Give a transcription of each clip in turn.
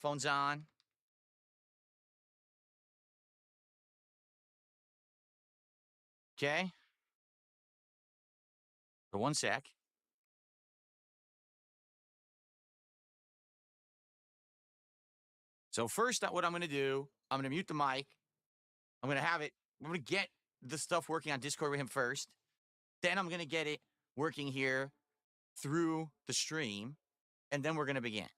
Phone's on. Okay. For 1 sec. So first, what I'm going to do, I'm going to mute the mic. I'm going to get the stuff working on Discord with him first. Then I'm going to get it working here through the stream. And then we're going to begin.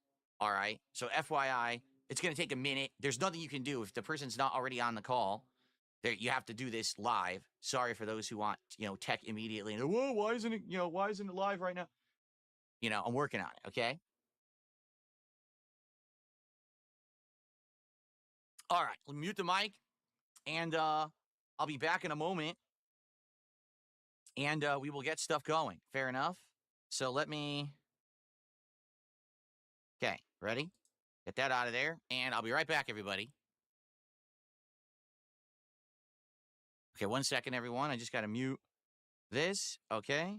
All right. So FYI, it's going to take a minute. There's nothing you can do if the person's not already on the call. You have to do this live. Sorry for those who want, tech immediately. And, whoa, why isn't it live right now? I'm working on it. Okay. All right. We'll mute the mic, and I'll be back in a moment, and we will get stuff going. Fair enough. So let me. Okay. Ready? Get that out of there, and I'll be right back, everybody. Okay, 1 second, everyone. I just got to mute this. Okay.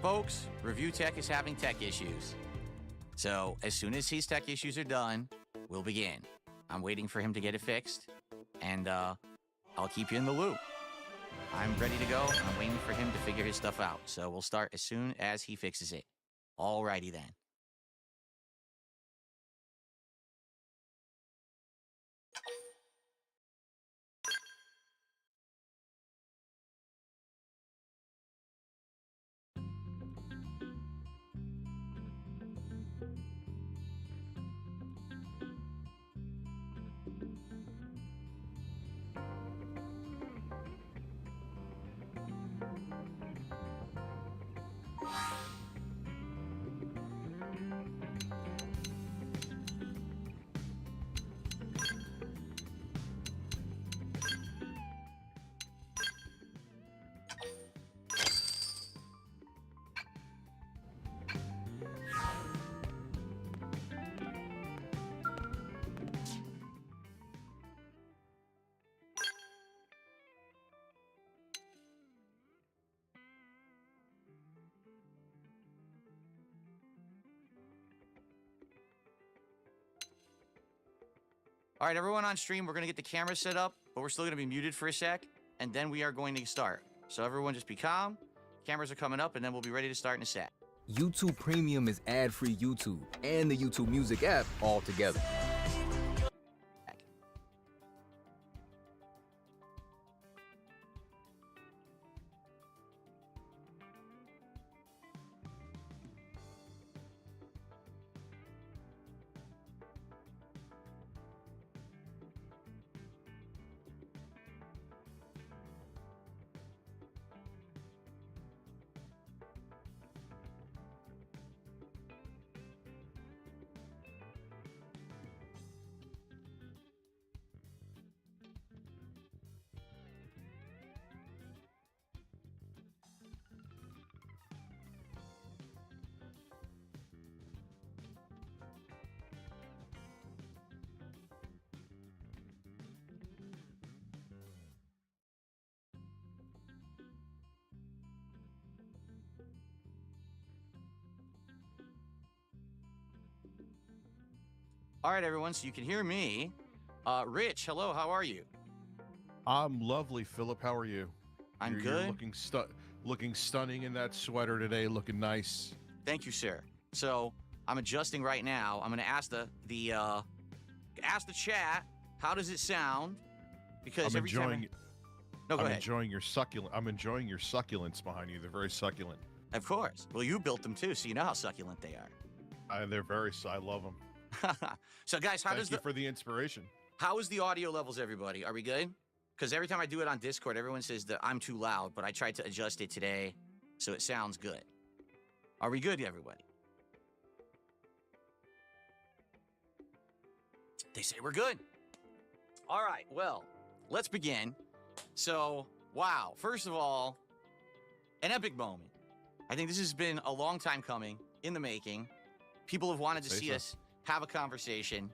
Folks, Review Tech is having tech issues. So as soon as his tech issues are done, we'll begin. I'm waiting for him to get it fixed, and I'll keep you in the loop. I'm ready to go. I'm waiting for him to figure his stuff out. So we'll start as soon as he fixes it. Alrighty then. All right, everyone on stream, we're going to get the camera set up, but we're still going to be muted for a sec. and then we are going to start. So everyone just be calm. Cameras are coming up, and then we'll be ready to start in a sec. YouTube Premium is ad-free YouTube and the YouTube Music app all together. All right, everyone, so you can hear me. Rich, hello, how are you? I'm lovely, Philip. How are you? I'm You're good. looking stunning in that sweater today. Looking nice. Thank you, sir. So I'm adjusting right now. I'm going to ask the chat, how does it sound? Because I'm every time enjoying. No, go I'm ahead. enjoying your succulent. I'm enjoying your succulents behind you. They're very succulent. Of course. Well, you built them too, so you know how succulent they are. They're very. I love them. So, guys, Thank you for the inspiration. how is the audio levels, everybody? Are we good? Because every time I do it on Discord, everyone says that I'm too loud, but I tried to adjust it today, so it sounds good. Are we good, everybody? They say we're good. All right, well, let's begin. So, wow, first of all, an epic moment. I think this has been a long time coming, in the making. People have wanted to see us have a conversation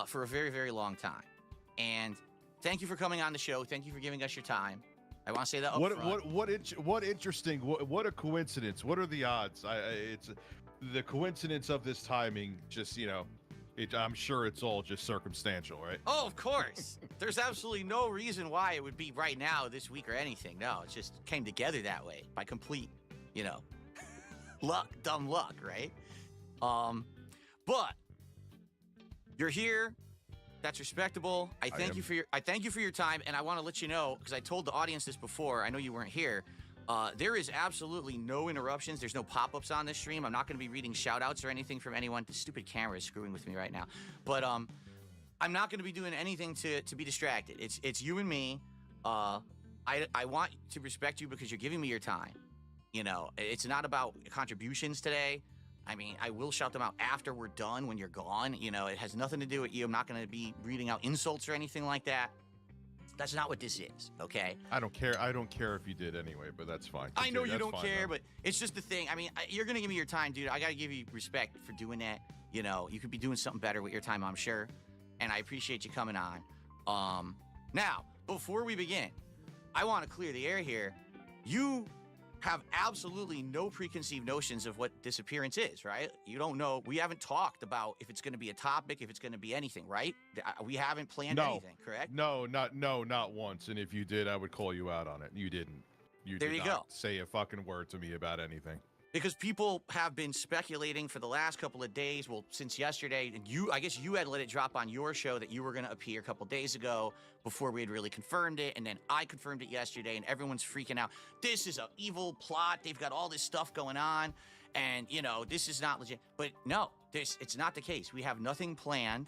for a very, very long time. And thank you for coming on the show. Thank you for giving us your time. I want to say that up front. What interesting. What a coincidence. What are the odds? It's the coincidence of this timing. Just I'm sure it's all just circumstantial, right? Oh, of course. There's absolutely no reason why it would be right now, this week, or anything. No, it just came together that way by complete, dumb luck, right? But you're here. That's respectable. I thank you for your time, and I want to let you know, because I told the audience this before. I know you weren't here. There is absolutely no interruptions. There's no pop-ups on this stream. I'm not going to be reading shout-outs or anything from anyone. The stupid camera is screwing with me right now. But I'm not going to be doing anything to be distracted. It's you and me. I want to respect you because you're giving me your time. It's not about contributions today. I mean, I will shout them out after we're done when you're gone. It has nothing to do with you. I'm not going to be reading out insults or anything like that. That's not what this is, okay? I don't care. I don't care if you did anyway, but that's fine. I know you don't care, but it's just the thing. I mean, you're going to give me your time, dude. I got to give you respect for doing that. You could be doing something better with your time, I'm sure. And I appreciate you coming on. Now, before we begin, I want to clear the air here. You have absolutely no preconceived notions of what this appearance is, right? You don't know. We haven't talked about if it's going to be a topic, if it's going to be anything, right? We haven't planned anything, correct? No, not once. And if you did, I would call you out on it. You didn't. There you go. Say a fucking word to me about anything. Because people have been speculating for the last couple of days, well, since yesterday, and I guess you had let it drop on your show that you were going to appear a couple days ago before we had really confirmed it, and then I confirmed it yesterday, and everyone's freaking out. This is an evil plot. They've got all this stuff going on, and, this is not legit. But no, it's not the case. We have nothing planned,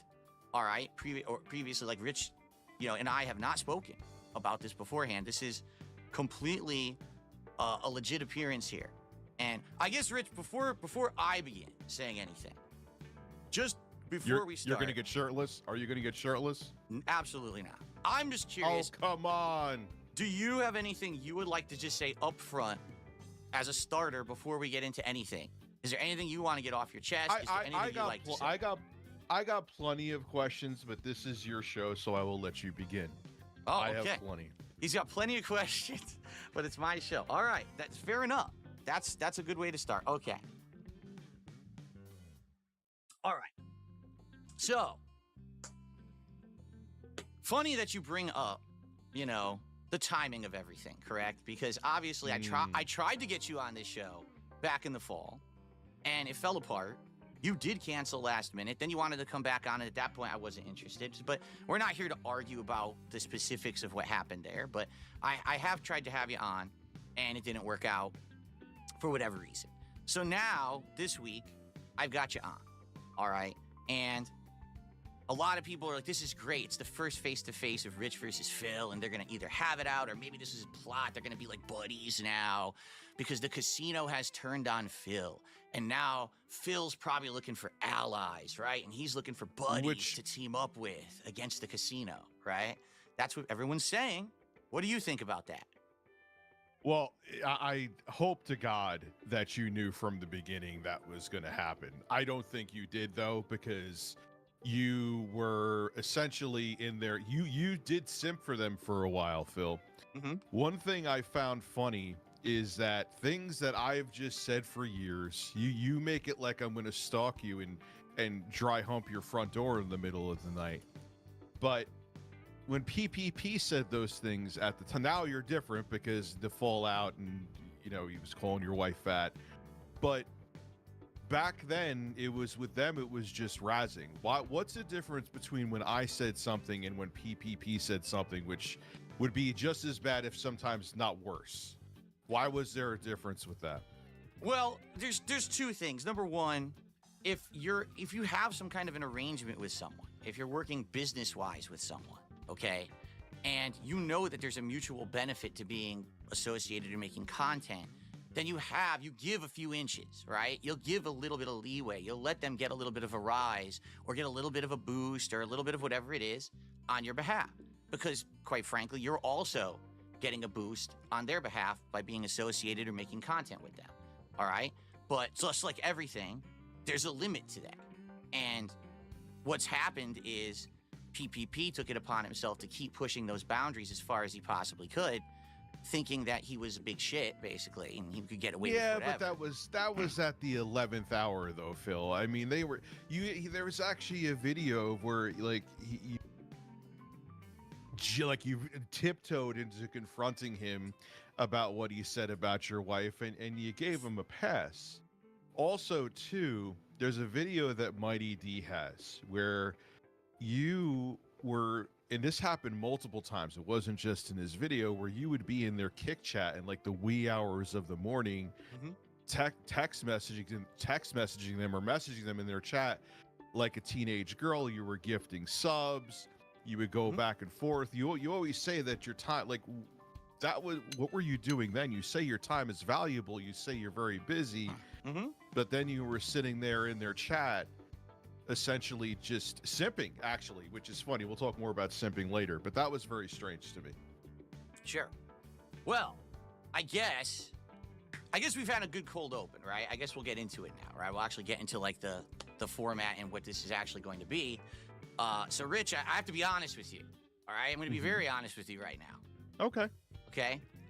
all right? Previously, like Rich, and I have not spoken about this beforehand. This is completely a legit appearance here. And I guess, Rich, before I begin saying anything, just before we start... You're going to get shirtless? Are you going to get shirtless? Absolutely not. I'm just curious. Oh, come on. Do you have anything you would like to just say up front as a starter before we get into anything? Is there anything you want to get off your chest? Is there anything you'd like to say? I got plenty of questions, but this is your show, so I will let you begin. Oh, okay. I have plenty. He's got plenty of questions, but it's my show. All right. That's fair enough. That's a good way to start. Okay. All right. So, funny that you bring up, the timing of everything, correct? Because obviously I tried to get you on this show back in the fall, and it fell apart. You did cancel last minute. Then you wanted to come back on, and at that point I wasn't interested. But we're not here to argue about the specifics of what happened there. But I have tried to have you on, and it didn't work out for whatever reason. So now, this week, I've got you on, all right? And a lot of people are like, this is great. It's the first face-to-face of Rich versus Phil, and they're going to either have it out or maybe this is a plot. They're going to be like buddies now because the casino has turned on Phil. And now Phil's probably looking for allies, right? And he's looking for buddies to team up with against the casino, right? That's what everyone's saying. What do you think about that? Well, I hope to God that you knew from the beginning that was going to happen. I don't think you did, though, because you were essentially in there. You did simp for them for a while, Phil. Mm-hmm. One thing I found funny is that things that I've just said for years, you make it like I'm going to stalk you and dry hump your front door in the middle of the night. But when PPP said those things at the time, now you're different because the fallout and, you know, he was calling your wife fat. But back then, it was with them, it was just razzing. What's the difference between when I said something and when PPP said something, which would be just as bad, if sometimes not worse? Why was there a difference with that? Well, there's two things. Number one, if you have some kind of an arrangement with someone, if you're working business-wise with someone, okay, and you know that there's a mutual benefit to being associated or making content, then you give a few inches, right? You'll give a little bit of leeway. You'll let them get a little bit of a rise or get a little bit of a boost or a little bit of whatever it is on your behalf. Because, quite frankly, you're also getting a boost on their behalf by being associated or making content with them, all right? But just like everything, there's a limit to that. And what's happened is PPP took it upon himself to keep pushing those boundaries as far as he possibly could, thinking that he was a big shit, basically, and he could get away with whatever. Yeah, but that was at the 11th hour, though, Phil. I mean, there was actually a video of where, like, you tiptoed into confronting him about what he said about your wife, and you gave him a pass. Also, too, there's a video that Mighty D has where you were, and this happened multiple times, it wasn't just in his video, where you would be in their kick chat in like the wee hours of the morning, text messaging them or messaging them in their chat like a teenage girl. You were gifting subs, you would go back and forth. You always say that your time, like, that was, what were you doing then? You say your time is valuable, you say you're very busy, but then you were sitting there in their chat essentially just simping, actually, which is funny. We'll talk more about simping later, but that was very strange to me. Sure. Well, I guess we've had a good cold open, right? I guess we'll get into it now, right? We'll actually get into like the format and what this is actually going to be. So Rich, I have to be honest with you. All right, I'm going to be very honest with you right now. Okay.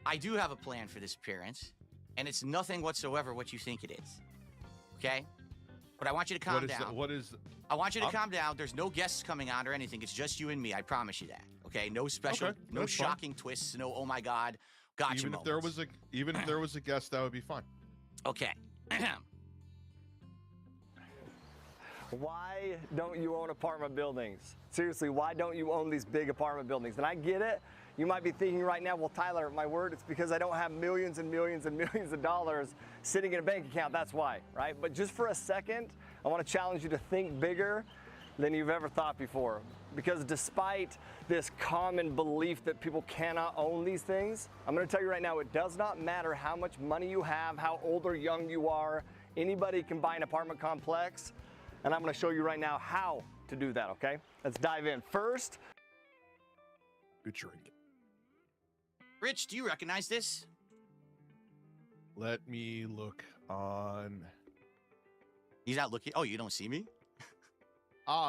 I do have a plan for this appearance, and it's nothing whatsoever what you think it is. Okay. But I want you to calm down. I want you to calm down. There's no guests coming on or anything. It's just you and me. I promise you that. Okay? No special, no shocking twists, no oh my God, gotcha even moments. Even if there was a guest, that would be fine. Okay. Why don't you own apartment buildings? Seriously, why don't you own these big apartment buildings? And I get it. You might be thinking right now, well, Tyler, my word, it's because I don't have millions and millions and millions of dollars sitting in a bank account. That's why, right? But just for a second, I want to challenge you to think bigger than you've ever thought before. Because despite this common belief that people cannot own these things, I'm going to tell you right now, it does not matter how much money you have, how old or young you are. Anybody can buy an apartment complex. And I'm going to show you right now how to do that, okay? Let's dive in. First, good drink. Rich, do you recognize this? Let me look on. He's not looking. Oh, you don't see me?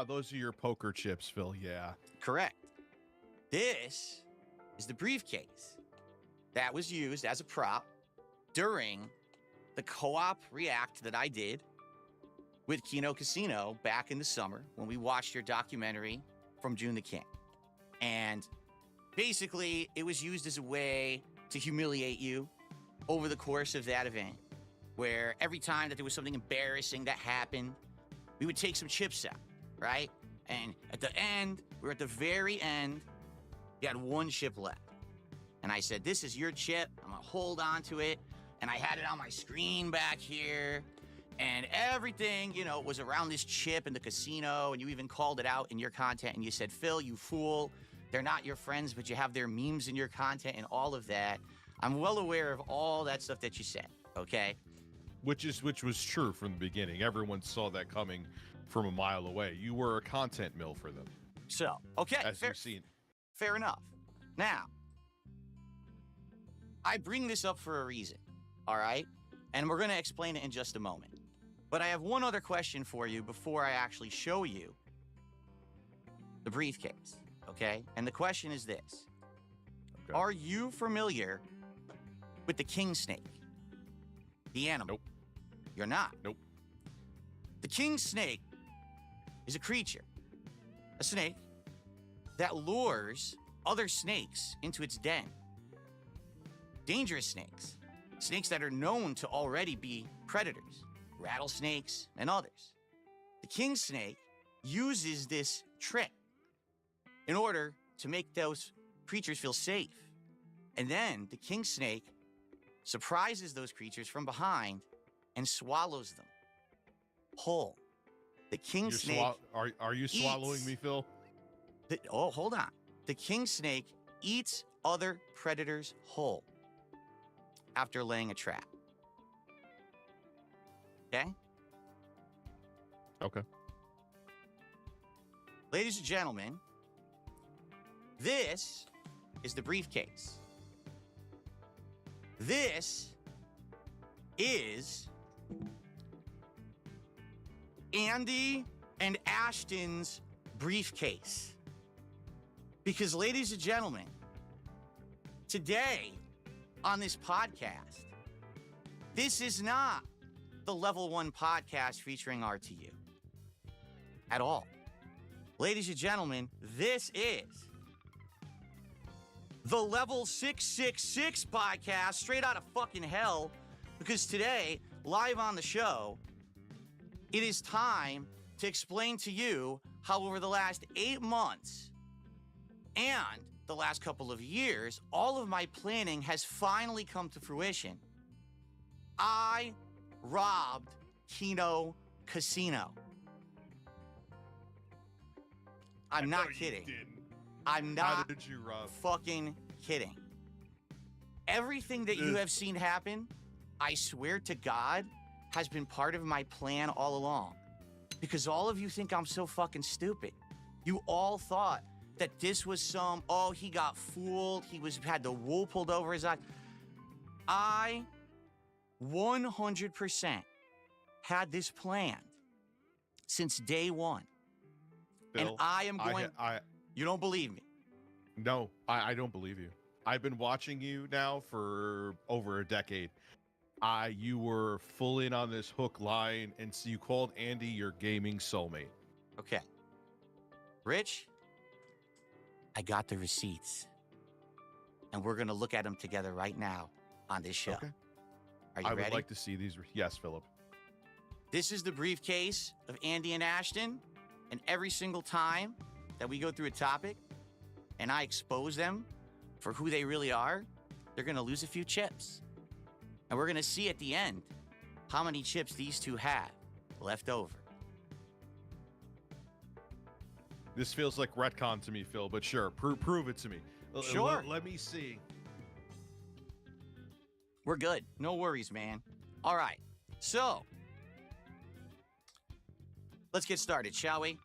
Those are your poker chips, Phil. Yeah. Correct. This is the briefcase that was used as a prop during the co-op react that I did with Kino Casino back in the summer when we watched your documentary from June the King. And basically, it was used as a way to humiliate you over the course of that event, where every time that there was something embarrassing that happened, we would take some chips out, right? And at the end, we're at the very end, you had one chip left. And I said, this is your chip. I'm gonna hold on to it. And I had it on my screen back here. And everything, you know, was around this chip in the casino. And you even called it out in your content. And you said, Phil, you fool. They're not your friends, but you have their memes in your content and all of that. I'm well aware of all that stuff that you said, okay? Which was true from the beginning. Everyone saw that coming from a mile away. You were a content mill for them. So, okay, As you've seen. fair enough. Now, I bring this up for a reason, all right? And we're going to explain it in just a moment. But I have one other question for you before I actually show you the briefcase, okay? And the question is this. Okay. Are you familiar with the king snake? The animal? Nope. You're not? Nope. The king snake is a creature, a snake, that lures other snakes into its den. Dangerous snakes, snakes that are known to already be predators, rattlesnakes, and others. The king snake uses this trick in order to make those creatures feel safe. And then the king snake surprises those creatures from behind and swallows them whole. The king snake. Are you swallowing eats- me, Phil? Oh, hold on. The king snake eats other predators whole after laying a trap. Okay? Okay. Ladies and gentlemen, this is the briefcase. This is Andy and Ashton's briefcase. Because, ladies and gentlemen, today on this podcast, this is not the Level 1 podcast featuring RTU at all. Ladies and gentlemen, this is the Level 666 podcast straight out of fucking hell. Because today, live on the show, it is time to explain to you how over the last 8 months and the last couple of years, all of my planning has finally come to fruition. I robbed Keno Casino. I'm not kidding. I'm How not did you rob? fucking kidding. Everything that you have seen happen, I swear to God, has been part of my plan all along. Because all of you think I'm so fucking stupid. You all thought that this was some, oh, he got fooled. He had the wool pulled over his eyes. I 100% had this planned since day one. Phil, And I am going, you don't believe me. No, I don't believe you. I've been watching you now for over a decade. You were full in on this hook line, and so you called Andy your gaming soulmate. Okay. Rich, I got the receipts. And we're going to look at them together right now on this show. Okay. Are you I ready? would like to see these. Yes, Philip. This is the briefcase of Andy and Ashton. And every single time that we go through a topic and I expose them for who they really are, they're going to lose a few chips. And we're going to see at the end how many chips these two have left over. This feels like retcon to me, Phil, but sure, prove it to me. Sure. Let me see. We're good. No worries, man. All right. So, let's get started, shall we?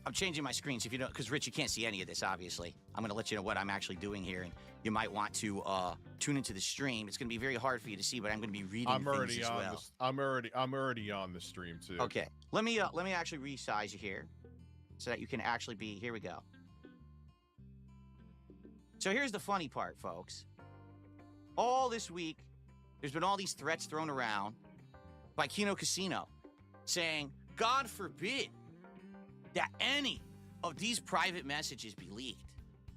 I'm changing my screen so if you don't, because Rich, you can't see any of this, obviously. I'm going to let you know what I'm actually doing here, and you might want to tune into the stream. It's going to be very hard for you to see, but I'm going to be reading I'm things already as on. well. I'm already on the stream too. Okay. Let me actually resize you here so that you can actually be. Here we go. So here's the funny part, folks. All this week, there's been all these threats thrown around by Keno Casino saying, God forbid that any of these private messages be leaked.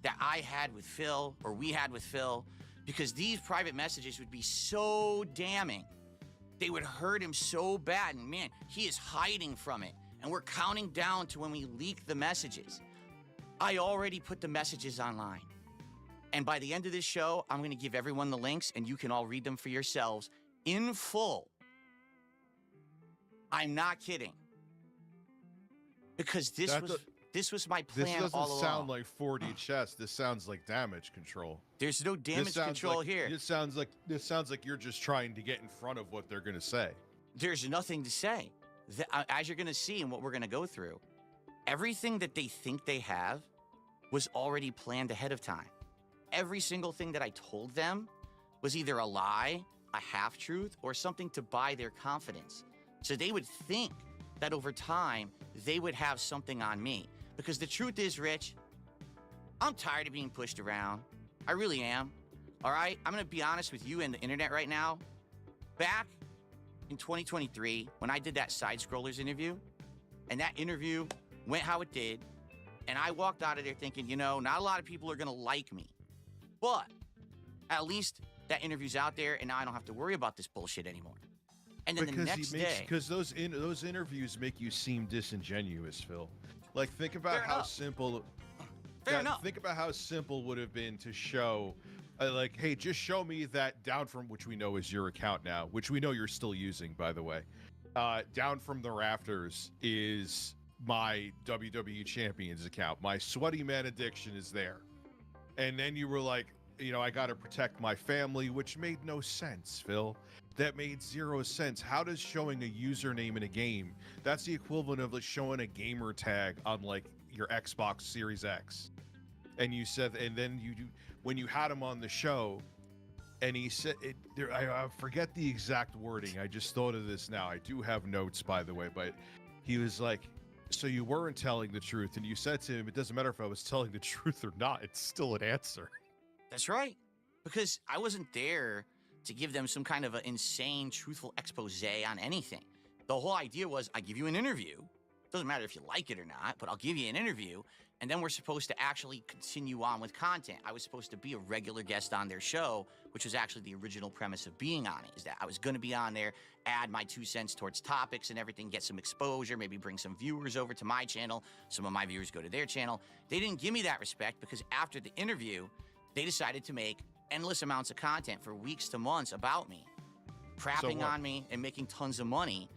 that I had with Phil or we had with Phil, because these private messages would be so damning. They would hurt him so bad, and man, he is hiding from it. And we're counting down to when we leak the messages. I already put the messages online. And by the end of this show, I'm gonna give everyone the links and you can all read them for yourselves in full. I'm not kidding. Because this was my plan all along. This doesn't sound like 4D chess. This sounds like damage control. There's no damage control here. This sounds like you're just trying to get in front of what they're going to say. There's nothing to say. As you're going to see and what we're going to go through, everything that they think they have was already planned ahead of time. Every single thing that I told them was either a lie, a half-truth, or something to buy their confidence. So they would think that over time, they would have something on me. Because the truth is, Rich, I'm tired of being pushed around. I really am. All right? I'm going to be honest with you and the internet right now. Back in 2023, when I did that Side Scrollers interview, and that interview went how it did, and I walked out of there thinking, you know, not a lot of people are going to like me. But at least that interview's out there, and now I don't have to worry about this bullshit anymore. And then the next day, because those interviews make you seem disingenuous, Phil. Like, think about how simple. Fair enough. Think about how simple would have been to show, like, hey, just show me that down from, which we know is your account now, which we know you're still using, by the way. Down from the rafters is my WWE Champions account. My Sweaty Man addiction is there. And then you were like, you know, I got to protect my family, which made no sense, Phil. That made zero sense. How does showing a username in a game, that's the equivalent of like showing a gamer tag on like your Xbox Series X. And you said, and then you do, when you had him on the show, and he said, I forget the exact wording. I just thought of this now. I do have notes, by the way, but he was like, so you weren't telling the truth. And you said to him, it doesn't matter if I was telling the truth or not. It's still an answer. That's right. Because I wasn't there to give them some kind of an insane, truthful expose on anything. The whole idea was I give you an interview. Doesn't matter if you like it or not, but I'll give you an interview. And then we're supposed to actually continue on with content. I was supposed to be a regular guest on their show, which was actually the original premise of being on it, is that I was going to be on there, add my 2 cents towards topics and everything, get some exposure, maybe bring some viewers over to my channel. Some of my viewers go to their channel. They didn't give me that respect because after the interview, they decided to make endless amounts of content for weeks to months about me, crapping on me and making tons of money.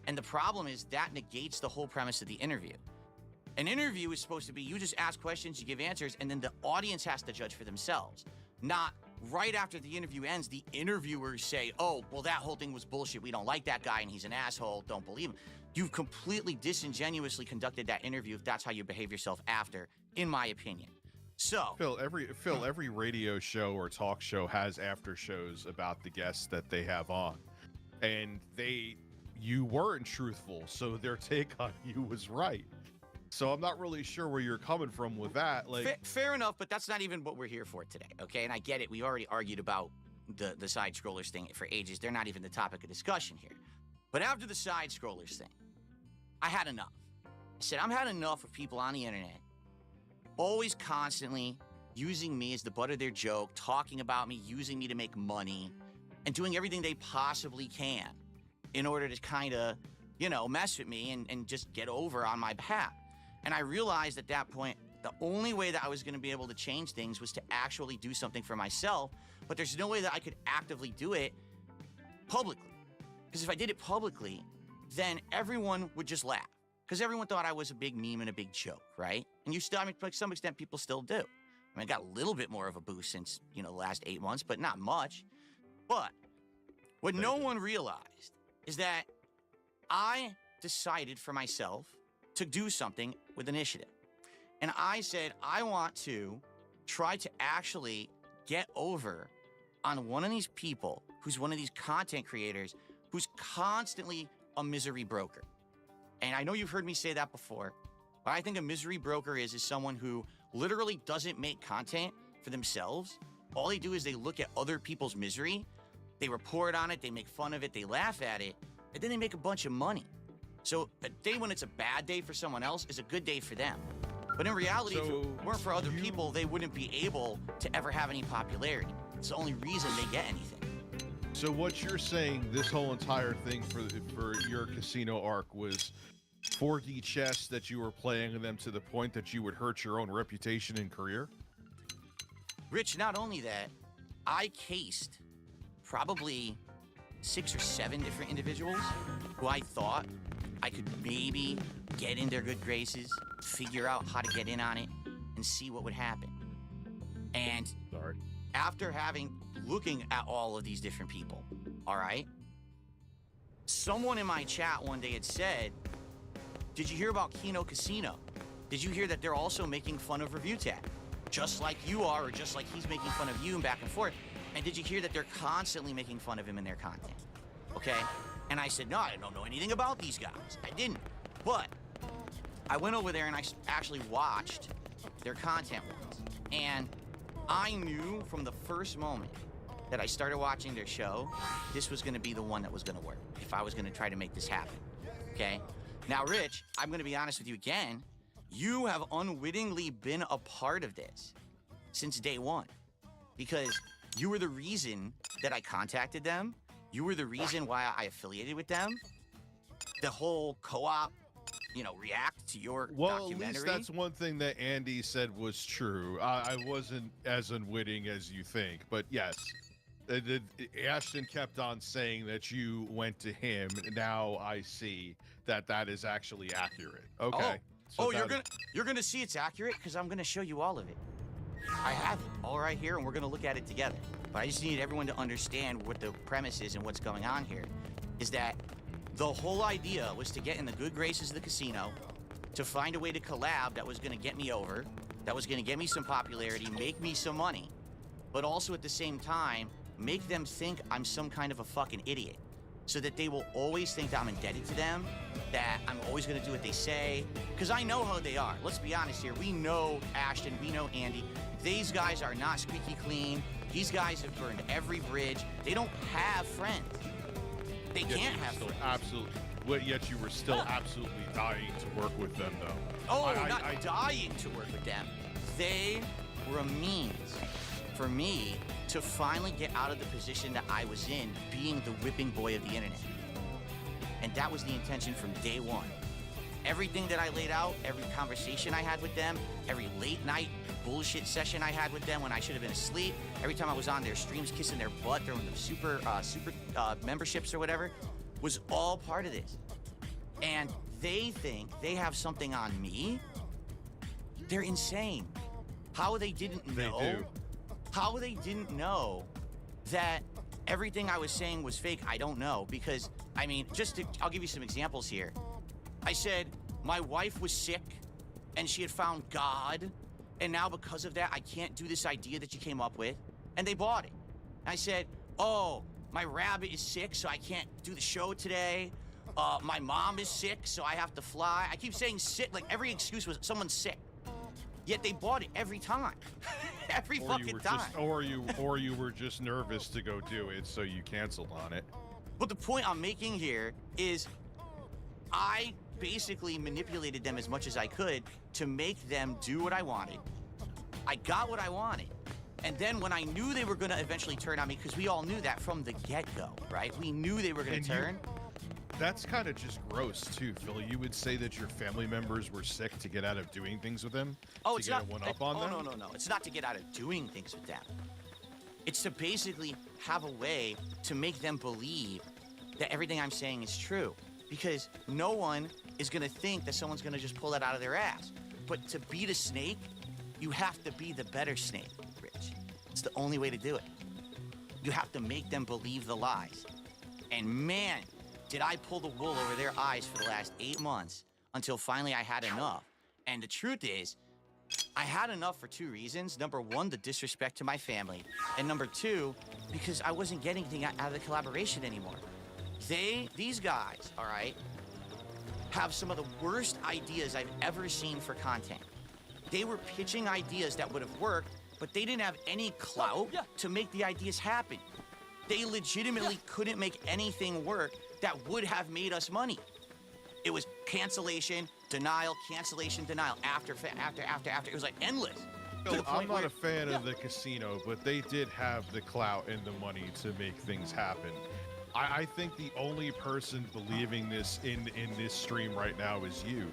And the problem is that negates the whole premise of the interview. An interview is supposed to be you just ask questions, you give answers, and then the audience has to judge for themselves. Not right after the interview ends, the interviewers say, oh, well, that whole thing was bullshit. We don't like that guy and he's an asshole. Don't believe him. You've completely disingenuously conducted that interview if that's how you behave yourself after, in my opinion. So Phil, every radio show or talk show has after shows about the guests that they have on, and you weren't truthful, so their take on you was right. So I'm not really sure where you're coming from with that. Like, fair enough, but that's not even what we're here for today, okay? And I get it. We already argued about the side scrollers thing for ages. They're not even the topic of discussion here. But after the side scrollers thing, I had enough. I said, I'm had enough of people on the internet always constantly using me as the butt of their joke, talking about me, using me to make money, and doing everything they possibly can in order to kind of, you know, mess with me and just get over on my behalf. And I realized at that point, the only way that I was going to be able to change things was to actually do something for myself, but there's no way that I could actively do it publicly. Because if I did it publicly, then everyone would just laugh. Because everyone thought I was a big meme and a big joke, right? And you still, I mean, to some extent, people still do. I mean, I got a little bit more of a boost since, you know, the last 8 months, but not much. But what no one realized is that I decided for myself to do something with initiative. And I said, I want to try to actually get over on one of these people who's one of these content creators who's constantly a misery broker. And I know you've heard me say that before, but I think a misery broker is someone who literally doesn't make content for themselves. All they do is they look at other people's misery, they report on it, they make fun of it, they laugh at it, and then they make a bunch of money. So a day when it's a bad day for someone else is a good day for them. But in reality, if So it weren't for other you- people, they wouldn't be able to ever have any popularity. It's the only reason they get anything. So what you're saying, this whole entire thing for your casino arc was 4D chess that you were playing them to the point that you would hurt your own reputation and career? Rich, not only that, I cased probably 6 or 7 different individuals who I thought I could maybe get in their good graces, figure out how to get in on it, and see what would happen. And Sorry. after looking at all of these different people, all right, someone in my chat one day had said, did you hear about Kino Casino? Did you hear that they're also making fun of Review Tag? Just like you are, or just like he's making fun of you and back and forth. And did you hear that they're constantly making fun of him in their content? Okay? And I said, no, I don't know anything about these guys. I didn't. But I went over there and I actually watched their content once. And I knew from the first moment that I started watching their show, this was gonna be the one that was gonna work if I was gonna try to make this happen, okay? Now, Rich, I'm gonna be honest with you again. You have unwittingly been a part of this since day one because you were the reason that I contacted them. You were the reason why I affiliated with them. The whole co-op, react to your documentary. At least that's one thing that Andy said was true. I wasn't as unwitting as you think, but yes. Ashton kept on saying that you went to him. Now I see that is actually accurate. Okay. So you're gonna see it's accurate because I'm gonna show you all of it. I have it all right here, and we're gonna look at it together. But I just need everyone to understand what the premise is and what's going on here. Is that the whole idea was to get in the good graces of the casino, to find a way to collab that was gonna get me over, that was gonna get me some popularity, make me some money, but also at the same time, make them think I'm some kind of a fucking idiot. So that they will always think that I'm indebted to them, that I'm always gonna do what they say, because I know how they are. Let's be honest here. We know Ashton, we know Andy. These guys are not squeaky clean. These guys have burned every bridge. They don't have friends. They can't have friends. Absolutely. Yet you were still absolutely dying to work with them, though. Oh, not dying to work with them. They were a means for me to finally get out of the position that I was in, being the whipping boy of the internet. And that was the intention from day one. Everything that I laid out, every conversation I had with them, every late night bullshit session I had with them when I should have been asleep, every time I was on their streams kissing their butt, throwing them super memberships or whatever, was all part of this. And they think they have something on me. They're insane. How they didn't know. They do. How they didn't know that everything I was saying was fake, I don't know. Because, I'll give you some examples here. I said, my wife was sick and she had found God. And now because of that, I can't do this idea that you came up with. And they bought it. I said, oh, my rabbit is sick, so I can't do the show today. My mom is sick, so I have to fly. I keep saying sick, like every excuse was someone's sick. Yet they bought it every time. Every fucking time. Or you were just nervous to go do it, so you canceled on it. But the point I'm making here is I basically manipulated them as much as I could to make them do what I wanted. I got what I wanted. And then when I knew they were going to eventually turn on me, because we all knew that from the get-go, right? We knew they were going to turn. That's kind of just gross, too, Philly. You would say that your family members were sick to get out of doing things with them? Oh, to it's get not. a one-up on them? No. It's not to get out of doing things with them. It's to basically have a way to make them believe that everything I'm saying is true. Because no one is going to think that someone's going to just pull that out of their ass. But to beat a snake, you have to be the better snake, Rich. It's the only way to do it. You have to make them believe the lies. And man, did I pull the wool over their eyes for the last 8 months until finally I had enough. And the truth is, I had enough for 2 reasons. Number 1, the disrespect to my family. And number 2, because I wasn't getting anything out of the collaboration anymore. These guys, all right, have some of the worst ideas I've ever seen for content. They were pitching ideas that would have worked, but they didn't have any clout to make the ideas happen. They legitimately couldn't make anything work that would have made us money. It was cancellation, denial, cancellation, denial, after. It was like endless. To Phil, the point I'm not where- a fan of the casino, but they did have the clout and the money to make things happen. I think the only person believing this in this stream right now is you.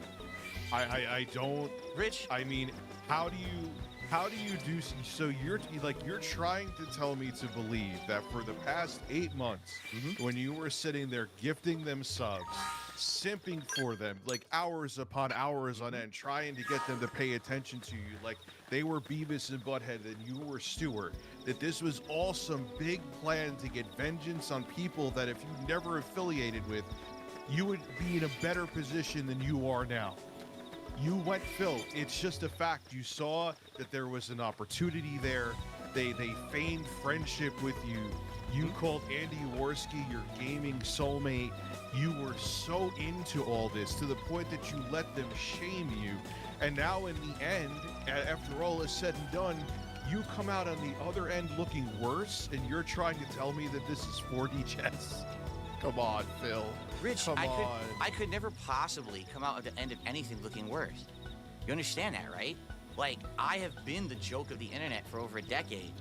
I don't. Rich, I mean, how do you do so? You're trying to tell me to believe that for the past 8 months, when you were sitting there gifting them subs, simping for them like hours upon hours on end, trying to get them to pay attention to you like they were Beavis and Butthead and you were Stewart, that this was all some big plan to get vengeance on people that if you never affiliated with, you would be in a better position than you are now. You went, Phil, it's just a fact. You saw that there was an opportunity there. They feigned friendship with you. You called Andy Worski your gaming soulmate. You were so into all this to the point that you let them shame you. And now in the end, after all is said and done, you come out on the other end looking worse, and you're trying to tell me that this is 4D chess? Come on, Phil. Rich, Come on. I could never possibly come out at the end of anything looking worse. You understand that, right? Like, I have been the joke of the internet for over a decade.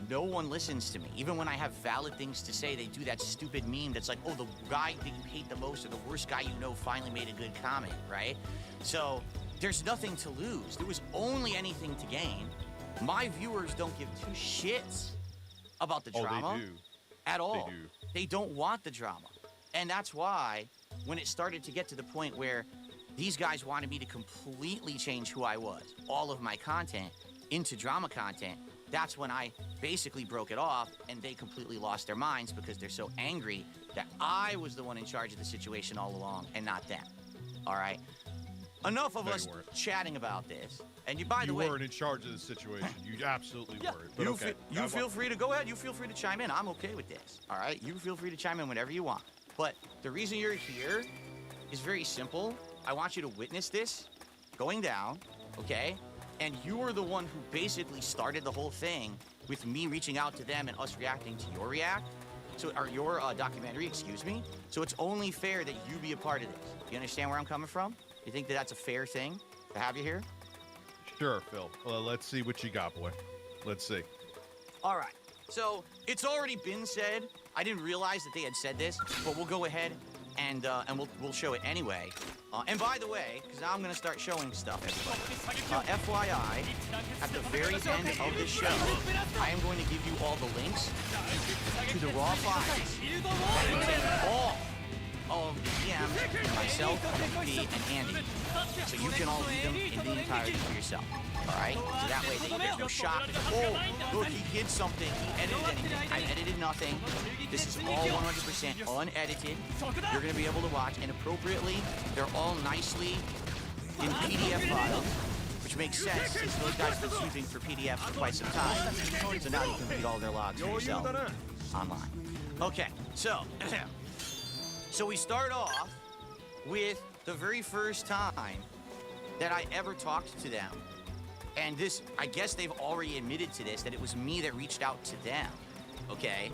No one listens to me. Even when I have valid things to say, they do that stupid meme that's like, oh, the guy that you hate the most or the worst guy you know finally made a good comment, right? So there's nothing to lose. There was only anything to gain. My viewers don't give two shits about the drama They do. at all. They do. They don't want the drama. And that's why when it started to get to the point where these guys wanted me to completely change who I was, all of my content, into drama content, that's when I basically broke it off and they completely lost their minds because they're so angry that I was the one in charge of the situation all along and not them. All right? Enough of No, you us weren't. chatting about this. And you, by the You way, weren't in charge of the situation. You absolutely yeah, weren't. But you, okay. you feel free to go ahead. You feel free to chime in. I'm okay with this. All right? You feel free to chime in whenever you want. But the reason you're here is very simple. I want you to witness this going down, okay? And you are the one who basically started the whole thing with me reaching out to them and us reacting to your your documentary, excuse me. So it's only fair that you be a part of this. You understand where I'm coming from? You think that that's a fair thing to have you here? Sure, Phil. Well, let's see what you got, boy. Let's see. All right. So it's already been said. I didn't realize that they had said this, but we'll go ahead and we'll show it anyway. And by the way, because now I'm going to start showing stuff, everybody. FYI, at the very end of this show, I am going to give you all the links to the raw files that contain all of the DMs, myself, P, and Andy. So you can all read them in the entirety for yourself. All right? So that way there's no shock. Oh, look, he did something. He edited anything. I edited nothing. This is all 100% unedited. You're going to be able to watch, and appropriately, they're all nicely in PDF files, which makes sense since those guys have been sweeping for PDF for quite some time. So now you can read all their logs for yourself online. Okay, so so we start off with the very first time that I ever talked to them. And this, I guess they've already admitted to this, that it was me that reached out to them, okay,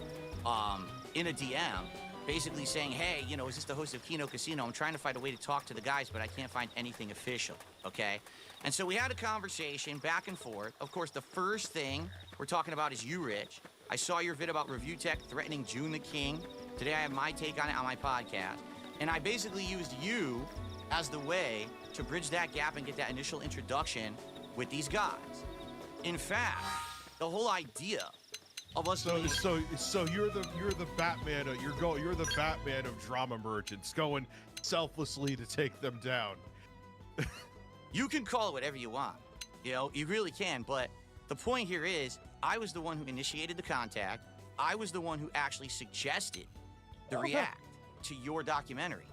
in a DM, basically saying, hey, you know, is this the host of Kino Casino? I'm trying to find a way to talk to the guys, but I can't find anything official, okay? And so we had a conversation back and forth. Of course, the first thing we're talking about is you, Rich. I saw your vid about Review Tech threatening June the King. Today I have my take on it on my podcast. And I basically used you as the way to bridge that gap and get that initial introduction with these guys. In fact, the whole idea of us So doing- you're the Batman. You're the Batman of drama merchants, going selflessly to take them down. You can call it whatever you want. You know, you really can. But the point here is, I was the one who initiated the contact. I was the one who actually suggested the react to your documentary.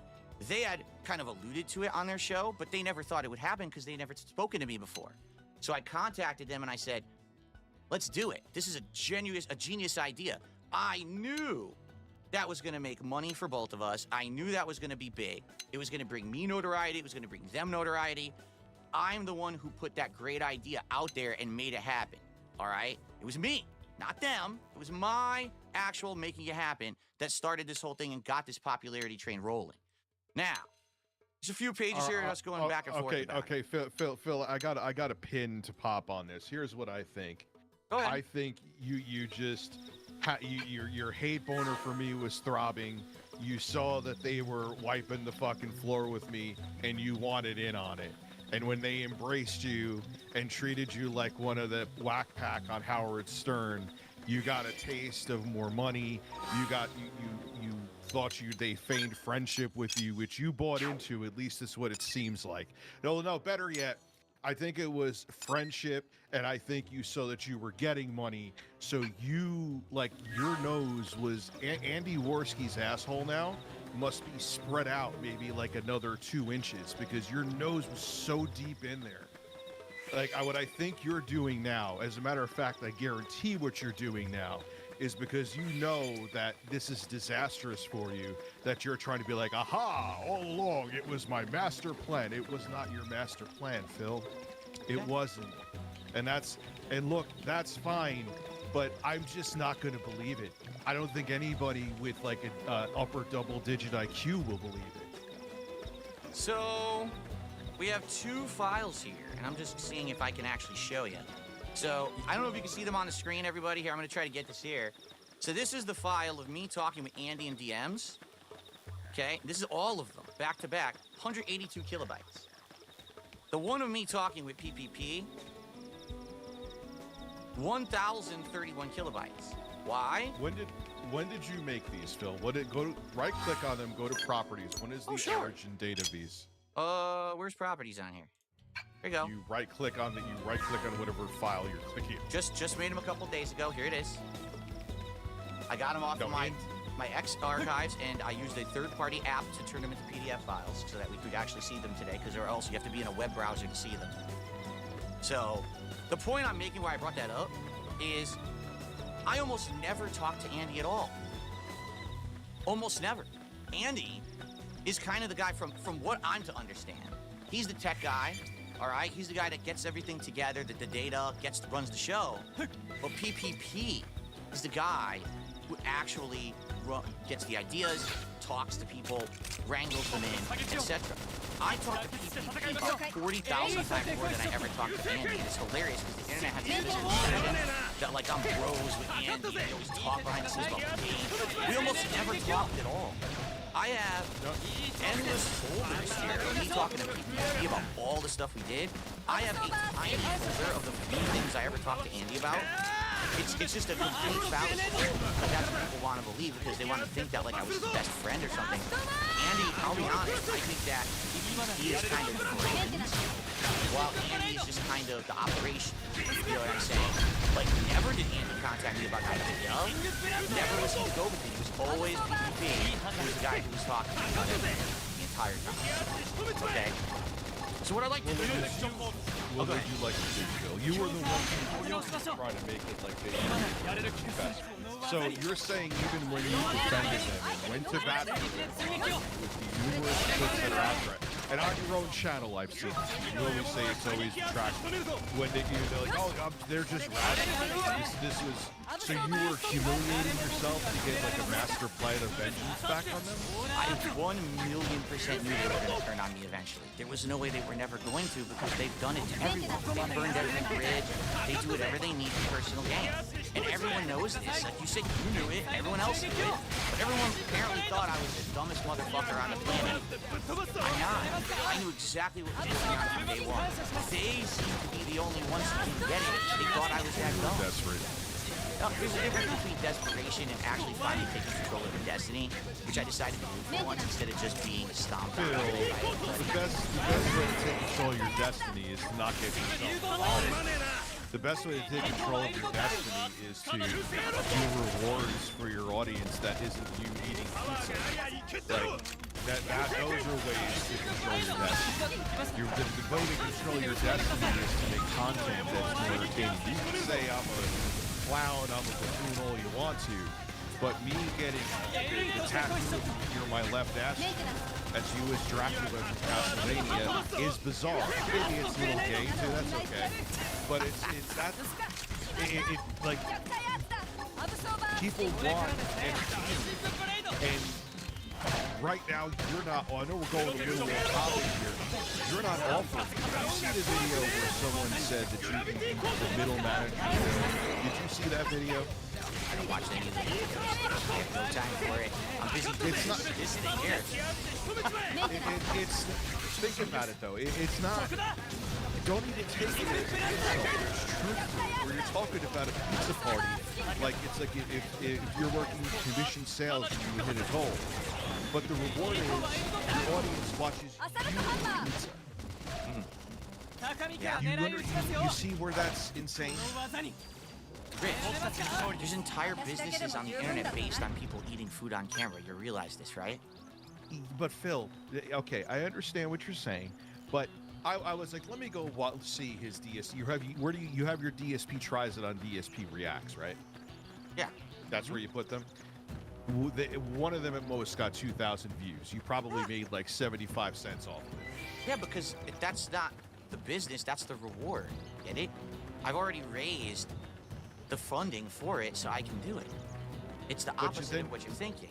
They had kind of alluded to it on their show, but they never thought it would happen because they never spoken to me before. So I contacted them and I said, let's do it. This is a genius idea. I knew that was going to make money for both of us. I knew that was going to be big. It was going to bring me notoriety. It was going to bring them notoriety. I'm the one who put that great idea out there and made it happen. All right? It was me, not them. It was my actual making it happen that started this whole thing and got this popularity train rolling. Now, There's a few pages here of us going back and forth. Okay, Phil, I got a pin to pop on this. Here's what I think. Go ahead. I think you just your hate boner for me was throbbing. You saw that they were wiping the fucking floor with me, and you wanted in on it. And when they embraced you and treated you like one of the whack pack on Howard Stern, you got a taste of more money. You thought they feigned friendship with you, which you bought into. At least that's what it seems like. No, better yet, I think it was friendship, and I think you saw that you were getting money. So you, like, your nose was Andy Worski's asshole now must be spread out maybe like another 2 inches because your nose was so deep in there. Like, what I think you're doing now, as a matter of fact, I guarantee what you're doing now is because you know that this is disastrous for you, that you're trying to be like, aha, all along, it was my master plan. It was not your master plan, Phil. It wasn't. And look, that's fine, but I'm just not going to believe it. I don't think anybody with like an upper double-digit IQ will believe it. So, we have 2 files here, and I'm just seeing if I can actually show you. So, I don't know if you can see them on the screen, everybody. Here, I'm going to try to get this here. So, this is the file of me talking with Andy in DMs. Okay? This is all of them, back to back, 182 kilobytes. The one of me talking with PPP, 1,031 kilobytes. Why? When did you make these, Phil? Right click on them, go to properties. When is the origin date of these? Where's properties on here? There you go. You right click on whatever file you're clicking. Just made them a couple days ago. Here it is. I got them off of my X archives, and I used a third-party app to turn them into PDF files so that we could actually see them today, because or else you have to be in a web browser to see them. So, the point I'm making why I brought that up is I almost never talk to Andy at all. Almost never. Andy is kind of the guy from what I'm to understand. He's the tech guy, all right? He's the guy that gets everything together, that the data runs the show. But PPP is the guy who actually gets the ideas, talks to people, wrangles them in, etc. I talk to PPP about 40,000 times more than I ever talk to Andy. It's hilarious because the internet has this illusion that like I'm bros with Andy and we always talk behind the scenes about the game. We almost never talked at all. I have endless folders here of me talking to PPP about all the stuff we did. I have a tiny folder of the few things I ever talked to Andy about. It's just a complete fallacy. Like, that's what people want to believe because they want to think that like I was his best friend or something. Andy, I'll be honest, I think that he is kind of the brains, while Andy is just kind of the operation. You know what I'm saying? Like, never did Andy contact me about how to dub. Never was he the go-between. He was always PPP. He was the guy who was talking about everything the entire time. Okay? So what I'd like to do is... What would you like to do, Phil? You were the one who trying to make it like they... So you're saying even when you defended them and went to bat with the numerous clips that are out there, and on your own channel I've seen, you always say it's always detracting. When they're like, oh, they're just rats. This was... So you were humiliating yourself to get like a master plan of vengeance back on them? I 1,000,000% knew they were going to turn on me eventually. There was no way they were never going to because they've done it to everyone. They burned every bridge. They do whatever they need for personal gain. And everyone knows this. Like you said, you knew it. Everyone else knew it. But everyone apparently thought I was the dumbest motherfucker on the planet. I'm not. I knew exactly what was going on from day one. They seem to be the only ones who didn't get it. They thought I was that dumb. That's right. There's a difference between desperation and actually finally taking control of your destiny, which I decided to do for once instead of just being stomped on. The best way to take control of your destiny is to not get yourself followed. The best way to take control of your destiny is to do rewards for your audience that isn't you eating pizza. Like, those are ways to control your destiny. The way to control your destiny is to make content that's more entertaining. You can say I'm a clown, I'm a buffoon, all you want to, but me getting the tattoo of my left ass as you as Dracula from Castlevania is bizarre. Maybe it's a little gay too, that's okay. But it's like people want entertainment, and right now you're not. Oh, I know we're going a little off topic here. You're not offering. Did you see the video where someone said that you can be the middle manager? Did you see that video? I don't watch any of the videos. I have no time for it. I'm busy doing this thing here. It's think about it though. It's not. Don't even take it as it's truthful. Where you're talking about a pizza party, like it's like if you're working commission sales and you hit a goal, but the reward is your audience watches you eat pizza. Yeah, you see where that's insane? Rich, there's entire businesses on the internet based on people eating food on camera. You realize this, right? But Phil, okay, I understand what you're saying, but I was like, let me go see his DSP. Where do you have your DSP tries it on DSP Reacts, right? Yeah. That's where you put them. One of them at most got 2,000 views. You probably made like 75 cents off of it. Yeah, because that's not the business, that's the reward. Get it? I've already raised the funding for it, so I can do it. It's the opposite of what you're thinking.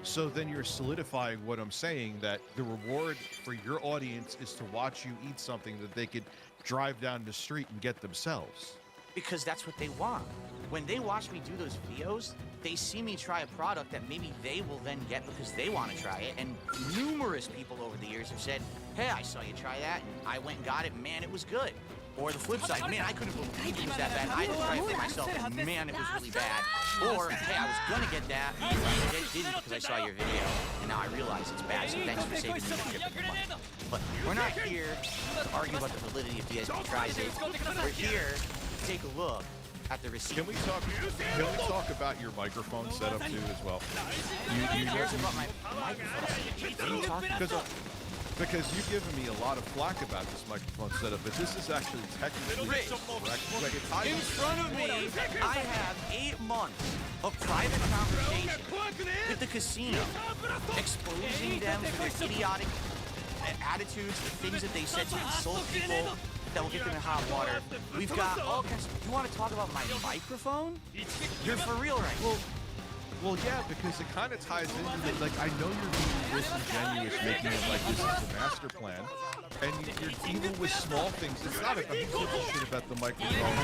So then you're solidifying what I'm saying, that the reward for your audience is to watch you eat something that they could drive down the street and get themselves. Because that's what they want. When they watch me do those videos, they see me try a product that maybe they will then get because they want to try it. And numerous people over the years have said, hey, I saw you try that, and I went and got it, man, it was good. Or the flip side, man, I couldn't believe it was that bad. I had to try it myself, and man, it was really bad. Or, hey, I was gonna get that, but I didn't because I saw your video, and now I realize it's bad, so thanks for saving me the trip and the money. But we're not here to argue about the validity of DSP tries it. We're here to take a look at the receipt. Can we talk about your microphone setup too as well? Who cares about my microphone? What are you talking about? Because you've given me a lot of flack about this microphone setup, but this is actually technically correct. In front of me, I have 8 months of private conversation with the casino, exposing them for their idiotic attitudes, the things that they said to insult people that will get them in hot water. We've got all kinds. You want to talk about my microphone? You're for real right now. Well, yeah, because it kind of ties into it. Like, I know you're being disingenuous, making it like this is the master plan, and you're even with small things. It's not about who gives a shit about the microphone.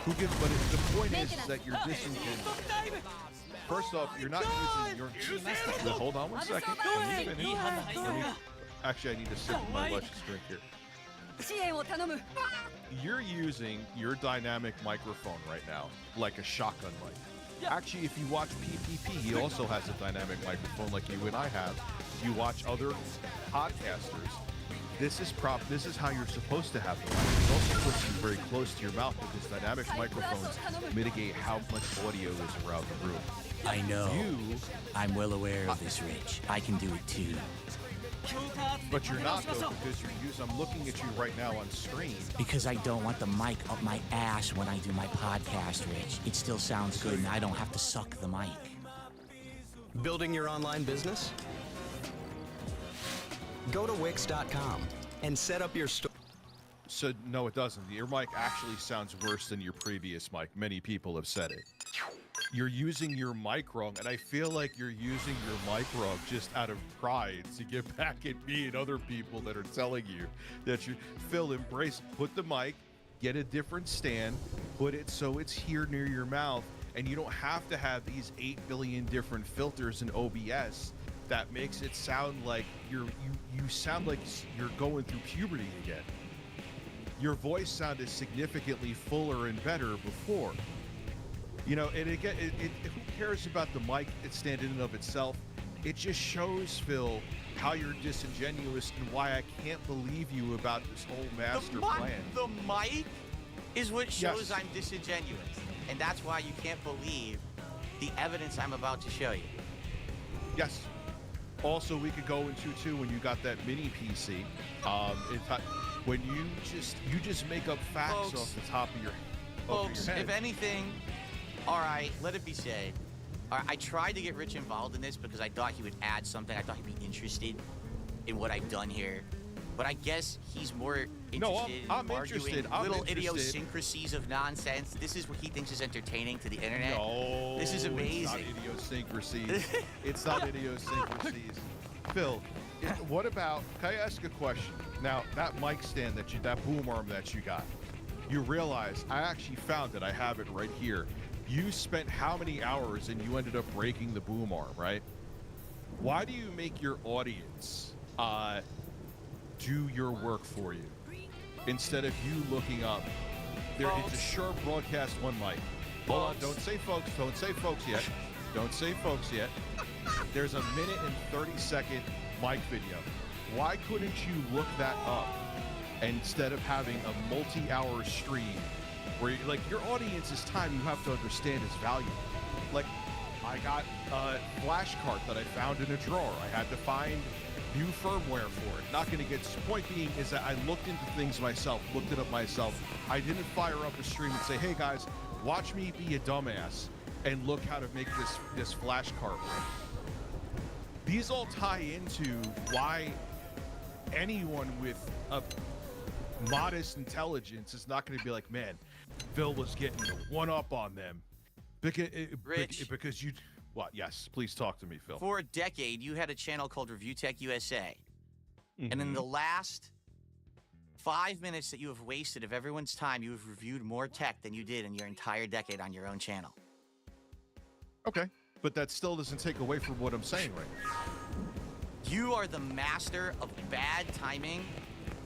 Who gives? But the point is that you're disingenuous. First off, you're not using your. Hold on one second. Let me finish. Actually, I need to sip my luscious drink here. You're using your dynamic microphone right now like a shotgun mic. Actually, if you watch PPP, he also has a dynamic microphone like you and I have. You watch other podcasters. This is how you're supposed to have the mic. It also puts you very close to your mouth because dynamic microphones mitigate how much audio is around the room. I know. I'm well aware of this, Rich. I can do it too. But you're not, though, because I'm looking at you right now on screen. Because I don't want the mic up my ass when I do my podcast, Rich. It still sounds good, and I don't have to suck the mic. Building your online business? Go to Wix.com and set up your store. So, no, it doesn't. Your mic actually sounds worse than your previous mic. Many people have said it. You're using your mic wrong, and I feel like you're using your mic wrong just out of pride to get back at me and other people that are telling you that you, Phil, embrace, put the mic, get a different stand, put it so it's here near your mouth, and you don't have to have these 8 billion different filters in OBS that makes it sound like you sound like you're going through puberty again. Your voice sounded significantly fuller and better before. You know, and again, who cares about the mic stand in and of itself? It just shows, Phil, how you're disingenuous and why I can't believe you about this whole master plan. The mic is what shows I'm disingenuous. And that's why you can't believe the evidence I'm about to show you. Yes. Also, we could go into, too, when you got that mini PC, when you just make up facts off the top of your head. Folks, if anything, all right, let it be said. All right, I tried to get Rich involved in this because I thought he would add something. I thought he'd be interested in what I've done here. but I guess he's more interested No, I'm in arguing interested. I'm little interested. idiosyncrasies of nonsense. This is what he thinks is entertaining to the internet. No, This is amazing. It's not idiosyncrasies. It's not idiosyncrasies. Phil, what about? Can I ask a question? Now, that mic stand that boom arm that you got, you realize I actually found it. I have it right here. You spent how many hours and you ended up breaking the boom arm, right? Why do you make your audience do your work for you instead of you looking up? It's a Shure Broadcast 1 mic. Hold on, don't say folks. Don't say folks yet. Don't say folks yet. There's a 1:30-second mic video. Why couldn't you look that up instead of having a multi-hour stream where your audience's time, you have to understand, is valuable? Like, I got a flash cart that I found in a drawer. I had to find new firmware for it. Not going to get. Point being is that I looked into things myself, looked it up myself. I didn't fire up a stream and say, "Hey guys, watch me be a dumbass and look how to make this flash cart work." These all tie into why anyone with a modest intelligence is not going to be like, "Man, Phil was getting the one up on them." Because you, what? Yes, please talk to me, Phil. For a decade, you had a channel called Review Tech USA. And in Mhm. the last 5 minutes that you have wasted of everyone's time, you have reviewed more tech than you did in your entire decade on your own channel. Okay, but that still doesn't take away from what I'm saying right now. You are the master of bad timing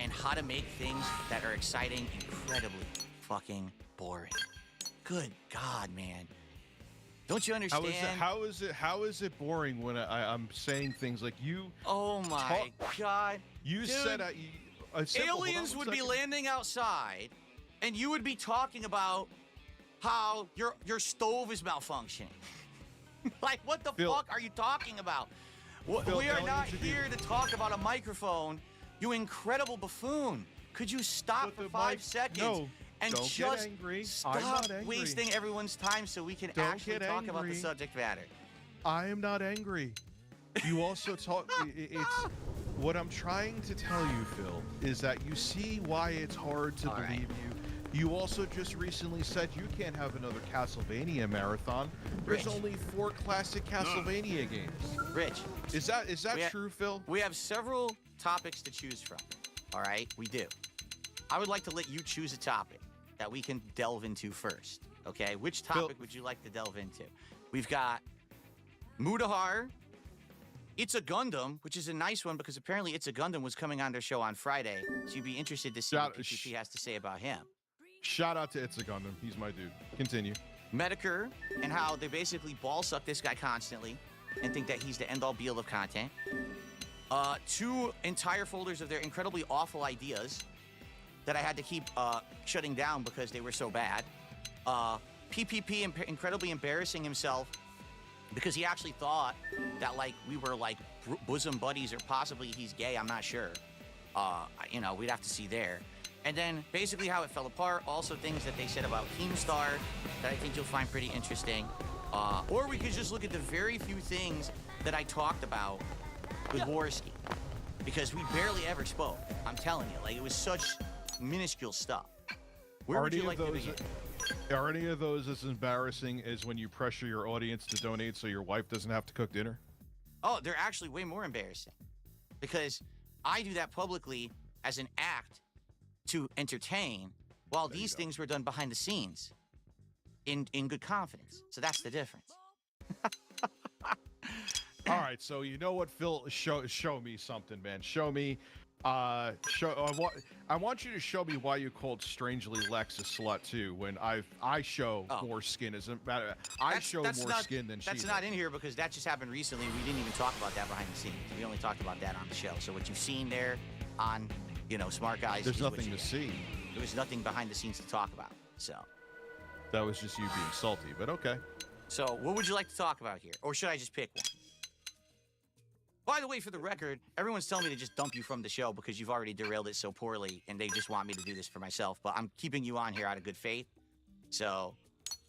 and how to make things that are exciting incredibly fucking boring. Good God, man. Don't you understand? How is it boring when I'm saying things like you? Oh my God. You Dude, said aliens would be landing outside, and you would be talking about how your stove is malfunctioning. Like, what the Phil, fuck are you talking about? Phil, We are not aliens would be- here to talk about a microphone. You incredible buffoon. Could you stop But for the 5 mic- seconds no, and don't get just angry. I'm stop not angry. wasting everyone's time so we can Don't actually get talk about the angry. subject matter? I am not angry. You also talk. It's what I'm trying to tell you, Phil, is that you see why it's hard to All right. believe you. You also just recently said you can't have another Castlevania marathon. There's Rich. only 4 classic Castlevania games. Rich, Is that We ha- true, Phil? we have several topics to choose from. All right, we do. I would like to let you choose a topic that we can delve into first. Okay, which topic would you like to delve into? We've got Mudahar. It's a Gundam, which is a nice one because apparently It's a Gundam was coming on their show on Friday. So you'd be interested to see what PPP has to say about him. Shout out to It's a Gundam. He's my dude. Continue. Medicare and how they basically ball suck this guy constantly and think that he's the end all be all of content. 2 entire folders of their incredibly awful ideas that I had to keep shutting down because they were so bad. PPP incredibly embarrassing himself because he actually thought that like we were like bosom buddies or possibly he's gay. I'm not sure. We'd have to see there. And then basically how it fell apart. Also things that they said about Keemstar that I think you'll find pretty interesting. Or we could just look at the very few things that I talked about with Warski. Because we barely ever spoke. I'm telling you, like it was such minuscule stuff. Where would you like to begin? Are any of those as embarrassing as when you pressure your audience to donate so your wife doesn't have to cook dinner? Oh, they're actually way more embarrassing. Because I do that publicly as an act to entertain, while these things were done behind the scenes in good confidence. So that's the difference. All right, so you know what, Phil? Show me something, man. Show me. I want you to show me why you called Strangely Lex a slut too. When I show more skin, as a matter, I show more skin than she. That's not in here because that just happened recently. We didn't even talk about that behind the scenes. We only talked about that on the show. So what you've seen there on, Smart Guys. There's is what nothing you to get. see. There was nothing behind the scenes to talk about. So. That was just you being salty, but okay. So what would you like to talk about here, or should I just pick one? By the way, for the record, everyone's telling me to just dump you from the show because you've already derailed it so poorly, and they just want me to do this for myself. But I'm keeping you on here out of good faith. So,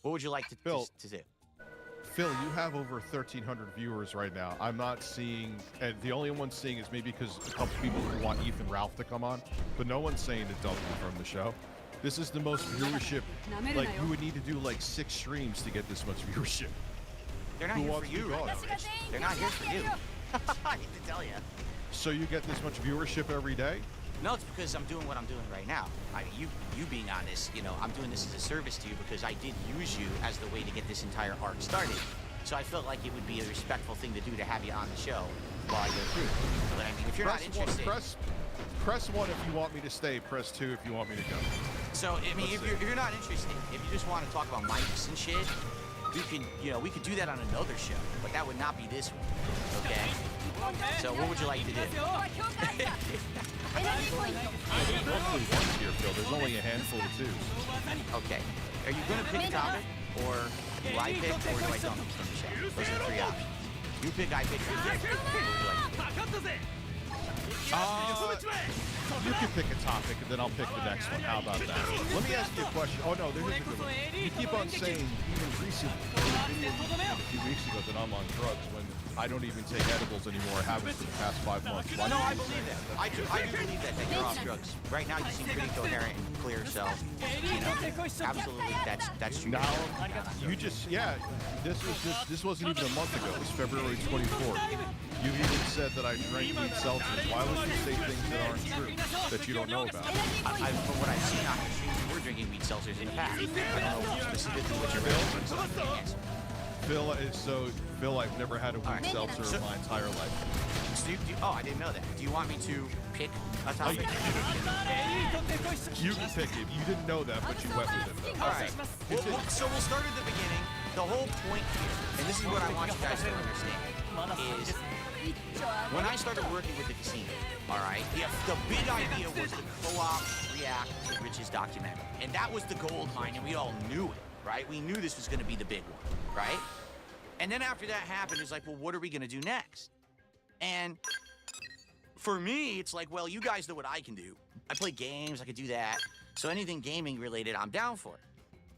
what would you like to Phil, do? Phil, you have over 1,300 viewers right now. I'm not seeing, and the only one seeing is maybe because a couple people who want Ethan Ralph to come on, but no one's saying to dump you from the show. This is the most viewership. Like, you would need to do like 6 streams to get this much viewership. They're not Who here wants for to you. be gone? They're not here for you. I hate to tell you. So you get this much viewership every day? No, it's because I'm doing what I'm doing right now. I mean, you being on this, you know, I'm doing this as a service to you because I did use you as the way to get this entire arc started. So I felt like it would be a respectful thing to do to have you on the show while I go through. But I mean, if you're not interested, press 1 if you want me to stay. Press 2 if you want me to go. So I mean, if you're not interested, if you just want to talk about mics and shit, we could do that on another show, but that would not be this one. Okay. So what would you like to do? Hopefully one's here, Phil. There's only a handful of 2s. Okay. Are you going to pick a topic, or do I pick, or do I dump you from the show? Those are the 3 options. You pick, I pick, you pick. What would you like to do? You can pick a topic, and then I'll pick the next one. How about that? Let me ask you a question. Oh, no, there's a good one. You keep on saying, even recently, a few weeks ago, that I'm on drugs when I don't even take edibles anymore. I haven't for the past 5 months. Why No, I believe that. I do believe that you're off drugs. Right now, you seem pretty coherent and clear, so, you know, absolutely, that's true. Now, you just, yeah, this wasn't even a month ago. It was February 24th. You even said that I drank weed seltzers. Why would you say things that aren't true, that you don't know about? From what I've seen on your streams, you were drinking weed seltzers in the past. I don't know specifically what you're referencing. Phil, I've never had a weed seltzer in my entire life. So I didn't know that. Do you want me to pick a topic? You can pick it. You didn't know that, but you went with it, though. All right. So we'll start at the beginning. The whole point here, and this is what I want you guys to understand, is when I started working with the casino, all right, the big idea was the co-op react to Rich's documentary. And that was the gold mine, and we all knew it, right? We knew this was going to be the big one, right? And then after that happened, it's like, well, what are we going to do next? And for me, it's like, well, you guys know what I can do. I play games, I could do that. So anything gaming related, I'm down for it.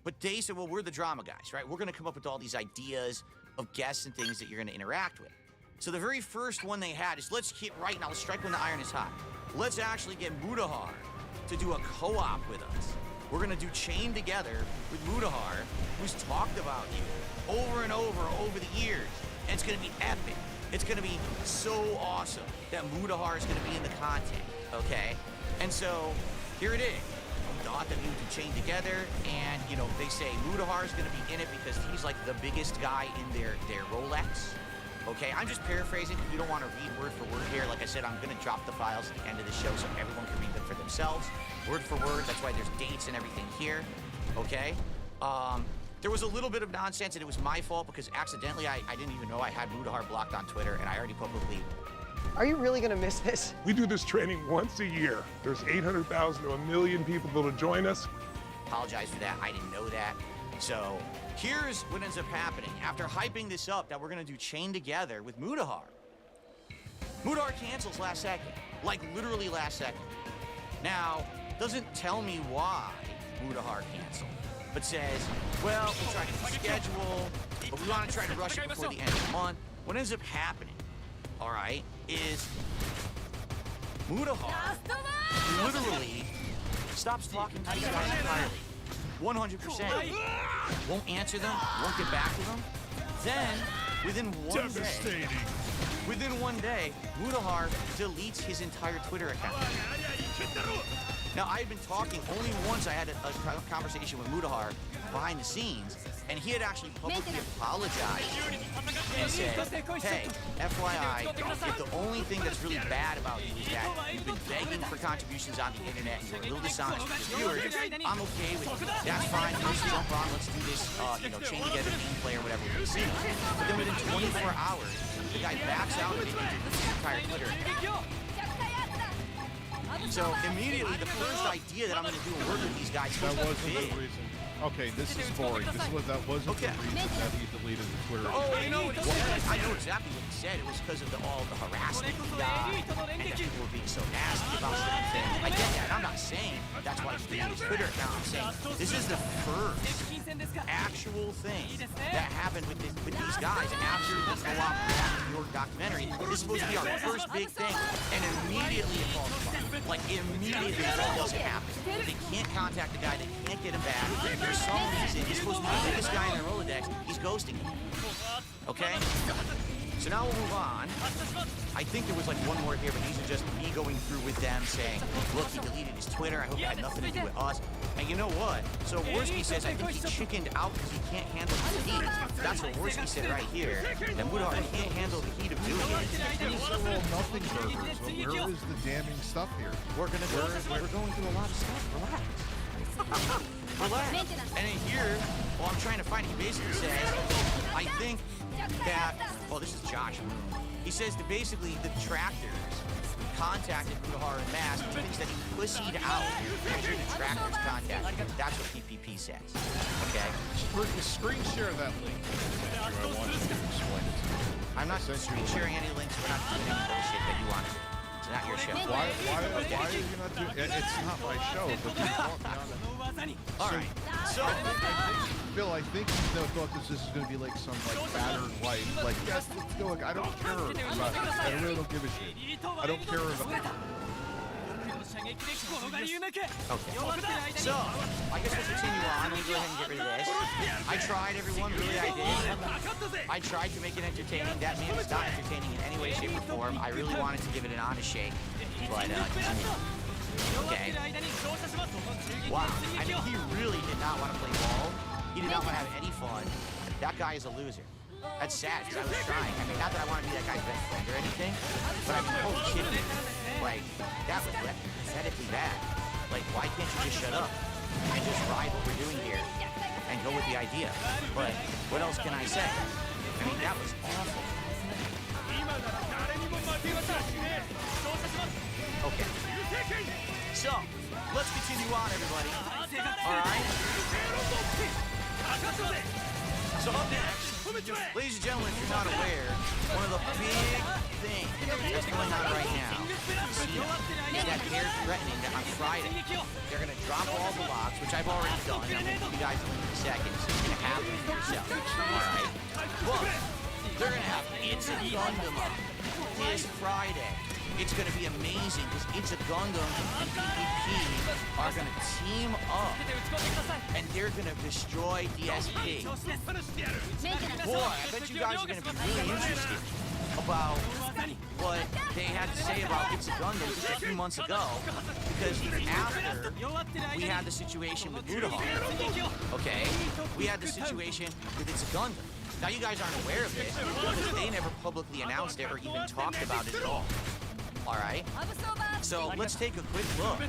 But they said, well, we're the drama guys, right? We're going to come up with all these ideas of guests and things that you're going to interact with. So the very first one they had is, let's hit right now, let's strike when the iron is hot. Let's actually get Mudahar to do a co-op with us. We're going to do Chain Together with Mudahar, who's talked about you over and over the years. And it's going to be epic. It's going to be so awesome that Mudahar is going to be in the content, okay? And so here it is. We thought that we would do Chain Together, and, you know, they say Mudahar is going to be in it because he's like the biggest guy in their Rolex. Okay, I'm just paraphrasing because we don't want to read word for word here. Like I said, I'm going to drop the files at the end of the show so everyone can read them for themselves. Word for word, that's why there's dates and everything here. Okay? There was a little bit of nonsense, and it was my fault because accidentally I didn't even know I had Mudahar blocked on Twitter, and I already publicly... Are you really going to miss this? We do this training once a year. There's 800,000 to 1 million people that'll join us. Apologize for that. I didn't know that. So here's what ends up happening. After hyping this up that we're going to do Chain Together with Mudahar, Mudahar cancels last second. Like, literally last second. Now, doesn't tell me why Mudahar canceled, but says, well, we'll try to reschedule, but we want to try to rush it before the end of the month. What ends up happening, all right, is Mudahar literally stops talking to these guys entirely. 100%. Won't answer them, won't get back to them. Then, within one day, Mudahar deletes his entire Twitter account. Now, I had been talking only once. I had a conversation with Mudahar behind the scenes, and he had actually publicly apologized and said, hey, FYI, if the only thing that's really bad about you is that you've been begging for contributions on the internet and you're a little dishonest with your viewers, I'm okay with it. That's fine. Let's jump on. Let's do this, Chain Together gameplay or whatever we've seen. But then within 24 hours, the guy backs out of it and deletes his entire Twitter account. So immediately, the first idea that I'm going to do and work with these guys That was wasn't big. the reason. Okay, this is boring. That wasn't Okay. the reason that he deleted the Twitter. Oh, you know what he said? I know exactly what he said. It was because of all the harassment he got, and that people were being so nasty about certain things. I get that. I'm not saying that's why he's deleting his Twitter account. I'm saying this is the first actual thing that happened with these guys after the co-op New York documentary. This is supposed to be our first big thing, and immediately it falls apart. Like, immediately it doesn't happen. They can't contact the guy. They can't get him back. For some reason, he's supposed to be the biggest guy in their Rolodex. He's ghosting him. Okay? So now we'll move on. I think there was like one more here, but these are just me going through with them saying, look, he deleted his Twitter. I hope it had nothing to do with us. And you know what? So Worski says, I think he chickened out because he can't handle the heat. That's what Worski said right here. That Woodhart can't handle the heat of doing it. These are all nothing burgers. But where is the damning stuff here? We're going through a lot of stuff. Relax. Relax. And in here, well, I'm trying to find it. He basically says, I think that, oh, this is Josh Moon. He says that basically the tractors contacted Woodhart and Mask. He thinks that he pussied out after the tractors contacted him. That's what PPP says. Okay? Screen share that link. I want you to explain it to me. I'm not screen sharing any links. We're not doing any bullshit that you want to do. It's not your show. Why are you not doing it? It's not my show, but you brought me on it. All right. So, Bill, I think you thought this is going to be like some like battered wife. Like, yes, let's go. Like, I don't care about it. I really don't give a shit. I don't care about it. okay. So, I guess we'll continue on. Let me go ahead and get rid of this. I tried, everyone. Really, I did. I tried to make it entertaining. That meme is not entertaining in any way, shape, or form. I really wanted to give it an honest shake, but okay. Wow. I mean, he really did not want to play ball. He did not want to have any fun. That guy is a loser. That's sad, because I was trying. I mean, not that I want to be that guy's best friend or anything, but I mean, holy shit, like, that was pathetically bad. Like, why can't you just shut up and just ride what we're doing here and go with the idea? But what else can I say? I mean, that was awful. Okay. So, let's continue on, everybody. All right? So up next, ladies and gentlemen, if you're not aware, one of the big things that's going on right now is that they're threatening that on Friday, they're going to drop all the locks, which I've already done. I'm going to give you guys a link in a second, so you can have it for yourself. All right? But they're going to have It's a Gundam up this Friday. It's going to be amazing because It's a Gundam and PPP are going to team up and they're going to destroy DSP. Boy, I bet you guys are going to be really interested about what they had to say about It's a Gundam just a few months ago, because after we had the situation with Woodhart, okay, we had the situation with It's a Gundam. Now you guys aren't aware of this because they never publicly announced it or even talked about it at all. All right, so let's take a quick look.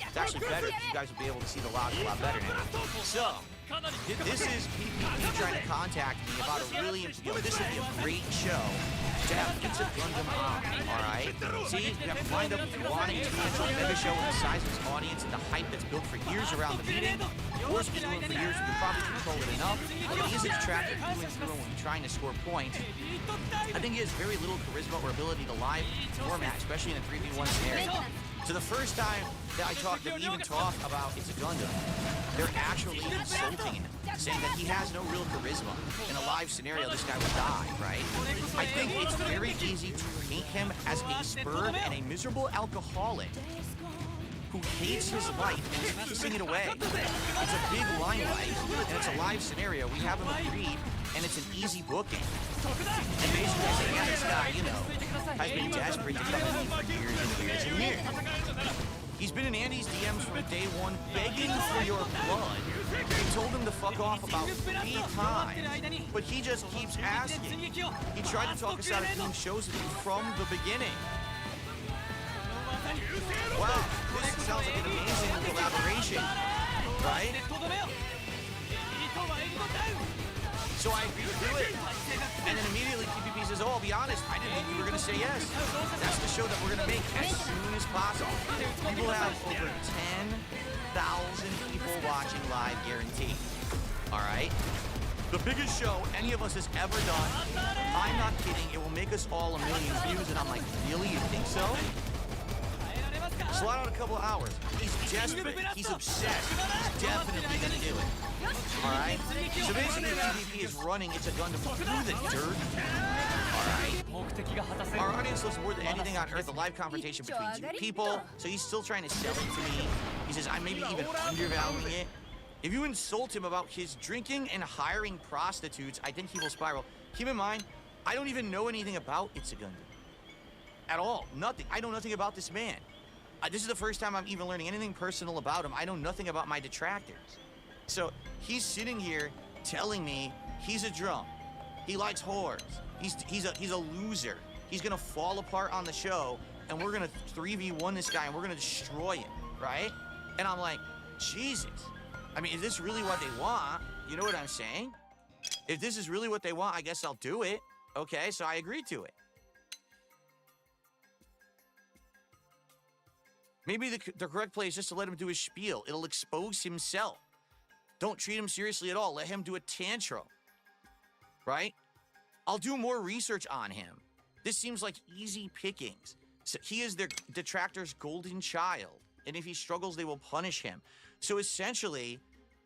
It's actually better because you guys will be able to see the logs a lot better now. So, this is PPP trying to contact me about a really, this would be a great show to have It's a Gundam on, all right? See, we have it lined up if you're wanting to be a mega show with the size of its audience and the hype that's built for years around the meeting. Worse been doing for years, we can probably control it enough. He is attractive through and through when we're trying to score points. I think he has very little charisma or ability to live format, especially in a 3v1 scenario. So the first time that we even talk about It's a Gundam, they're actually insulting him, saying that he has no real charisma. In a live scenario, this guy would die, right? I think it's very easy to paint him as a spurred and a miserable alcoholic who hates his life and is kissing it away. It's a big limelight, and it's a live scenario. We have him agreed, and it's an easy booking. And basically saying, yeah, this guy, you know, has been desperate to come in for years and years and years. He's been in Andy's DMs from day one, begging for your blood. We told him to fuck off about 3 times, but he just keeps asking. He tried to talk us out of doing shows with you from the beginning. Wow, this sounds like an amazing collaboration, right? So I agreed to do it. And then immediately PPP says, because, oh, I'll be honest, I didn't think you were going to say yes. That's the show that we're going to make as soon as possible. We will have over 10,000 people watching live, guaranteed. All right? The biggest show any of us has ever done. I'm not kidding. It will make us all 1 million views. And I'm like, really? You think so? Slot out a couple of hours. He's desperate. He's obsessed. He's definitely going to do it. All right? So basically, PvP is running It's a Gundam through the dirt. All right? Our audience loves more than anything on Earth a live confrontation between two people. So he's still trying to sell it to me. He says, I'm maybe even undervaluing it. If you insult him about his drinking and hiring prostitutes, I think he will spiral. Keep in mind, I don't even know anything about It's a Gundam. At all. Nothing. I know nothing about this man. This is the first time I'm even learning anything personal about him. I know nothing about my detractors. So he's sitting here telling me he's a drunk. He likes whores. He's a loser. He's gonna fall apart on the show, and we're gonna 3v1 this guy, and we're gonna destroy him, right? And I'm like, Jesus. I mean, is this really what they want? You know what I'm saying? If this is really what they want, I guess I'll do it. Okay, so I agreed to it. Maybe the correct play is just to let him do his spiel. It'll expose himself. Don't treat him seriously at all. Let him do a tantrum. Right? I'll do more research on him. This seems like easy pickings. So he is their detractor's golden child. And if he struggles, they will punish him. So essentially,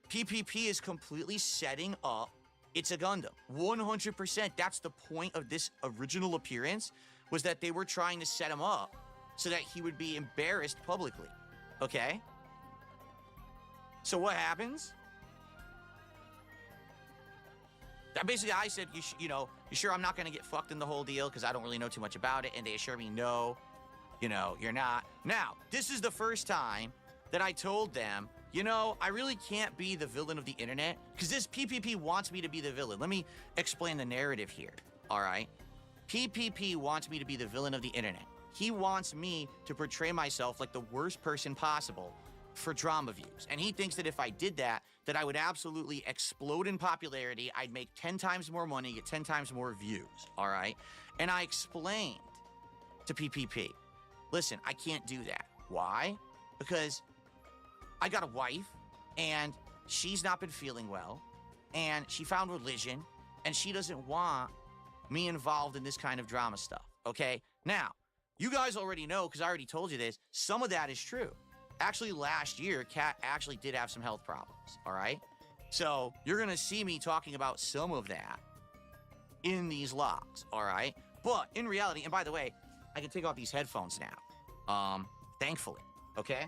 PPP is completely setting up It's a Gundam. 100%. That's the point of this original appearance, was that they were trying to set him up so that he would be embarrassed publicly. Okay? So what happens? Basically, I said, you sure I'm not going to get fucked in the whole deal because I don't really know too much about it? And they assure me, no, you're not. Now, this is the first time that I told them, I really can't be the villain of the internet because this PPP wants me to be the villain. Let me explain the narrative here, all right? PPP wants me to be the villain of the internet. He wants me to portray myself like the worst person possible for drama views. And he thinks that if I did that I would absolutely explode in popularity. I'd make 10 times more money, get 10 times more views, all right? And I explained to PPP, listen, I can't do that. Why? Because I got a wife, and she's not been feeling well, and she found religion, and she doesn't want me involved in this kind of drama stuff, okay? Now, you guys already know, because I already told you this, some of that is true. Actually, last year, Kat actually did have some health problems, all right? So you're going to see me talking about some of that in these logs, all right? But in reality, and by the way, I can take off these headphones now, thankfully, okay?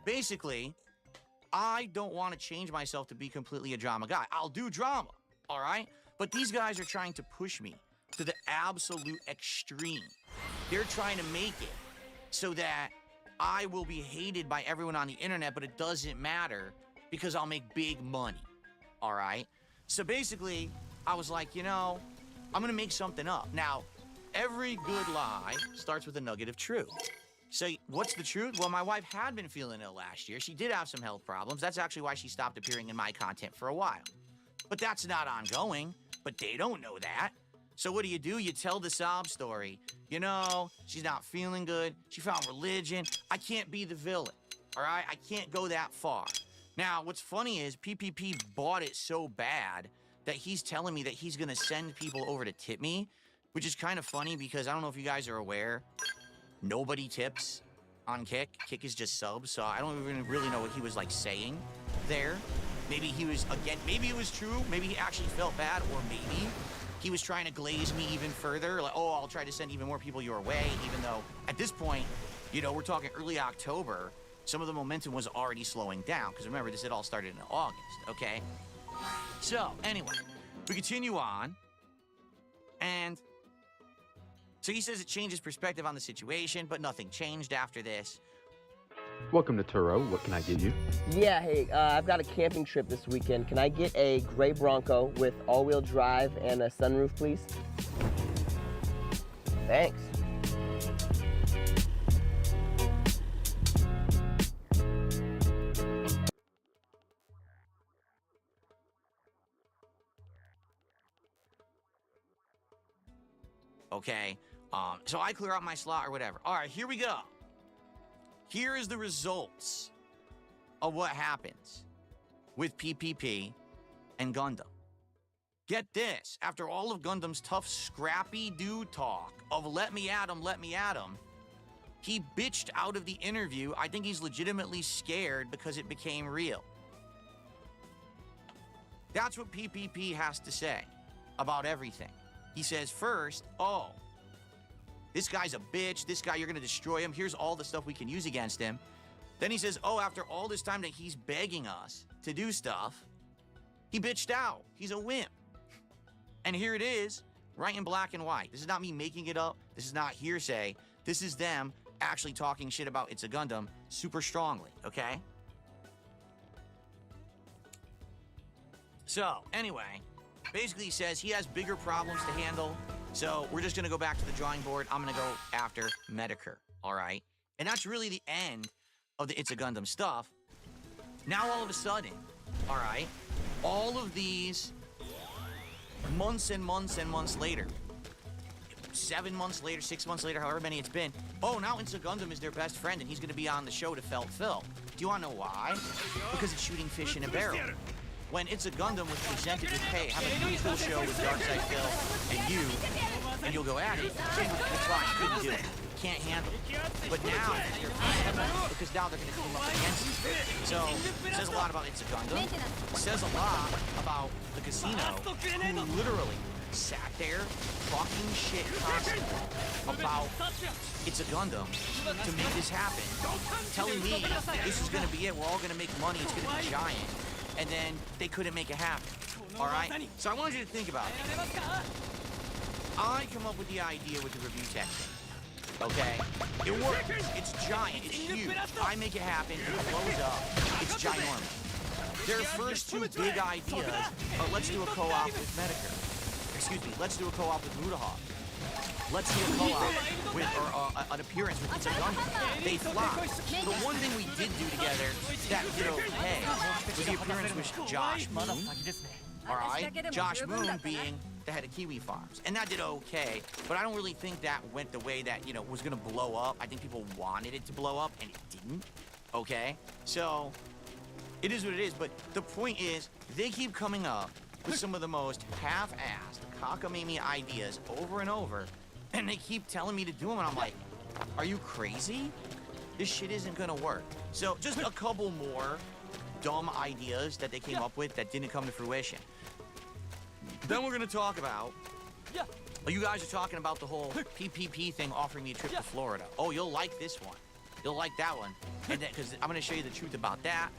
Basically, I don't want to change myself to be completely a drama guy. I'll do drama, all right? But these guys are trying to push me to the absolute extreme. They're trying to make it so that I will be hated by everyone on the internet, but it doesn't matter because I'll make big money, all right? So basically, I was like, I'm going to make something up. Now, every good lie starts with a nugget of truth. So what's the truth? Well, my wife had been feeling ill last year. She did have some health problems. That's actually why she stopped appearing in my content for a while. But that's not ongoing, but they don't know that. So what do? You tell the sob story. She's not feeling good. She found religion. I can't be the villain, all right? I can't go that far. Now, what's funny is PPP bought it so bad that he's telling me that he's going to send people over to tip me, which is kind of funny because I don't know if you guys are aware, nobody tips on Kick. Kick is just subs, so I don't even really know what he was, saying there. Maybe he was, maybe it was true. Maybe he actually felt bad, or maybe he was trying to glaze me even further. I'll try to send even more people your way, even though at this point, we're talking early October. Some of the momentum was already slowing down, because remember, this had all started in August, okay? So, anyway, we continue on, and so he says it changed his perspective on the situation, but nothing changed after this. Welcome to Turo. What can I get you? Yeah, hey, I've got a camping trip this weekend. Can I get a gray Bronco with all-wheel drive and a sunroof, please? Thanks. okay? So I clear out my slot or whatever. All right, here we go. Here is the results of what happens with PPP and Gundam. Get this, after all of Gundam's tough, scrappy dude talk of let me at him, he bitched out of the interview. I think he's legitimately scared because it became real. That's what PPP has to say about everything. He says first, oh, this guy's a bitch. This guy, you're going to destroy him. Here's all the stuff we can use against him. Then he says, oh, after all this time that he's begging us to do stuff, he bitched out. He's a wimp. And here it is, right in black and white. This is not me making it up. This is not hearsay. This is them actually talking shit about It's a Gundam super strongly, okay? So, anyway, basically he says he has bigger problems to handle, so we're just gonna go back to the drawing board. I'm gonna go after Medicare, all right? And that's really the end of the It's a Gundam stuff. Now all of a sudden, all right, all of these months and months and months later, 7 months later, 6 months later, however many it's been, oh, now It's a Gundam is their best friend and he's gonna be on the show to Felt Phil. Do you wanna know why? Because it's shooting fish in a barrel. When It's a Gundam was presented with, hey, have a really cool show with Darkside Phil and you, and you'll go at it, it's fine, couldn't do it. Can't handle it. But now, because now they're gonna come up against you. So, it says a lot about It's a Gundam. It says a lot about the casino, who literally sat there talking shit constantly about It's a Gundam to make this happen. Telling me this is gonna be it, we're all gonna make money, it's gonna be giant. And then they couldn't make it happen. All right? So I want you to think about it. I come up with the idea with the review tech thing. Okay? It works. It's giant. It's huge. I make it happen. It blows up. It's ginormous. Their first two big ideas are let's do a co-op with Medicare. Excuse me. Let's do a co-op with Mudahawk. Let's do a co-op with, or an appearance with It's a Gundam. They flopped. The one thing we did do together that did okay was the appearance with Josh Moon. All right? Josh Moon being the head of Kiwi Farms. And that did okay, but I don't really think that went the way that, you know, was gonna blow up. I think people wanted it to blow up, and it didn't, okay? So, it is what it is, but the point is, they keep coming up with some of the most half-assed, cockamamie ideas over and over, and they keep telling me to do them, and I'm like, are you crazy? This shit isn't gonna work. So, just a couple more dumb ideas that they came up with that didn't come to fruition. Then we're gonna talk about, you guys are talking about the whole PPP thing offering me a trip to Florida. Oh, you'll like this one. You'll like that one. And then, because I'm gonna show you the truth about that.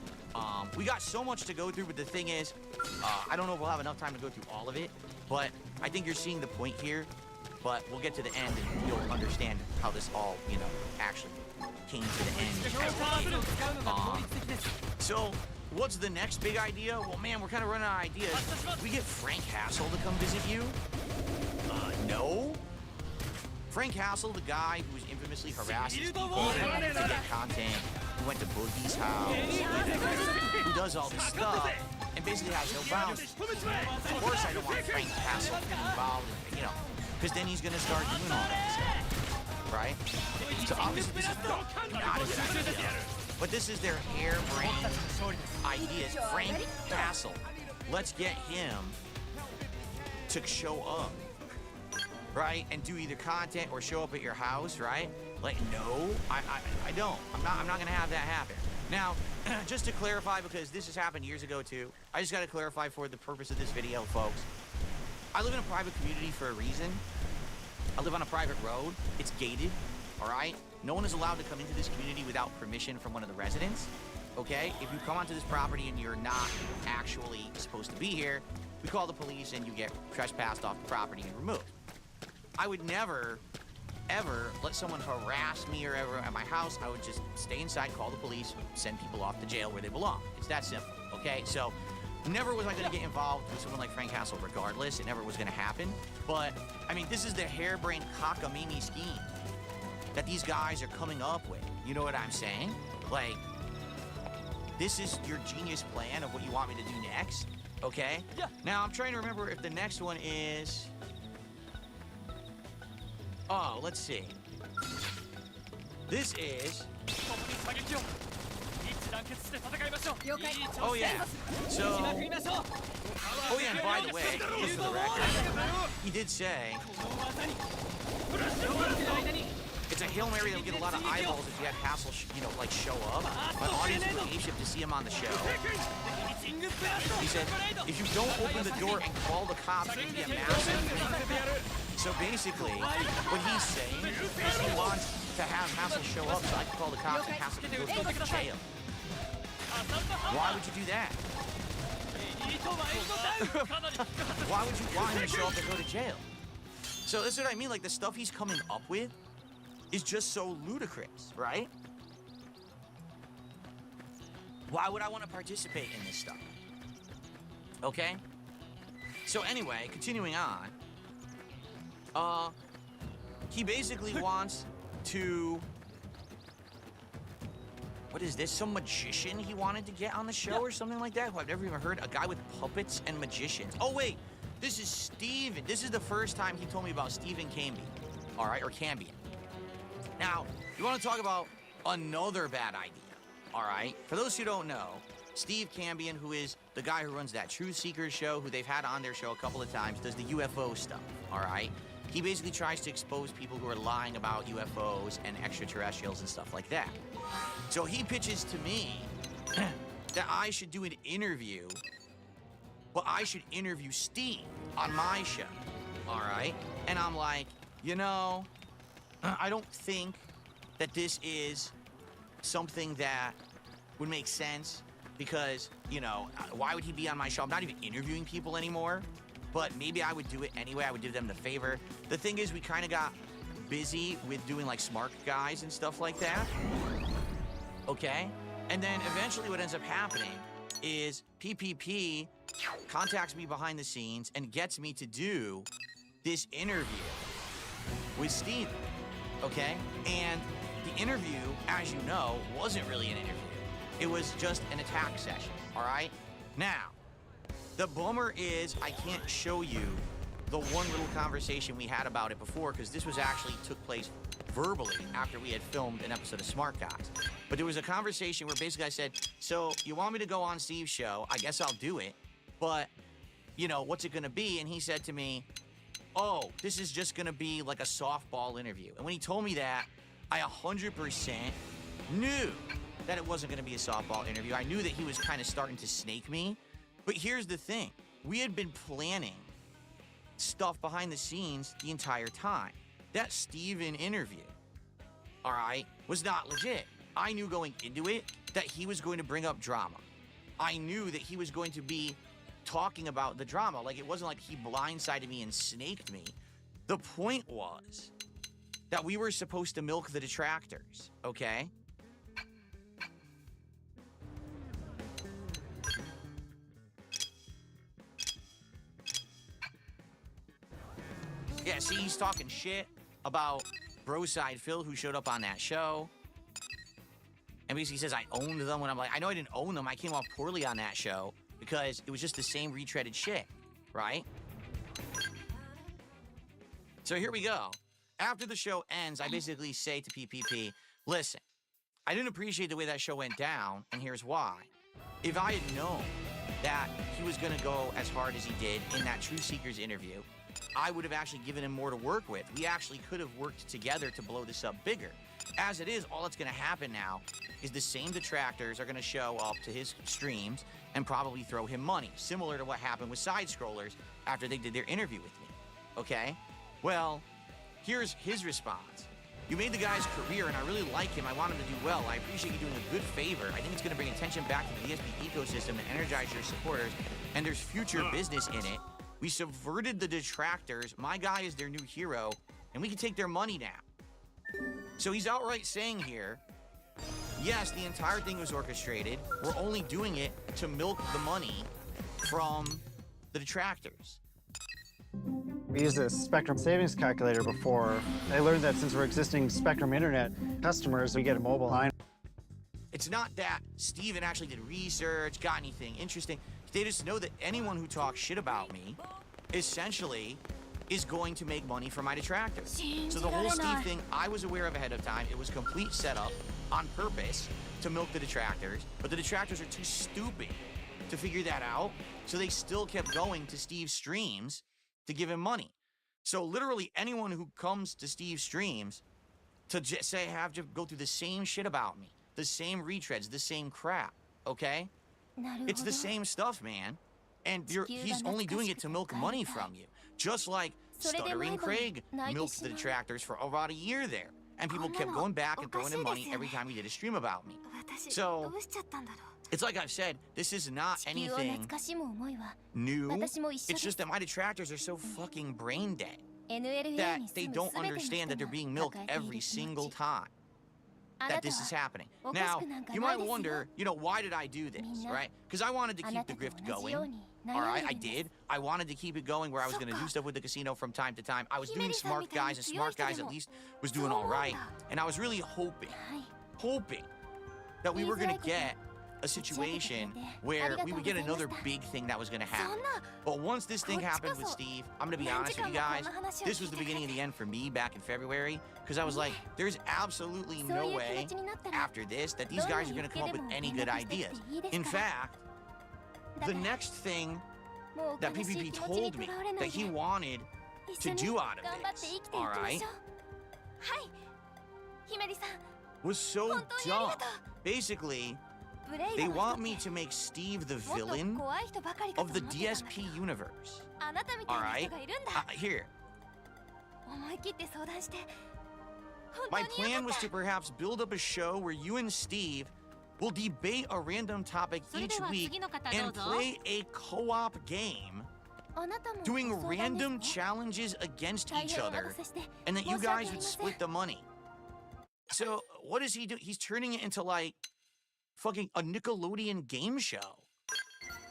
We got so much to go through, but the thing is, I don't know if we'll have enough time to go through all of it, but I think you're seeing the point here, but we'll get to the end and you'll understand how this all, you know, actually came to the end. So, what's the next big idea? Well, man, we're kind of running out of ideas. We get Frank Hassel to come visit you? No. Frank Hassel, the guy who's infamously harasses people to get content, who went to Boogie's house, who does all this stuff, and basically has no boundaries. Of course, I don't want Frank Hassel to get involved, in, you know, because then he's going to start doing all that stuff, right? So obviously, this is not a good idea. But this is their harebrained ideas. Frank Hassel. Let's get him to show up, right? And do either content or show up at your house, right? Like, no, I don't. I'm not gonna have that happen. Now, just to clarify, because this has happened years ago too, I just gotta clarify for the purpose of this video, folks. I live in a private community for a reason. I live on a private road. It's gated, all right? No one is allowed to come into this community without permission from one of the residents, okay? If you come onto this property and you're not actually supposed to be here, we call the police and you get trespassed off the property and removed. I would never, ever let someone harass me or ever at my house. I would just stay inside, call the police, send people off to jail where they belong. It's that simple, okay? So, never was I gonna get involved with someone like Frank Hassel regardless. It never was gonna happen. But, I mean, this is the harebrained cockamamie scheme that these guys are coming up with. You know what I'm saying? Like, this is your genius plan of what you want me to do next, okay? Now, I'm trying to remember if the next one is... Oh, let's see. This is... Oh, yeah. So... Oh, yeah, and by the way, just for the record, he did say... It's a Hail Mary that will get a lot of eyeballs if you had Hassel, like, show up. My audience would be apeshit to see him on the show. He said, if you don't open the door and call the cops, it'd be a massive thing. So basically, what he's saying is he wants to have Hassel show up so I can call the cops and Hassel can go to jail. Why would you do that? Why would you want him to show up and go to jail? So that's what I mean, like the stuff he's coming up with is just so ludicrous, right? Why would I want to participate in this stuff? Okay? So anyway, continuing on, he basically wants to... What is this? Some magician he wanted to get on the show or something like that? Who I've never even heard. A guy with puppets and magicians. Oh, wait. This is Steven. This is the first time he told me about Stephen Cambion. All right? Or Cambion. Now, you want to talk about another bad idea. All right? For those who don't know, Steve Cambion, who is the guy who runs that Truth Seekers show, who they've had on their show a couple of times, does the UFO stuff. All right? He basically tries to expose people who are lying about UFOs and extraterrestrials and stuff like that. So he pitches to me that I should do an interview, but I should interview Steve on my show, all right? And I'm like, you know, I don't think that this is something that would make sense because, you know, why would he be on my show? I'm not even interviewing people anymore. But maybe I would do it anyway. I would do them the favor. The thing is, we kind of got busy with doing like Smart Guys and stuff like that. Okay? And then eventually what ends up happening is PPP contacts me behind the scenes and gets me to do this interview with Steven. Okay? And the interview, as you know, wasn't really an interview. It was just an attack session. All right? Now, the bummer is I can't show you the one little conversation we had about it before because this was actually took place verbally after we had filmed an episode of Smart Guys. But there was a conversation where basically I said, so you want me to go on Steve's show? I guess I'll do it. But, you know, what's it going to be? And he said to me, oh, this is just going to be like a softball interview. And when he told me that, I 100% knew that it wasn't going to be a softball interview. I knew that he was kind of starting to snake me. But here's the thing. We had been planning stuff behind the scenes the entire time. That Steven interview, all right, was not legit. I knew going into it that he was going to bring up drama. I knew that he was going to be talking about the drama. Like, it wasn't like he blindsided me and snaked me. The point was that we were supposed to milk the detractors, okay? Yeah, see, he's talking shit about Broside Phil, who showed up on that show. And basically says I owned them when I'm like, I know I didn't own them. I came off poorly on that show because it was just the same retreaded shit, right? So here we go. After the show ends, I basically say to PPP, listen, I didn't appreciate the way that show went down, and here's why. If I had known that he was going to go as hard as he did in that Truth Seekers interview, I would have actually given him more to work with. We actually could have worked together to blow this up bigger. As it is, all that's going to happen now is the same detractors are going to show up to his streams and probably throw him money, similar to what happened with Side Scrollers after they did their interview with me. Okay? Well, here's his response. You made the guy's career, and I really like him. I want him to do well. I appreciate you doing a good favor. I think it's going to bring attention back to the DSP ecosystem and energize your supporters, and there's future business in it. We subverted the detractors. My guy is their new hero, and we can take their money now. So he's outright saying here, yes, the entire thing was orchestrated. We're only doing it to milk the money from the detractors. We used a Spectrum savings calculator before. I learned that since we're existing Spectrum Internet customers, we get a mobile line. It's not that Steven actually did research, got anything interesting. They just know that anyone who talks shit about me essentially is going to make money for my detractors. So the whole Steve thing, I was aware of ahead of time. It was complete setup on purpose to milk the detractors, but the detractors are too stupid to figure that out. So they still kept going to Steve's streams to give him money. So literally anyone who comes to Steve's streams to just have to go through the same shit about me, the same retreads, the same crap, okay? It's the same stuff, man. And he's only doing it to milk money from you. Just like Stuttering Craig milked the detractors for about a year there. And people kept going back and throwing him money every time he did a stream about me. So, it's like I've said, this is not anything new. It's just that my detractors are so fucking brain dead that they don't understand that they're being milked every single time that this is happening. Now, you might wonder, you know, why did I do this, right? Because I wanted to keep the grift going. All right, I did. I wanted to keep it going where I was going to do stuff with the casino from time to time. I was doing Smart Guys, and Smart Guys at least was doing all right. And I was really hoping that we were going to get a situation where we would get another big thing that was going to happen. But once this thing happened with Steve, I'm going to be honest with you guys, this was the beginning of the end for me back in February, because I was like, there's absolutely no way after this that these guys are going to come up with any good ideas. In fact, the next thing that PPP told me that he wanted to do out of this, all right, was so dumb. Basically, they want me to make Steve the villain of the DSP universe. All right? Here. My plan was to perhaps build up a show where you and Steve will debate a random topic each week and play a co-op game, doing random challenges against each other, and that you guys would split the money. So what does he do? He's turning it into like fucking a Nickelodeon game show.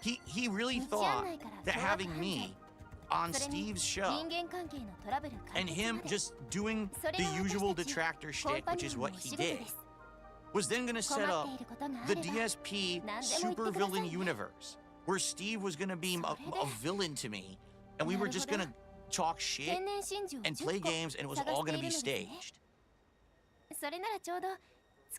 He really thought that having me on Steve's show and him just doing the usual detractor shtick, which is what he did, was then gonna set up the DSP supervillain universe, where Steve was gonna be a villain to me, and we were just gonna talk shit and play games, and it was all gonna be staged.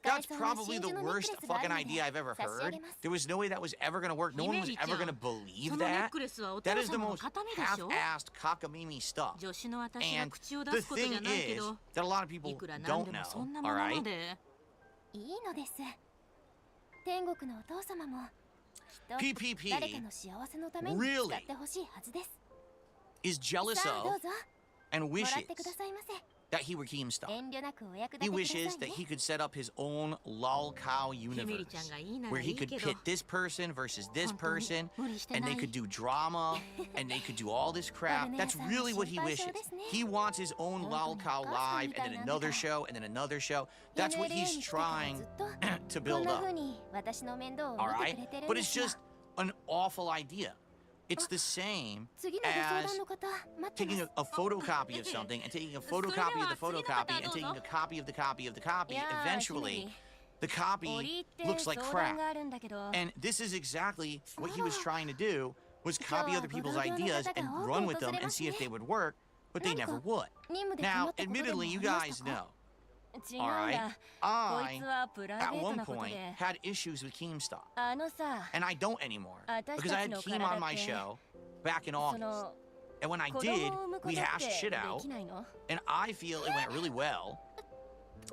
That's probably the worst fucking idea I've ever heard. There was no way that was ever gonna work. No one was ever gonna believe that. That is the most half-assed cockamamie stuff. And the thing is that a lot of people don't know, all right? PPP really is jealous of and wishes that he were Keemstar. He wishes that he could set up his own lolcow universe, where he could pit this person versus this person, and they could do drama, and they could do all this crap. That's really what he wishes. He wants his own lolcow live, and then another show, and then another show. That's what he's trying to build up. All right? But it's just an awful idea. It's the same as taking a photocopy of something and taking a photocopy of the photocopy and taking a copy of the copy of the copy. Eventually, the copy looks like crap. And this is exactly what he was trying to do, was copy other people's ideas and run with them and see if they would work, but they never would. Now, admittedly, you guys know, all right, I, at one point, had issues with Keemstar. And I don't anymore, because I had Keem on my show back in August. And when I did, we hashed shit out, and I feel it went really well.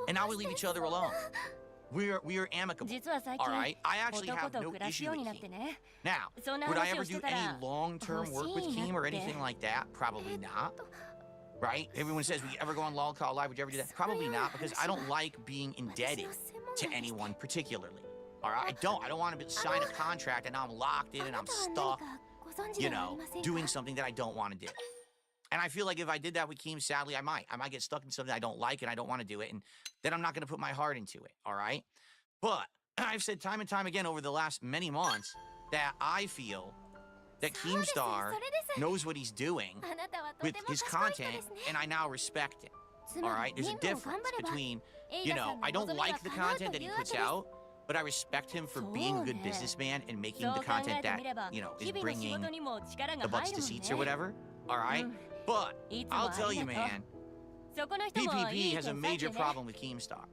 And now we leave each other alone. We are amicable, all right? I actually have no issue with Keem. Now, would I ever do any long-term work with Keem or anything like that? Probably not. Right? Everyone says, would you ever go on LOLCAL Live? Would you ever do that? Probably not, because I don't like being indebted to anyone particularly. All right? I don't want to sign a contract and now I'm locked in and I'm stuck, you know, doing something that I don't want to do. And I feel like if I did that with Keem, sadly, I might get stuck in something I don't like and I don't want to do it, and then I'm not going to put my heart into it. All right? But I've said time and time again over the last many months that I feel that Keemstar knows what he's doing with his content, and I now respect it. All right? There's a difference between, you know, I don't like the content that he puts out, but I respect him for being a good businessman and making the content that, you know, is bringing the butts to seats or whatever. All right? But I'll tell you, man, PPP has a major problem with Keemstar.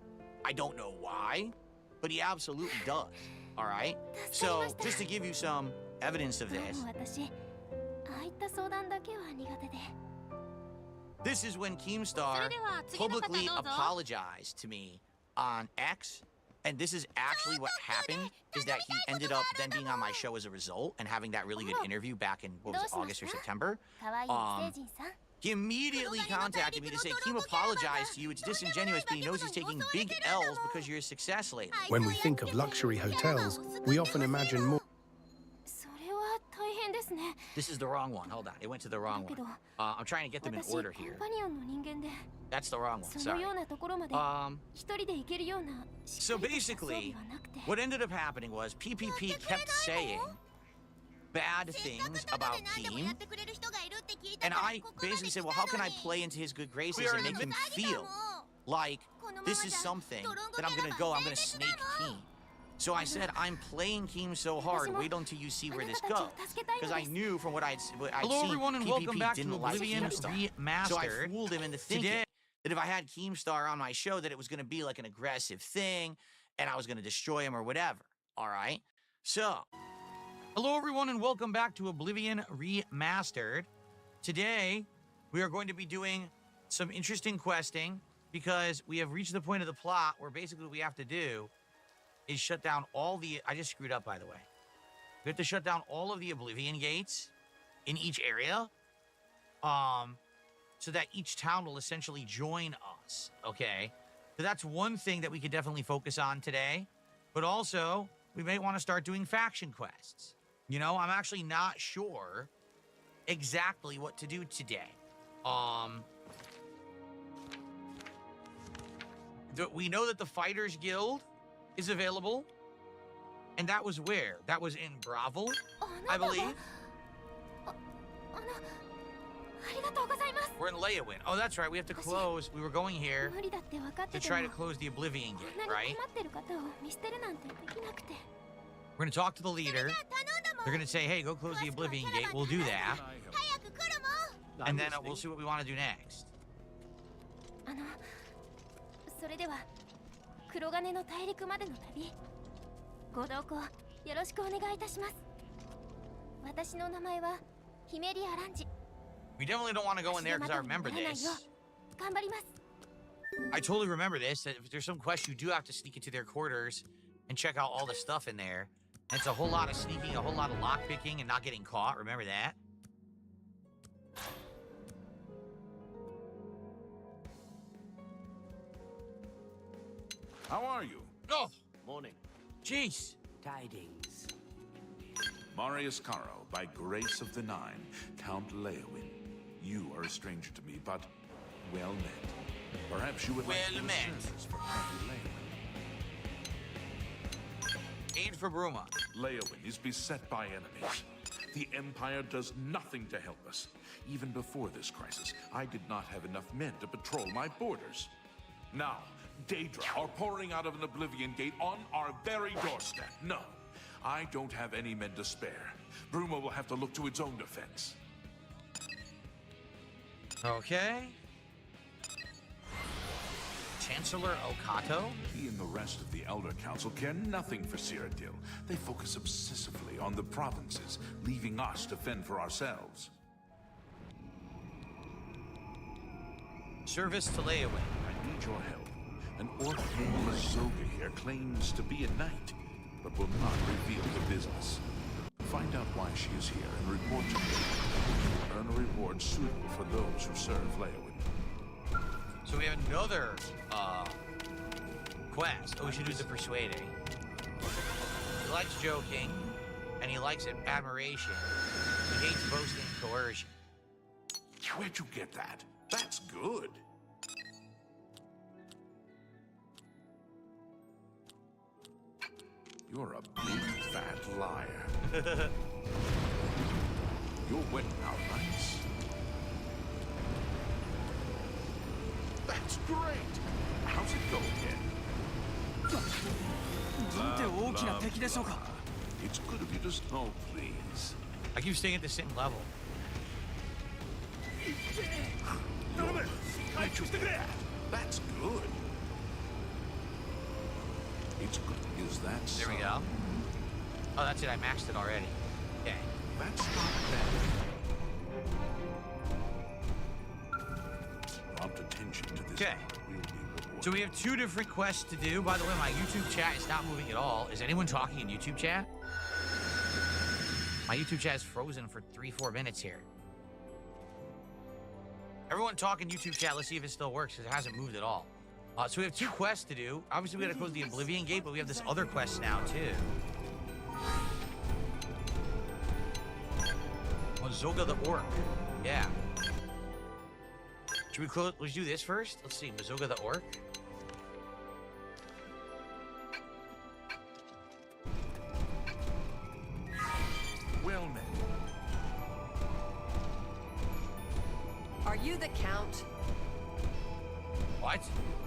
I don't know why, but he absolutely does. All right? So, just to give you some evidence of this, this is when Keemstar publicly apologized to me on X, and this is actually what happened, is that he ended up then being on my show as a result and having that really good interview back in, what was it, August or September? He immediately contacted me to say, Keem apologized to you, it's disingenuous, but he knows he's taking big L's because you're a success lately. When we think of luxury hotels, we often imagine more. This is the wrong one. Hold on. It went to the wrong one. I'm trying to get them in order here. That's the wrong one. Sorry. So basically, what ended up happening was PPP kept saying bad things about Keem, and I basically said, well, how can I play into his good graces and make him feel like this is something that I'm going to snake Keem. So I said, I'm playing Keem so hard, wait until you see where this goes. Because I knew from what I'd seen, everyone, and PPP welcome back to didn't like Oblivion Keemstar. Remastered. So I fooled him into thinking that if I had Keemstar on my show, that it was going to be like an aggressive thing, and I was going to destroy him or whatever. All right? So, hello, everyone, and welcome back to Oblivion Remastered. Today, we are going to be doing some interesting questing because we have reached the point of the plot where basically what we have to do is shut down all the... I just screwed up, by the way. We have to shut down all of the Oblivion gates in each area, so that each town will essentially join us, okay? So that's one thing that we could definitely focus on today, but also we may want to start doing faction quests. You know, I'm actually not sure exactly what to do today. We know that the Fighters Guild is available, and that was where? That was in Bravo, I believe. We're in Leowin. Oh, that's right. We have to close. We were going here to try to close the Oblivion gate, right? We're going to talk to the leader. They're going to say, hey, go close the Oblivion gate. We'll do that. And then we'll see what we want to do next. We definitely don't want to go in there because I remember this. I totally remember this. That if there's some quest, you do have to sneak into their quarters and check out all the stuff in there. And it's a whole lot of sneaking, a whole lot of lockpicking and not getting caught. Remember that? How are you? Oh, morning. Jeez. Tidings. Marius Caro, by grace of the Nine, Count Leowin. You are a stranger to me, but well met. Perhaps you would like to do a service for Count Leowin. Aid for Bruma. Leowin is beset by enemies. The Empire does nothing to help us. Even before this crisis, I did not have enough men to patrol my borders. Now, Daedra are pouring out of an Oblivion gate on our very doorstep. No, I don't have any men to spare. Bruma will have to look to its own defense. Okay. Chancellor Okato? He and the rest of the Elder Council care nothing for Cyrodiil. They focus obsessively on the provinces, leaving us to fend for ourselves. Service to Leowin. I need your help. An orc named Lazoga here claims to be a knight, but will not reveal the business. Find out why she is here and report to me. Earn a reward suitable for those who serve Leowin. So we have another quest. Oh, we should do the persuading. He likes joking, and he likes admiration. He hates boasting and coercion. Where'd you get that? That's good. You're a big, fat liar. You're wetting out nice. That's great! How's it go again? It's good of you to... Oh, please. I keep staying at the same level. That's good. It's good. Is that There we go. Oh, that's it. I maxed it already. Okay. That's not bad. Prompt attention to this. Okay. So we have 2 different quests to do. By the way, my YouTube chat is not moving at all. Is anyone talking in YouTube chat? My YouTube chat is frozen for 3-4 minutes here. Everyone talk in YouTube chat. Let's see if it still works, because it hasn't moved at all. So we have 2 quests to do. Obviously, we got to close the Oblivion Gate, but we have this other quest now, too. Mazoga the Orc. Yeah. Should we close? Let's do this first. Let's see. Mazoga the Orc. Well met. Are you the Count? What?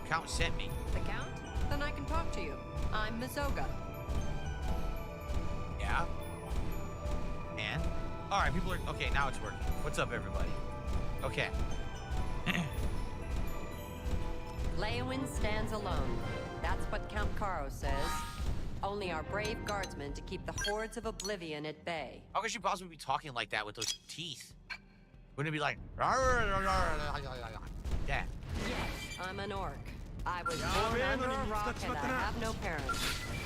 Count sent me. The Count? Then I can talk to you. I'm Mazoga. Yeah. And? All right, people are... Okay, now it's working. What's up, everybody? Okay. Leowin stands alone. That's what Count Caro says. Only our brave guardsmen to keep the hordes of Oblivion at bay. How could she possibly be talking like that with those teeth? Wouldn't it be like... Yeah. Yes, I'm an orc. I was born under a rock and I have no parents.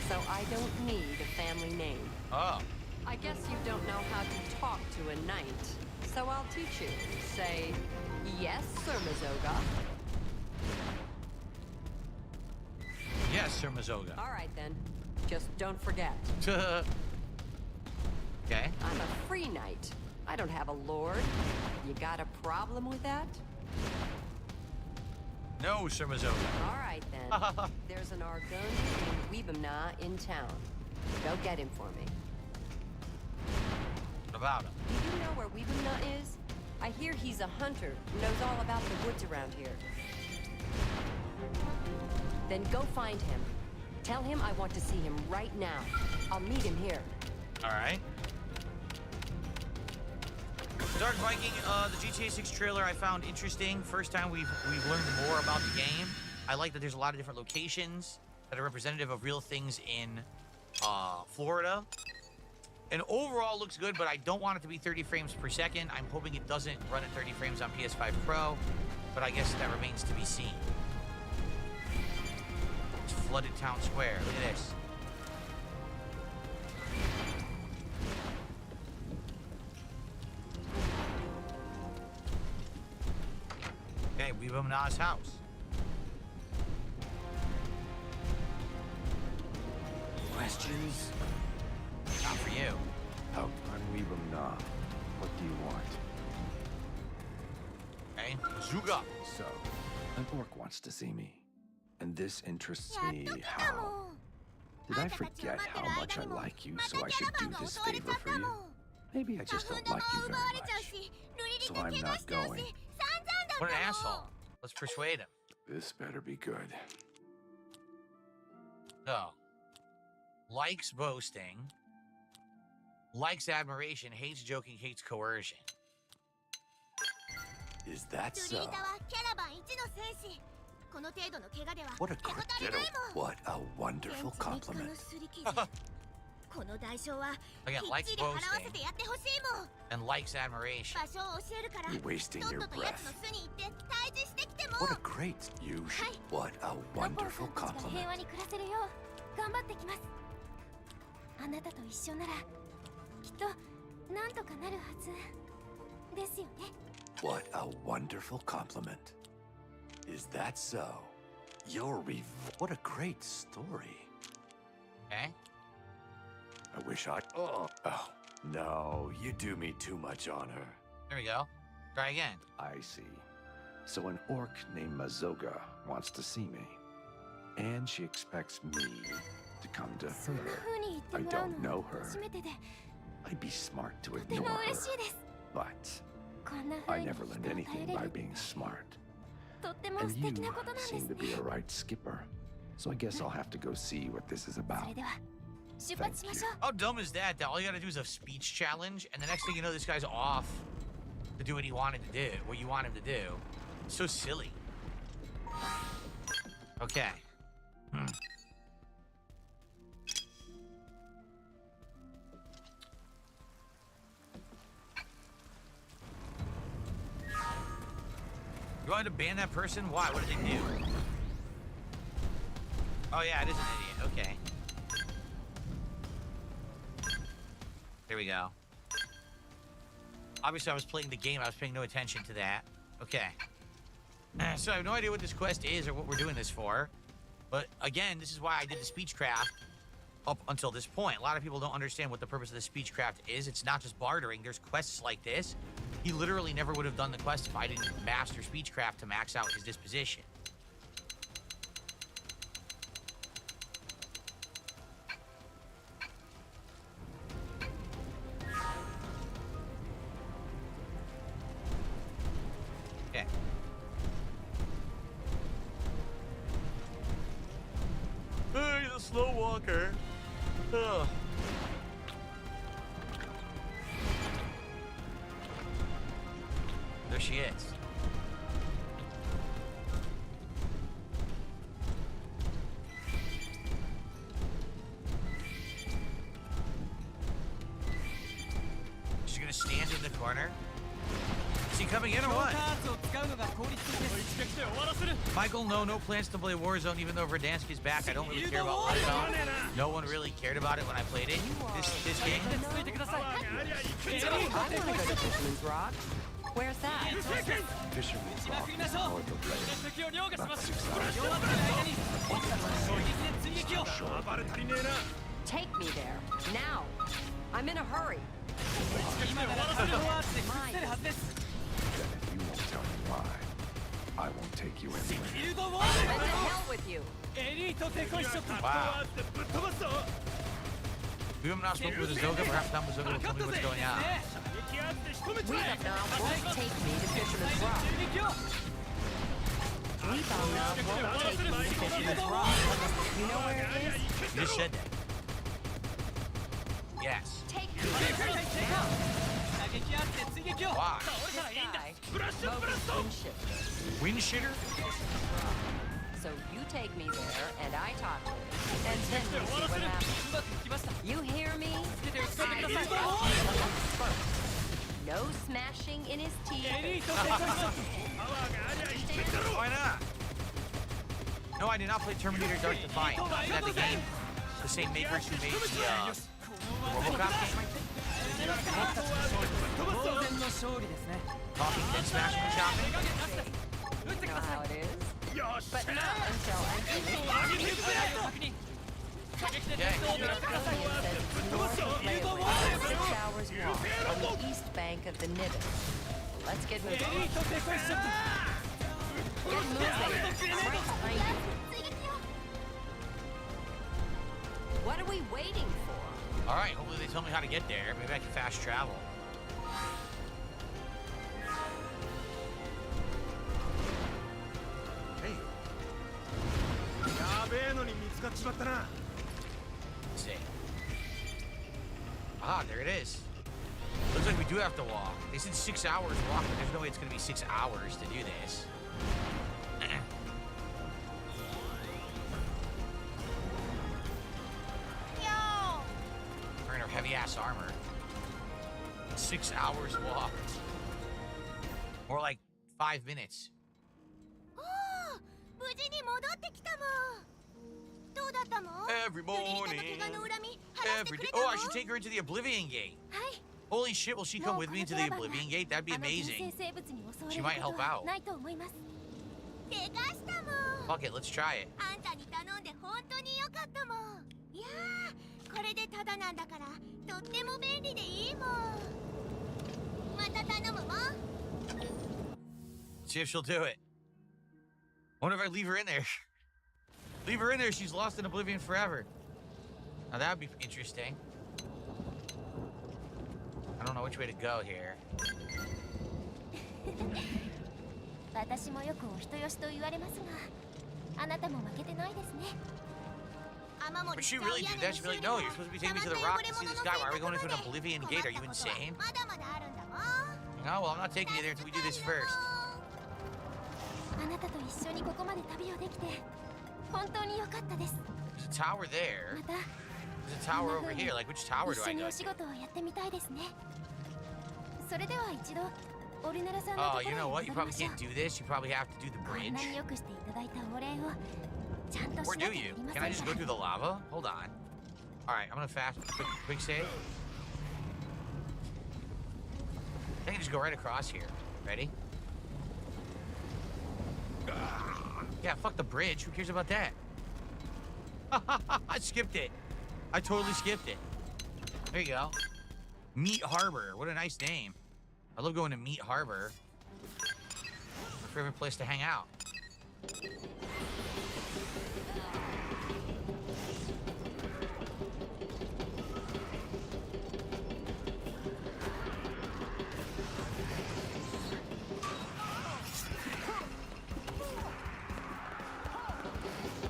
So I don't need a family name. Oh. I guess you don't know how to talk to a knight. So I'll teach you. Say, yes, Sir Mazoga. Yes, Sir Mazoga. All right, then. Just don't forget. Okay. I'm a free knight. I don't have a lord. You got a problem with that? No, Sir Mazoga. All right, then. There's an Argonian named Weebamna in town. Go get him for me. What about him? Do you know where Weebamna is? I hear he's a hunter who knows all about the woods around here. Then go find him. Tell him I want to see him right now. I'll meet him here. All right. Dark Viking, the GTA 6 trailer I found interesting. First time we've learned more about the game. I like that there's a lot of different locations that are representative of real things in Florida. And overall looks good, but I don't want it to be 30 frames per second. I'm hoping it doesn't run at 30 frames on PS5 Pro, but I guess that remains to be seen. It's flooded town square. Look at this. Okay, Weebamna's house. Questions? Not for you. Oh, I'm Weebamna. What do you want? Okay, Zuga. So, an orc wants to see me. And this interests me how? Did I forget how much I like you, so I should do this favor for you? Maybe I just don't like you very much. So I'm not going. What an asshole. Let's persuade him. This better be good. So, likes boasting, likes admiration, hates joking, hates coercion. Is that so? What a what a wonderful compliment. Again, likes boasting and likes admiration. You're wasting your breath. What a great you should. What a wonderful compliment. What a wonderful compliment. Is that so? What a great story. Okay. I wish I... Oh, no, you do me too much honor. There we go. Try again. I see. So an orc named Mazoga wants to see me. And she expects me to come to her. I don't know her. I'd be smart to ignore her. But I never learned anything by being smart. And you seem to be a right skipper. So I guess I'll have to go see what this is about. Thank you. How dumb is that? That all you gotta do is a speech challenge, and the next thing you know, this guy's off to do what he wanted to do, what you want him to do. So silly. Okay. You want to ban that person? Why? What did they do? Oh yeah, it is an idiot. Okay. There we go. Obviously, I was playing the game. I was paying no attention to that. Okay. So I have no idea what this quest is or what we're doing this for. But again, this is why I did the speechcraft up until this point. A lot of people don't understand what the purpose of the speechcraft is. It's not just bartering. There's quests like this. He literally never would have done the quest if I didn't master speechcraft to max out his disposition. Okay. Oh, he's a slow walker. Ugh. There she is. She's gonna stand in the corner. Is he coming in or what? Michael, no plans to play Warzone even though Verdanski's back. I don't really care about Warzone. No one really cared about it when I played it. This game. I want to go to Fisherman's Rock. Where's that? Fisherman's Rock is north of Lane. About 6 hours. Take me there, now. I'm in a hurry. Then if you won't tell me why, I won't take you anywhere. And to hell with you. Wow. We have not spoken with Azoka. Perhaps not Azoka will tell me what's going on. We have now won't take me to Fisherman's Rock. We found out won't take me to Fisherman's Rock. You know where it is? You just said that. Yes. Take me there now. Why? Wind shitter? So you take me there, and I talk to him, and then we see what happens. You hear me? No smashing in his teeth. Why not? No, I did not play Terminator Dark Defiant. Is that the game? The same makers who made the RoboCop game, I think? Talking and smashing and chopping? You know how it is. But not until I'm finished. Okay. North of Lakewood, 6 hours walk on the east bank of the Niven. Let's get moving. Get moving. I'm right behind you. What are we waiting for? All right, hopefully they tell me how to get there. Maybe I can fast travel. Hey. Let's see. Ah, there it is. Looks like we do have to walk. They said 6 hours walk, but there's no way it's going to be 6 hours to do this. Wearing her heavy-ass armor. 6 hours walk. Or like 5 minutes. Every morning. Every day. Oh, I should take her into the Oblivion Gate. Holy shit, will she come with me into the Oblivion Gate? That'd be amazing. She might help out. Fuck it, let's try it. See if she'll do it. Wonder if I leave her in there. Leave her in there, she's lost in Oblivion forever. Now that would be interesting. I don't know which way to go here. Would she really do that? She'd be like, no, you're supposed to be taking me to the rock to see this guy. Why are we going into an Oblivion Gate? Are you insane? No, well, I'm not taking you there until we do this first. 一緒にここまで旅をできて本当に良かったです。 There's a tower there. また There's a tower over here. Like, which tower 一 do 緒 I に go お仕 to? 事をやってみたいですね。それでは一度オルネラさんのと Oh, ころ you へ know 戻 what? り You ま probably しょう。 can't do this. You probably have to do the こん bridge. なによくしていただいたお礼をちゃんと Or しな do きゃ you? なりま Can せ I ん just か go ら。 through the lava? Hold on. All right, I'm gonna quick save. I can just go right across here. Ready? Yeah, fuck the bridge. Who cares about that? I skipped it. I totally skipped it. There you go. Meat Harbor. What a nice name. I love going to Meat Harbor. My favorite place to hang out.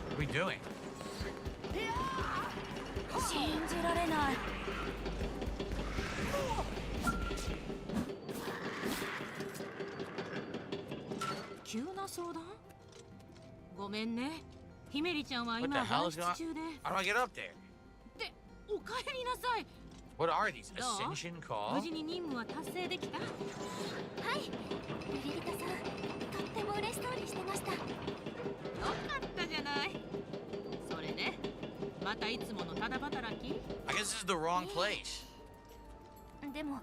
What are we doing? 信じられない。急な相談？ごめんね。ヒメリちゃんは What the 今 hell 外 is 出 going on? 中で。 How do I get up there? で、お帰りなさい。 What are these? どう？ Ascension call? 無事に任務は達成できた？はい、ルリリタさん、とっても嬉しそうにしてました。よかったじゃない。それで、またいつものただ働き？ I guess this is the wrong place. でも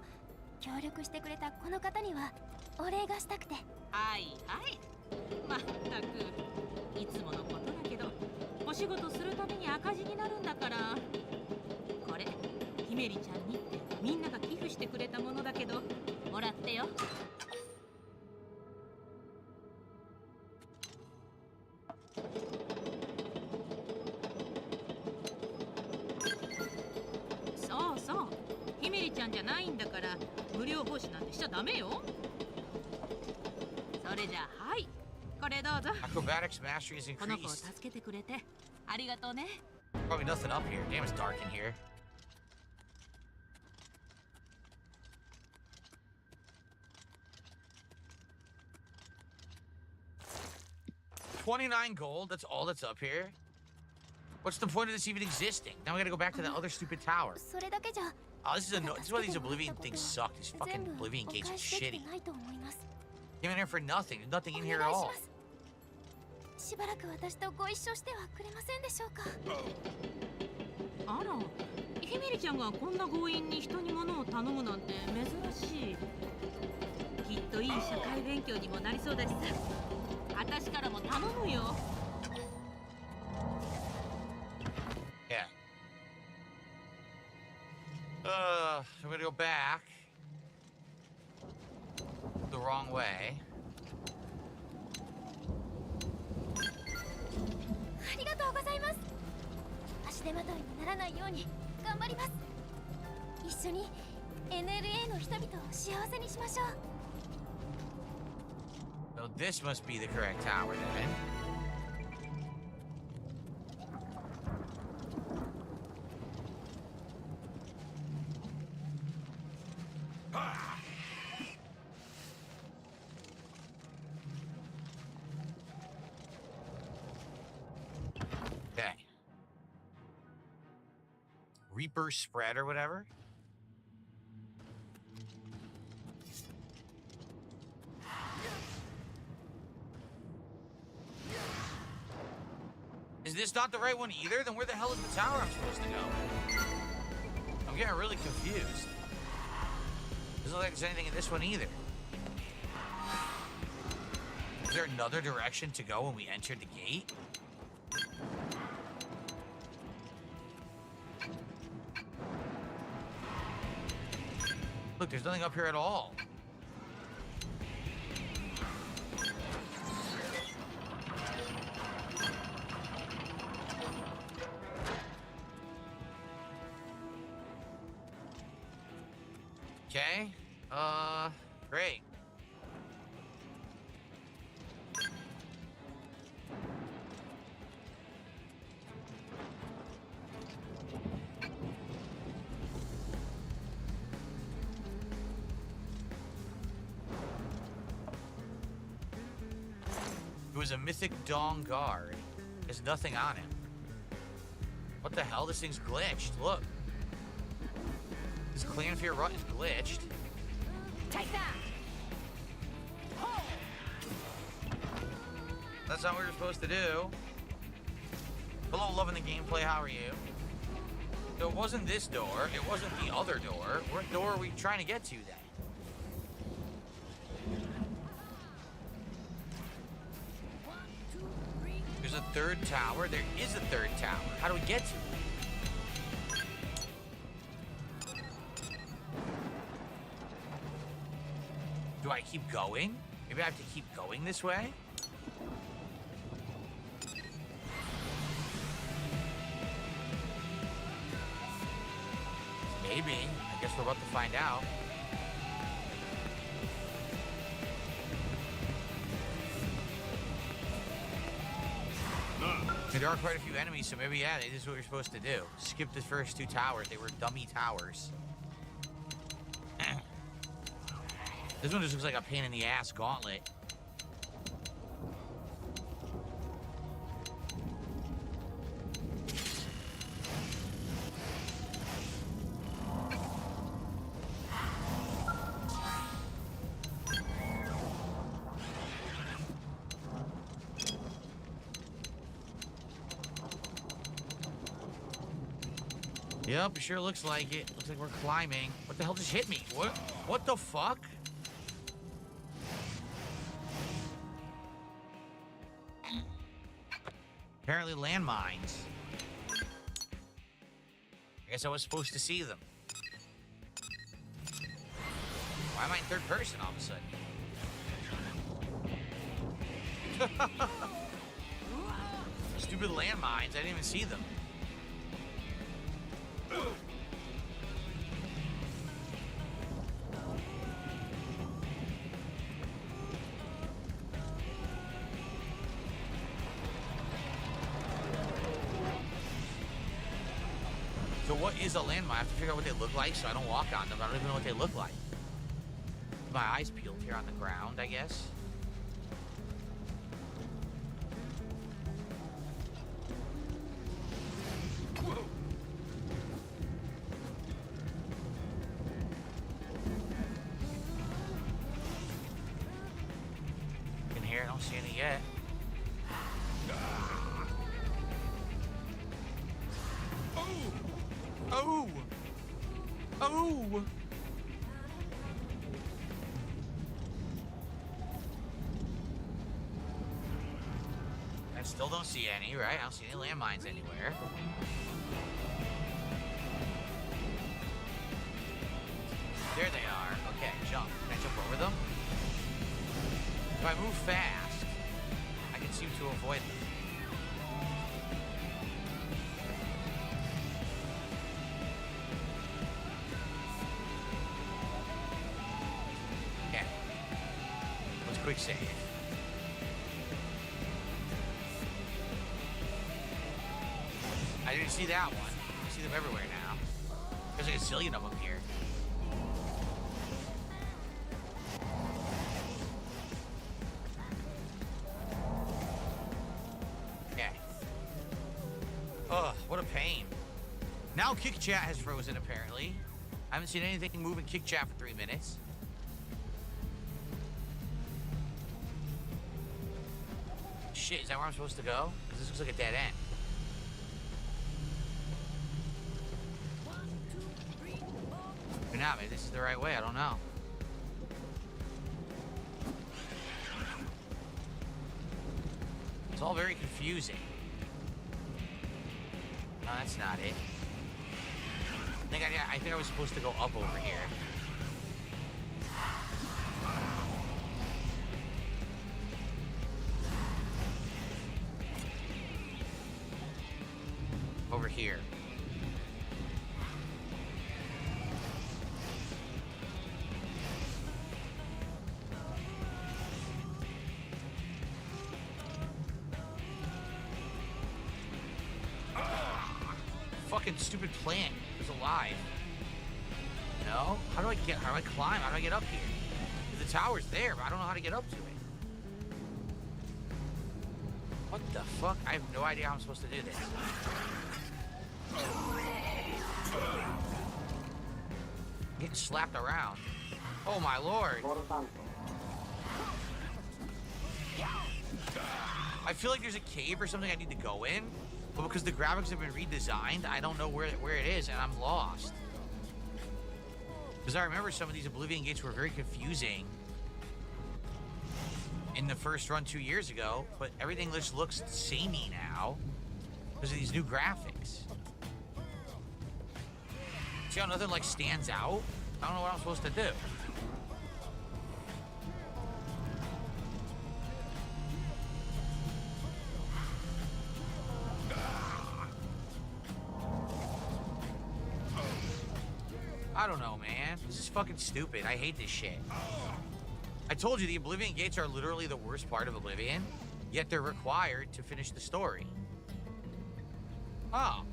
協力してくれたこの方にはお礼がしたくて。はいはい。まったく、いつものことだけど、お仕事するために赤字になるんだから。これ、ヒメリちゃんにってみんなが寄付してくれたものだけど、もらってよ。そうそう、ヒメリちゃんじゃないんだから無料奉仕なんてしちゃダメよ。それじゃあ、はい、これどうぞ。 Acrobatics mastery is この子を increased. 助けてくれてありがとうね。 Probably nothing up here. Damn, it's dark in here. $29 gold. That's all that's up here. What's the point of this even existing? Now we gotta go back to that other stupid tower. それだけじゃ Oh, this is why these Oblivion things suck. These fucking 全部 Oblivion お gates 返 are しできて shitty. ないと思います。 Came in here for nothing. There's nothing in お here 願 at いし all. ます。しばらく私とご一緒してはくれませんでしょうか。あら、ヒメリちゃんがこんな強引に人に物を頼むなんて珍しい。きっといい社会勉強にもなりそうだしさ。私からも頼むよ。Yeah. I'm gonna go back the wrong way. ありがとうございます。足手まといにならないように頑張ります。一緒に NLA の人々を幸せにしましょう。 So this must be the correct tower then. Okay. Reaper spread or whatever. Is this not the right one either? Then where the hell is the tower I'm supposed to go? I'm getting really confused. Doesn't look like there's anything in this one either. Is there another direction to go when we entered the gate? Look, there's nothing up here at all. Okay. Great. Do was a mythic Dong guard. There's nothing on him. What the hell? This thing's glitched. Look. This Clanfear rut is glitched. Take that! That's not what you're supposed to do. Hello, loving the gameplay. How are you? So it wasn't this door. It wasn't the other door. What door are we trying to get to then? There's a third tower. There is a third tower. How do we get to it? Do I keep going? Maybe I have to keep going this way? Maybe. I guess we're about to find out. There are quite a few enemies, so maybe, yeah, this is what you're supposed to do. Skip the first two towers. They were dummy towers. This one just looks like a pain in the ass gauntlet. Yep, it sure looks like it. Looks like we're climbing. What the hell just hit me? What the fuck? Apparently landmines. I guess I was supposed to see them. Why am I in third person all of a sudden? Stupid landmines. I didn't even see them. So what is a landmine? I have to figure out what they look like so I don't walk on them. I don't even know what they look like. My eyes peeled here on the ground, I guess. In here, I don't see any yet. Oh! Oh! I still don't see any, right? I don't see any landmines anywhere. There they are. Okay, jump. Can I jump over them? If I move fast, I can seem to avoid them. Quick save. I didn't see that one. I see them everywhere now. There's like a zillion of them here. Okay. Ugh, what a pain. Now Kick Chat has frozen apparently. I haven't seen anything move in Kick Chat for 3 minutes. Shit, is that where I'm supposed to go? Because this looks like a dead end. Or not, maybe this is the right way, I don't know. It's all very confusing. No, that's not it. I think I was supposed to go up over here. Over here. Fucking stupid plant is alive. No? How do I climb? How do I get up here? The tower's there, but I don't know how to get up to it. What the fuck? I have no idea how I'm supposed to do this. I'm getting slapped around. Oh my lord. I feel like there's a cave or something I need to go in, but because the graphics have been redesigned, I don't know where it is, and I'm lost. Because I remember some of these Oblivion gates were very confusing in the first run 2 years ago, but everything just looks samey now because of these new graphics. See how nothing like stands out? I don't know what I'm supposed to do. I don't know, man. This is fucking stupid. I hate this shit. I told you the Oblivion gates are literally the worst part of Oblivion, yet they're required to finish the story. Oh.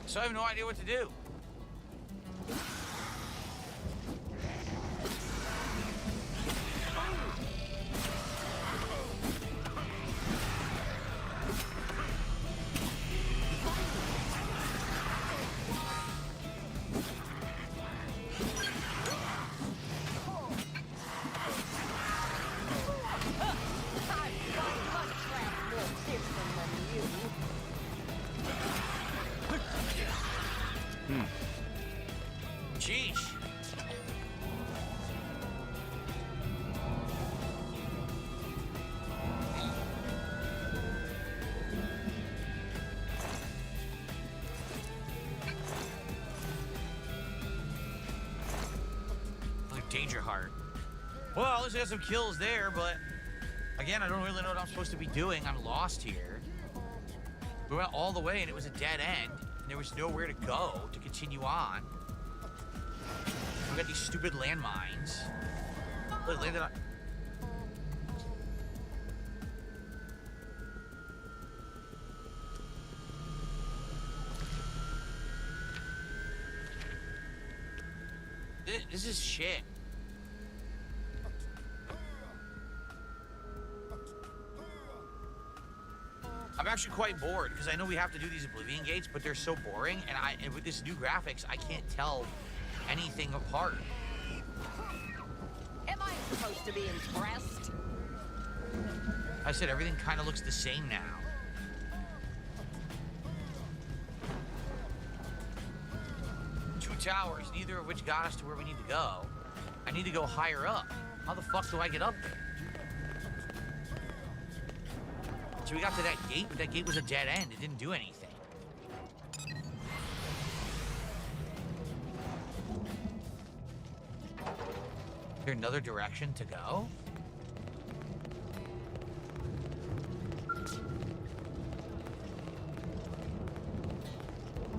So I have no idea what to do. Sheesh. Like Danger Heart. Well, at least I got some kills there, but again, I don't really know what I'm supposed to be doing. I'm lost here. We went all the way and it was a dead end, and there was nowhere to go to continue on. We got these stupid landmines. Look, landed on. This is shit. I'm actually quite bored because I know we have to do these Oblivion gates, but they're so boring, and with this new graphics, I can't tell anything apart. Am I supposed to be impressed? I said everything kind of looks the same now. Two towers, neither of which got us to where we need to go. I need to go higher up. How the fuck do I get up there? So we got to that gate, but that gate was a dead end. It didn't do anything. Is there another direction to go?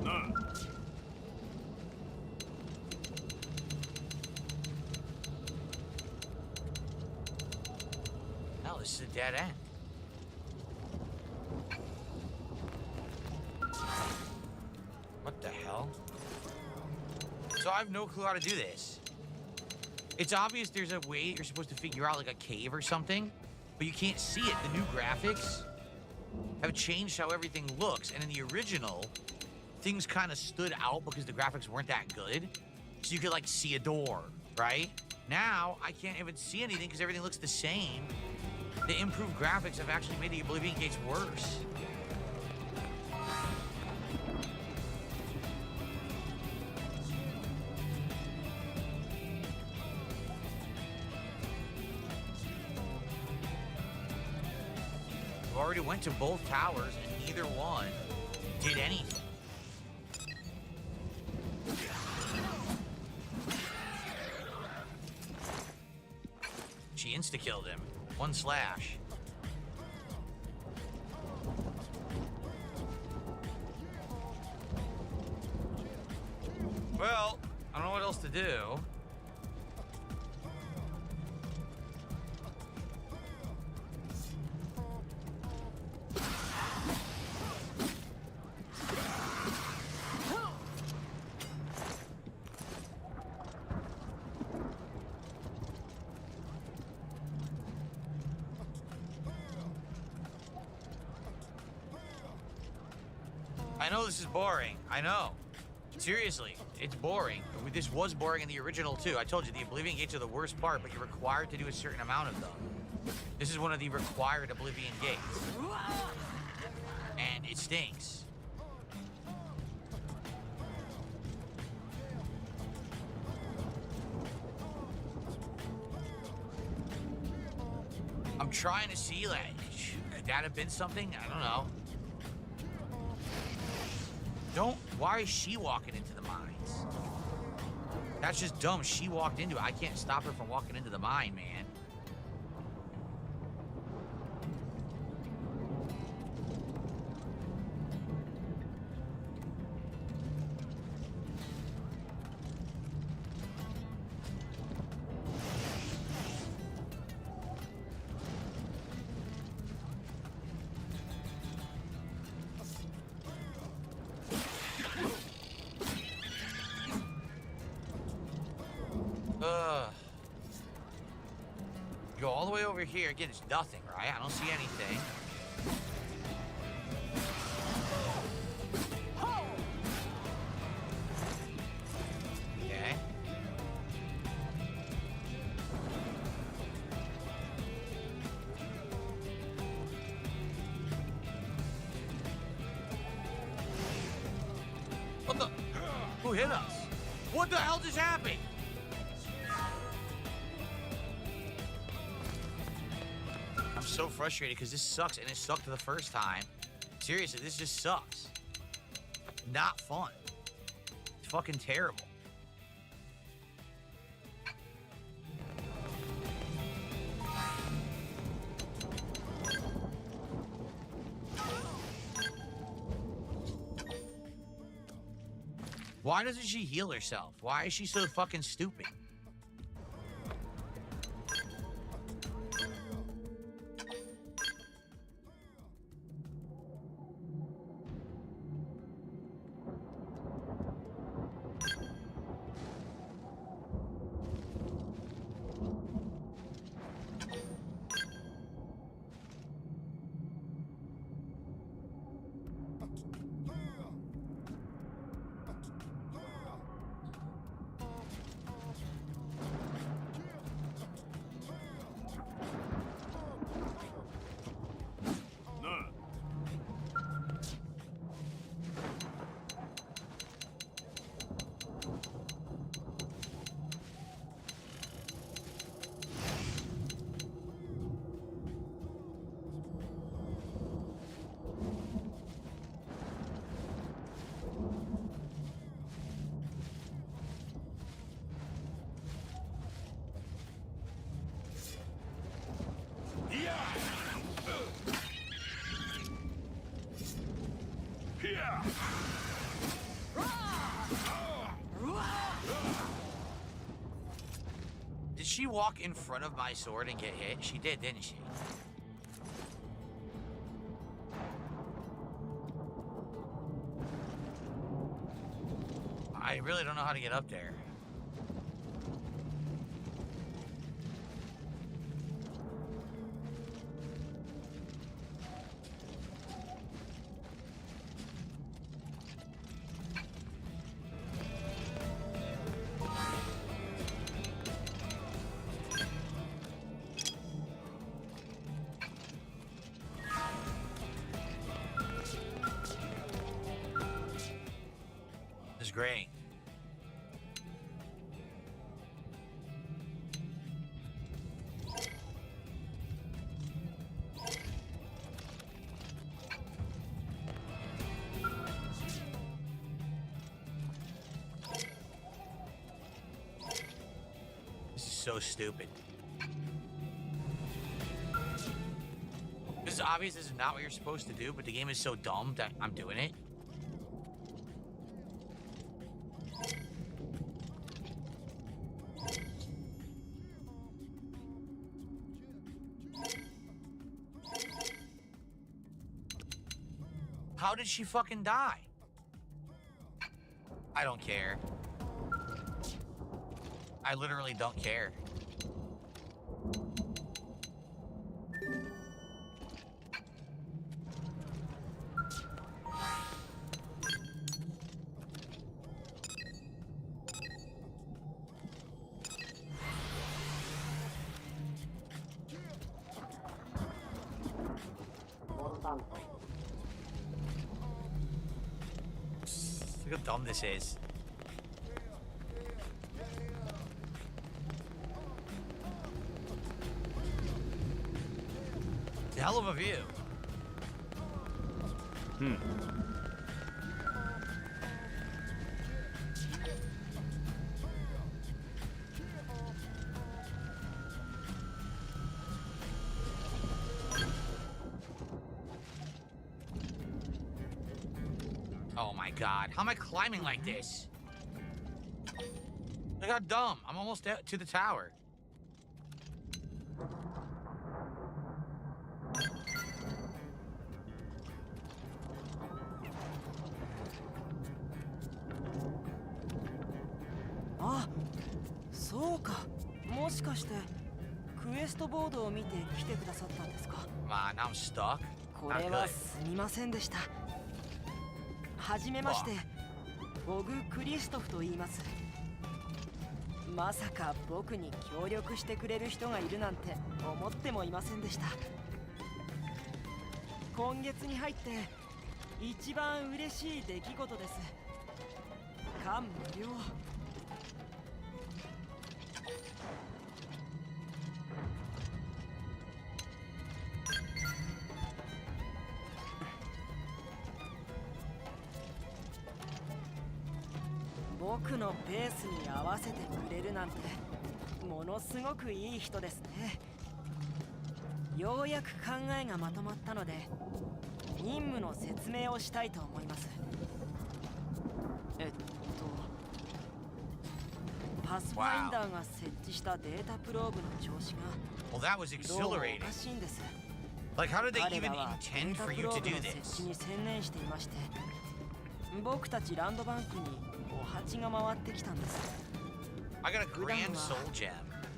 No. No, this is a dead end. What the hell? So I have no clue how to do this. It's obvious there's a way you're supposed to figure out like a cave or something, but you can't see it. The new graphics have changed how everything looks, and in the original, things kind of stood out because the graphics weren't that good. So you could like see a door, right? Now, I can't even see anything because everything looks the same. The improved graphics have actually made the Oblivion gates worse. We already went to both towers and neither one did anything. She insta-killed him. 1 slash. Well, I don't know what else to do. I know this is boring. I know. Seriously, it's boring. This was boring in the original, too. I told you, the Oblivion Gates are the worst part, but you're required to do a certain amount of them. This is one of the required Oblivion Gates. And it stinks. I'm trying to see, like, could that have been something? I don't know. Why is she walking into the mines? That's just dumb. She walked into it. I can't stop her from walking into the mine, man. Go all the way over here. Again, it's nothing, right? I don't see anything. Okay. What the? Who hit us? What the hell just happened? I'm so frustrated because this sucks, and it sucked the first time. Seriously, this just sucks. Not fun. It's fucking terrible. Why doesn't she heal herself? Why is she so fucking stupid? Did she walk in front of my sword and get hit? She did, didn't she? I really don't know how to get up there. This is great. This is so stupid. This is obvious this is not what you're supposed to do, but the game is so dumb that I'm doing it. How did she fucking die? I don't care. I literally don't care. down. Look how dumb this is. It's a hell of a view. Oh my god, how am I climbing like this? Look how dumb. I'm almost to the tower. Ah, そうか。もしかしてクエストボードを見て来てくださったんですか？ Come on, now I'm stuck. これはすみませんでした。はじめまして、ボグ・クリストフと言います。まさか僕に協力してくれる人がいるなんて思ってもいませんでした。今月に入って一番嬉しい出来事です。感無量。僕のペースに合わせてくれるなんてものすごくいい人ですね。ようやく考えがまとまったので任務の説明をしたいと思います。パスファインダーが設置したデータプローブの調子がどうもおかしいんです。Like, how did they even 彼らは intend for you to do データプローブの設置 this? に専念していまして、僕たちランドバンクにお鉢が回ってきたんです。 I got a grand soul gem.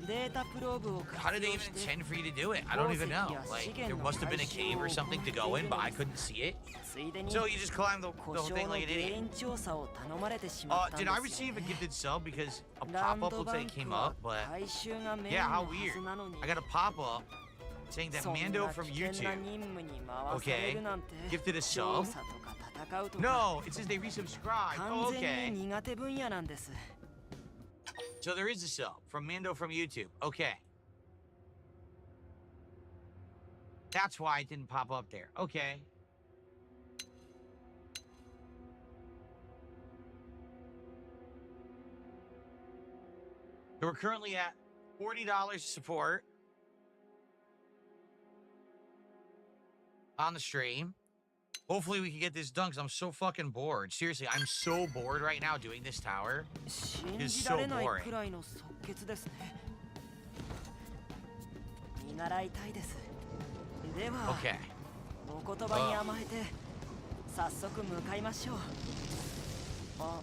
データプローブを How did they even intend for you to do it? I don't even know. Like, there must have been a cave or something to go in, but I couldn't see it. So you just climbed the whole thing like an idiot. Did I receive a gifted sub? Because a pop-up looks like it came up, but yeah, how weird. I got a pop-up saying that Mando from YouTube, okay, gifted a sub. No, it says they resubscribed. Oh, okay. So there is a sub from Mando from YouTube. Okay. That's why it didn't pop up there. Okay. So we're currently at $40 support on the stream. Hopefully we can get this done because I'm so fucking bored. Seriously, I'm so bored right now doing this tower. It's so boring. Okay. お言葉に甘えて早速向かいましょう。あ、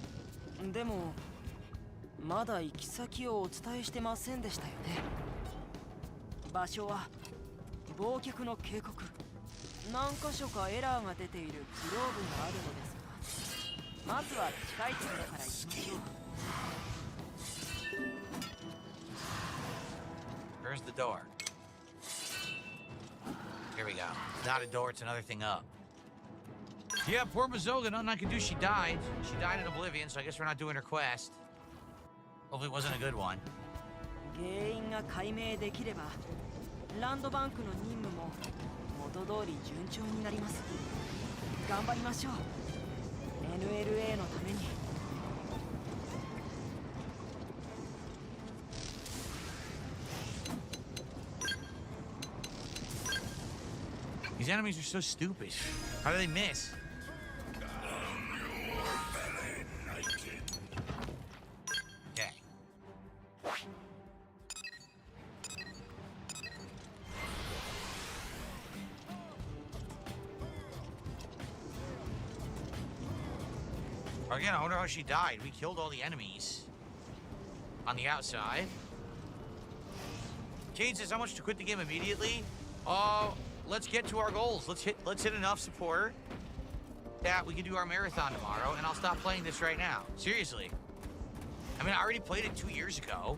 でもまだ行き先をお伝えしてませんでしたよね。場所は忘却の渓谷。何箇所かエラーが出ているグローブがあるのですが、まずは近いところから行きましょう。Where's the door? Here we go. It's not a door, it's another thing up. Yeah, poor Mazoga, nothing I can do. She died. She died in Oblivion, so I guess we're not doing her quest. Hopefully it wasn't a good one. 原因が解明できれば、ランドバンクの任務も元通り順調になります。頑張りましょう。NLA のために。These enemies are so stupid. How do they miss? Okay. Again, I wonder how she died. We killed all the enemies on the outside. Kane says, how much to quit the game immediately? Let's get to our goals. Let's hit enough support that we can do our marathon tomorrow, and I'll stop playing this right now. Seriously. I mean, I already played it 2 years ago.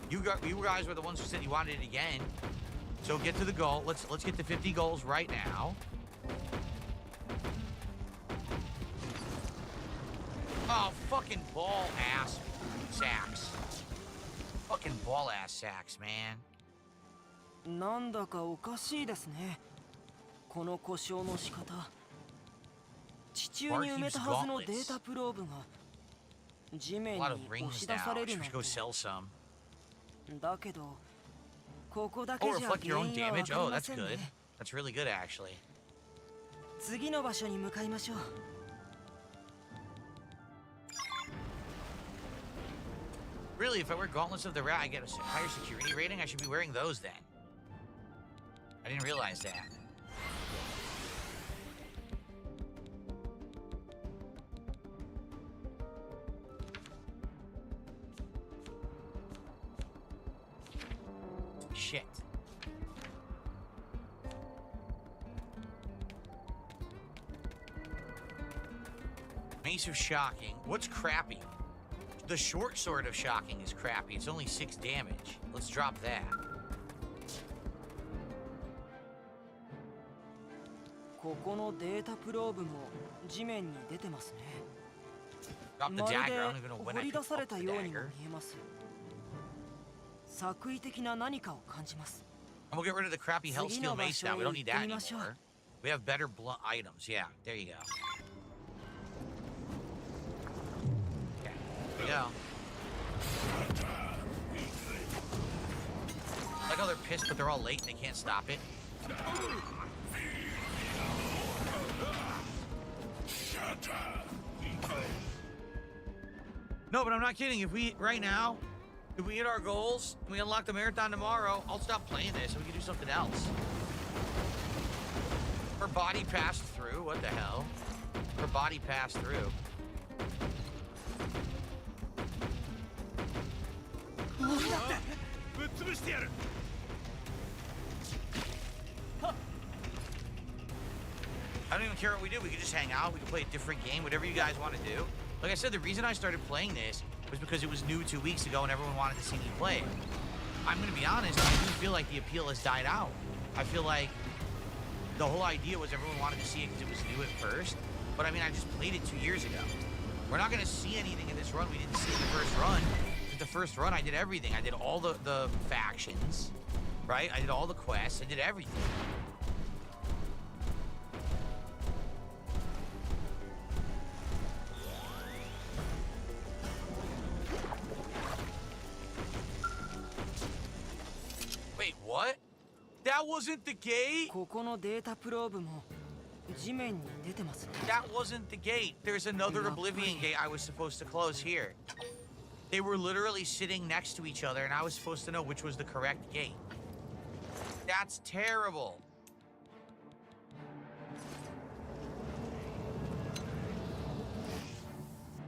You guys were the ones who said you wanted it again. So get to the goal. Let's get to 50 goals right now. Oh, fucking ball ass sacks. Fucking ball ass sacks, man. なんだかおかしいですね。この故障の仕方。地中に埋めたはずのデータプローブが地面に押し出されるなんて。だけど、ここだけじゃ原因はわかりませんね。That's really good, actually. 次の場所に向かいましょう。Really, if I wear Gauntlets of the Rat, I get a higher security rating? I should be wearing those then. I didn't realize that. Shit. Mace of Shocking. What's crappy? The short sword of Shocking is crappy. It's only 6 damage. Let's drop that. ここのデータプローブも地面に出てますね。 Drop the ま dagger. る I で don't even know 掘 when I り picked 出さ up れた the ようにも dagger. 見えます。作為的な何かを感じます。 And we'll get rid of the crappy Hellsteel Mace now. We don't need that 次の場所へ行ってみましょう。 anymore. We have better blunt items. Yeah, there you go. Okay, there you go. Like how they're pissed, but they're all late and they can't stop it. No, but I'm not kidding. If we, right now, if we hit our goals and we unlock the marathon tomorrow, I'll stop playing this and we can do something else. Her body passed through. What the hell? Her body passed through. I don't even care what we do. We can just hang out. We can play a different game, whatever you guys want to do. Like I said, the reason I started playing this was because it was new 2 weeks ago and everyone wanted to see me play it. I'm going to be honest, I do feel like the appeal has died out. I feel like the whole idea was everyone wanted to see it because it was new at first. But I mean, I just played it 2 years ago. We're not going to see anything in this run we didn't see in the first run. With the first run, I did everything. I did all the factions, right? I did all the quests. I did everything. Wait, what? That wasn't the gate? ここのデータプローブも地面に出てますね。 That wasn't the gate. There's another Oblivion gate I was supposed to close here. They were literally sitting next to each other, and I was supposed to know which was the correct gate. That's terrible.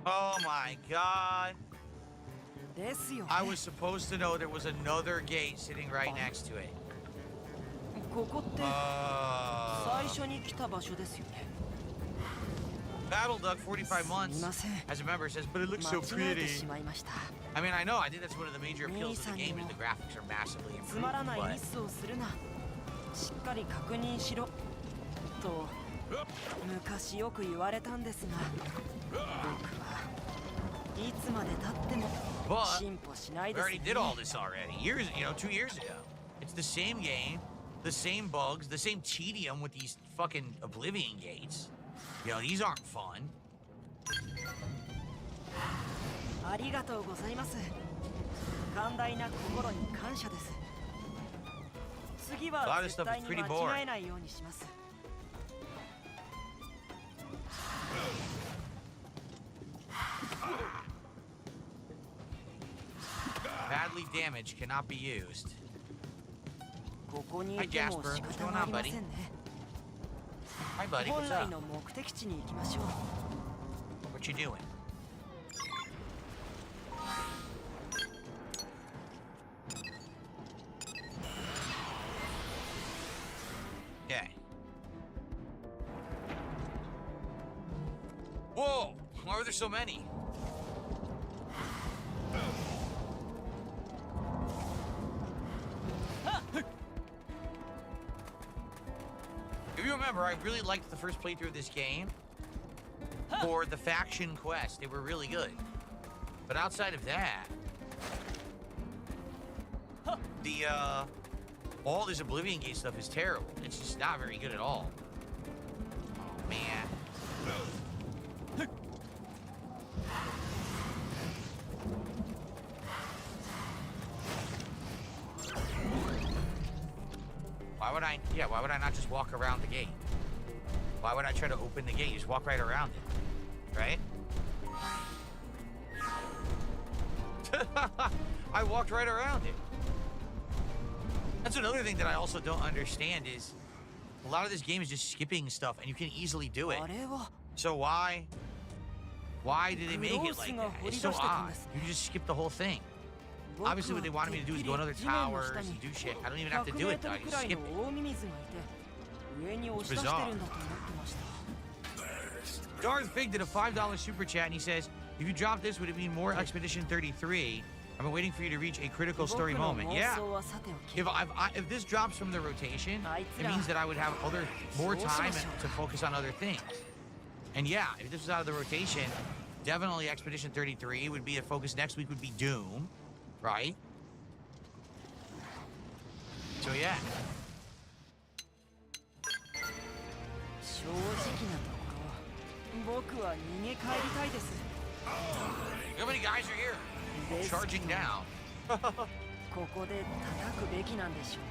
Oh my god. ですよね。 I was supposed to know there was another gate sitting right next to it. ここって最初に来た場所ですよね。 Battle Duck 45 months as a member says, but it looks so 間違えて pretty. しまいました。 I mean, I know. I think that's one of the major appeals of the game is the graphics are massively つ improved. まらないミ But スをするな。しっかり確認しろ。と昔よく言われたんですが、僕はいつまで経っても But 進歩しない we です already ね。 did all this already. Years, 2 years ago. It's the same game, the same bugs, the same tedium with these fucking Oblivion gates. These aren't fun. ありがとうございます。寛大な心に感謝です。次は絶対に間違えないようにします。 Badly damaged cannot be used. ここに Hi いても Jasper, 仕 what's 方 going があ on, りま buddy? せんね。 Hi, buddy. 本 What's 来 up? の目的地に行きましょう。 What you doing? Okay. Whoa! Why are there so many? If you remember, I really liked the first playthrough of this game. for the faction quest. They were really good. But outside of that, the all this Oblivion Gate stuff is terrible. It's just not very good at all. Oh man. Why would I not just walk around the gate? Why would I try to open the gate? You just walk right around it, right? I walked right around it. That's another thing that I also don't understand is a lot of this game is just skipping stuff and you can easily do it. So why did they make it like that? It's so odd. You just skip the whole thing. Obviously what they wanted me to do is go on other towers and do shit. I don't even have to do it though, I just skip it. It's bizarre. Darth Fig did a $5 super chat and he says, if you drop this, would it mean more Expedition 33? I've been waiting for you to reach a critical story moment. Yeah. If this drops from the rotation, it means that I would have more time to focus on other things. And yeah, if this was out of the rotation, definitely Expedition 33 would be a focus. Next week would be Doom, right? So yeah. How many guys are here? Charging down. ここで叩くべきなんでしょうね。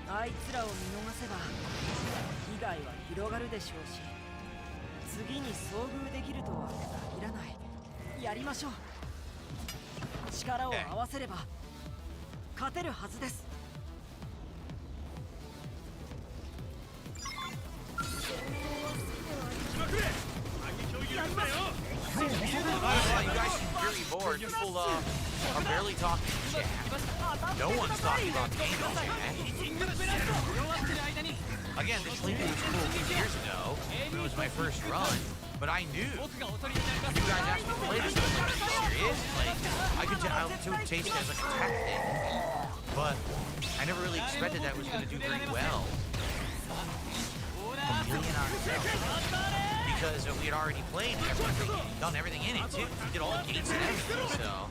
あいつらを見逃せば被害は広がるでしょうし、次に遭遇できるとは限らない。やりましょう。力を合わせれば勝てるはずです。You guys seem very bored. People are barely talking chat. No one's talking about the game chat. Again, this link was cool 2 years ago when it was my first run, but I knew when you guys asked me to play this, I was like, are you serious? Like, I could tell it would taste as like a tech thing, but I never really expected that it was going to do very well. Because we had already played everything, done everything in it too. We did all the gates and everything, so.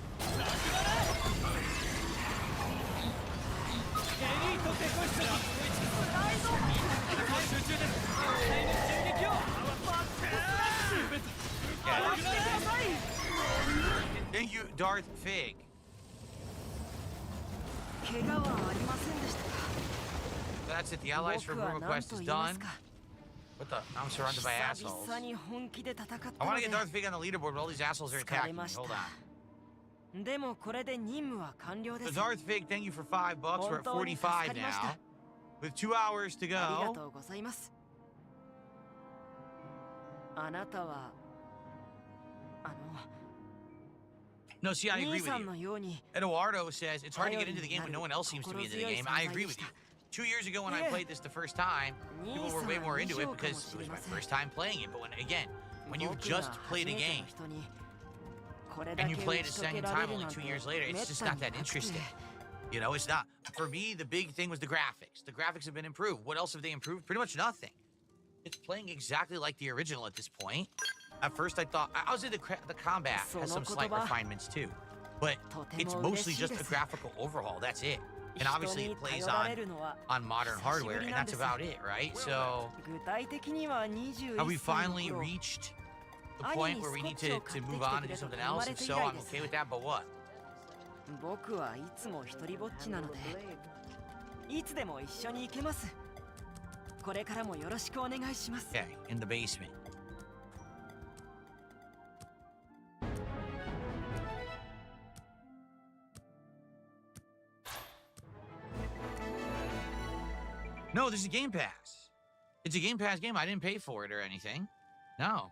Thank you, Darth Fig. That's it. The Allies for Room quest is done. What the? I'm surrounded by assholes. I want to get Darth Fig on the leaderboard, but all these assholes are attacking me. Hold on. So Darth Fig, thank you for $5. We're at 45 now. With 2 hours to go. No, see, I agree with you. Eduardo says, it's hard to get into the game when no one else seems to be into the game. I agree with you. 2 years ago when I played this the first time, people were way more into it because it was my first time playing it. But when you just played a game and you play it a second time only 2 years later, it's just not that interesting. You know, it's not. For me, the big thing was the graphics. The graphics have been improved. What else have they improved? Pretty much nothing. It's playing exactly like the original at this point. At first, I thought, I was in the combat has some slight refinements too. But it's mostly just a graphical overhaul. That's it. And obviously it plays on modern hardware, and that's about it, right? So, have we finally reached the point where we need to move on and do something else? If so, I'm okay with that, but what? Okay, in the basement. No, this is Game Pass. It's a Game Pass game. I didn't pay for it or anything. No.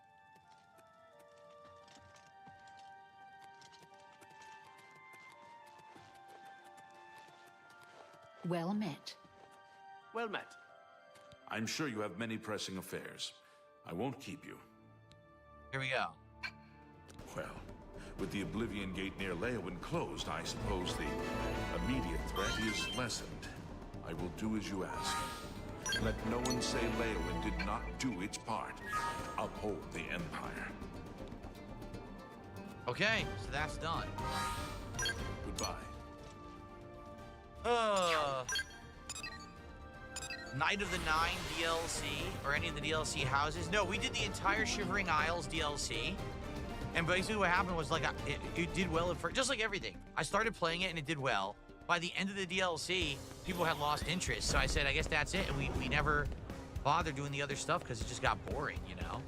Well met. Well met. I'm sure you have many pressing affairs. I won't keep you. Here we go. Well, with the Oblivion Gate near Leowin closed, I suppose the immediate threat is lessened. I will do as you ask. Let no one say Leowin did not do its part. Uphold the Empire. Okay, so that's done. Goodbye. Night of the Nine DLC, or any of the DLC houses. No, we did the entire Shivering Isles DLC. And basically what happened was, like, it did well at first, just like everything. I started playing it and it did well. By the end of the DLC, people had lost interest. So I said, I guess that's it. And we never bothered doing the other stuff because it just got boring, you know?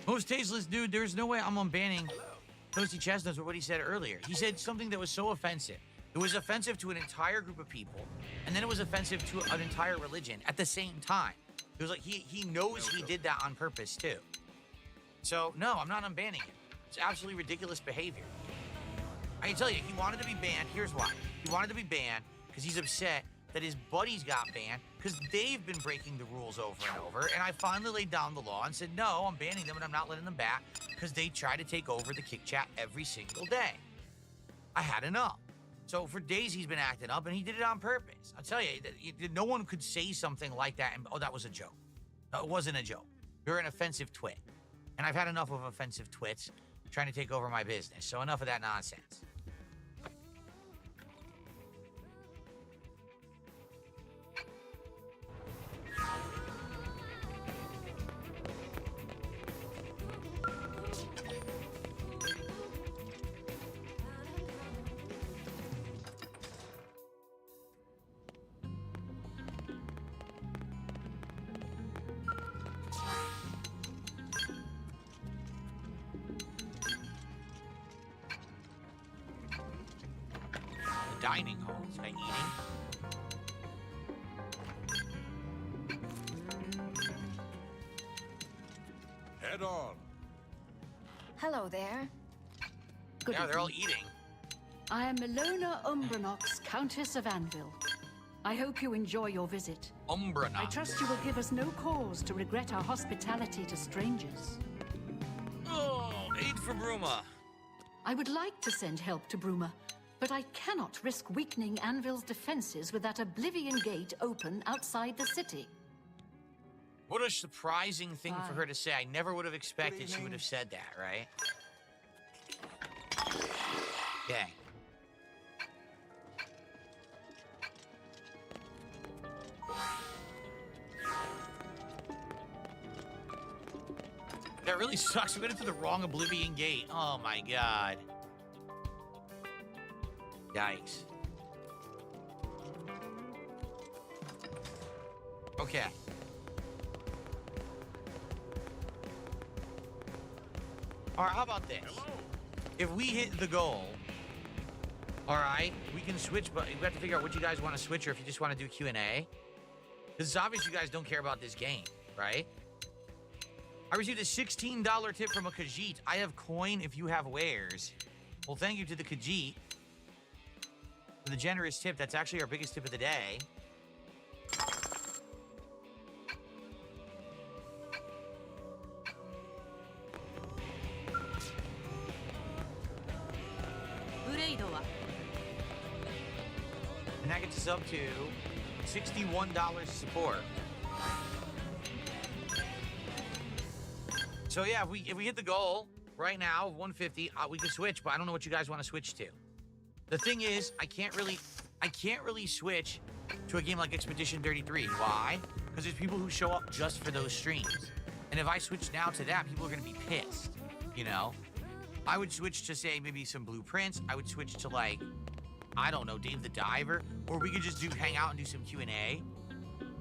Most tasteless dude, there's no way I'm unbanning Toasty Chestnuts with what he said earlier. He said something that was so offensive. It was offensive to an entire group of people, and then it was offensive to an entire religion at the same time. It was like he knows he did that on purpose too. So no, I'm not unbanning him. It's absolutely ridiculous behavior. I can tell you, he wanted to be banned. Here's why. He wanted to be banned because he's upset that his buddies got banned because they've been breaking the rules over and over. And I finally laid down the law and said, no, I'm banning them and I'm not letting them back because they try to take over the Kick Chat every single day. I had enough. So for days he's been acting up and he did it on purpose. I'll tell you, no one could say something like that and, oh, that was a joke. No, it wasn't a joke. You're an offensive twit. And I've had enough of offensive twits trying to take over my business. So enough of that nonsense. Dining hall. This guy eating. Head on. Hello there. Good Yeah, they're all evening. eating. I am Milona Umbranox, Countess of Anvil. I hope you enjoy your visit. Umbranox. I trust you will give us no cause to regret our hospitality to strangers. Oh, aid for Bruma. I would like to send help to Bruma, but I cannot risk weakening Anvil's defenses with that Oblivion Gate open outside the city. What a surprising thing for Bye. her to say. I never would have expected she would have said that, right? Okay. That really sucks. We went into the wrong Oblivion Gate. Oh my god. Yikes. Okay. All right, how about this? If we hit the goal, all right, we can switch, but we have to figure out what you guys want to switch or if you just want to do Q&A. Because it's obvious you guys don't care about this game, right? I received a $16 tip from a Khajiit. I have coin if you have wares. Well, thank you to the Khajiit for the generous tip. That's actually our biggest tip of the day. And that gets us up to $61 support. So yeah, if we hit the goal right now of 150, we can switch, but I don't know what you guys want to switch to. The thing is, I can't really switch to a game like Expedition 33. Why? Because there's people who show up just for those streams. And if I switch now to that, people are going to be pissed, you know? I would switch to, say, maybe some Blueprints. I would switch to, like, I don't know, Dave the Diver. Or we could just hang out and do some Q&A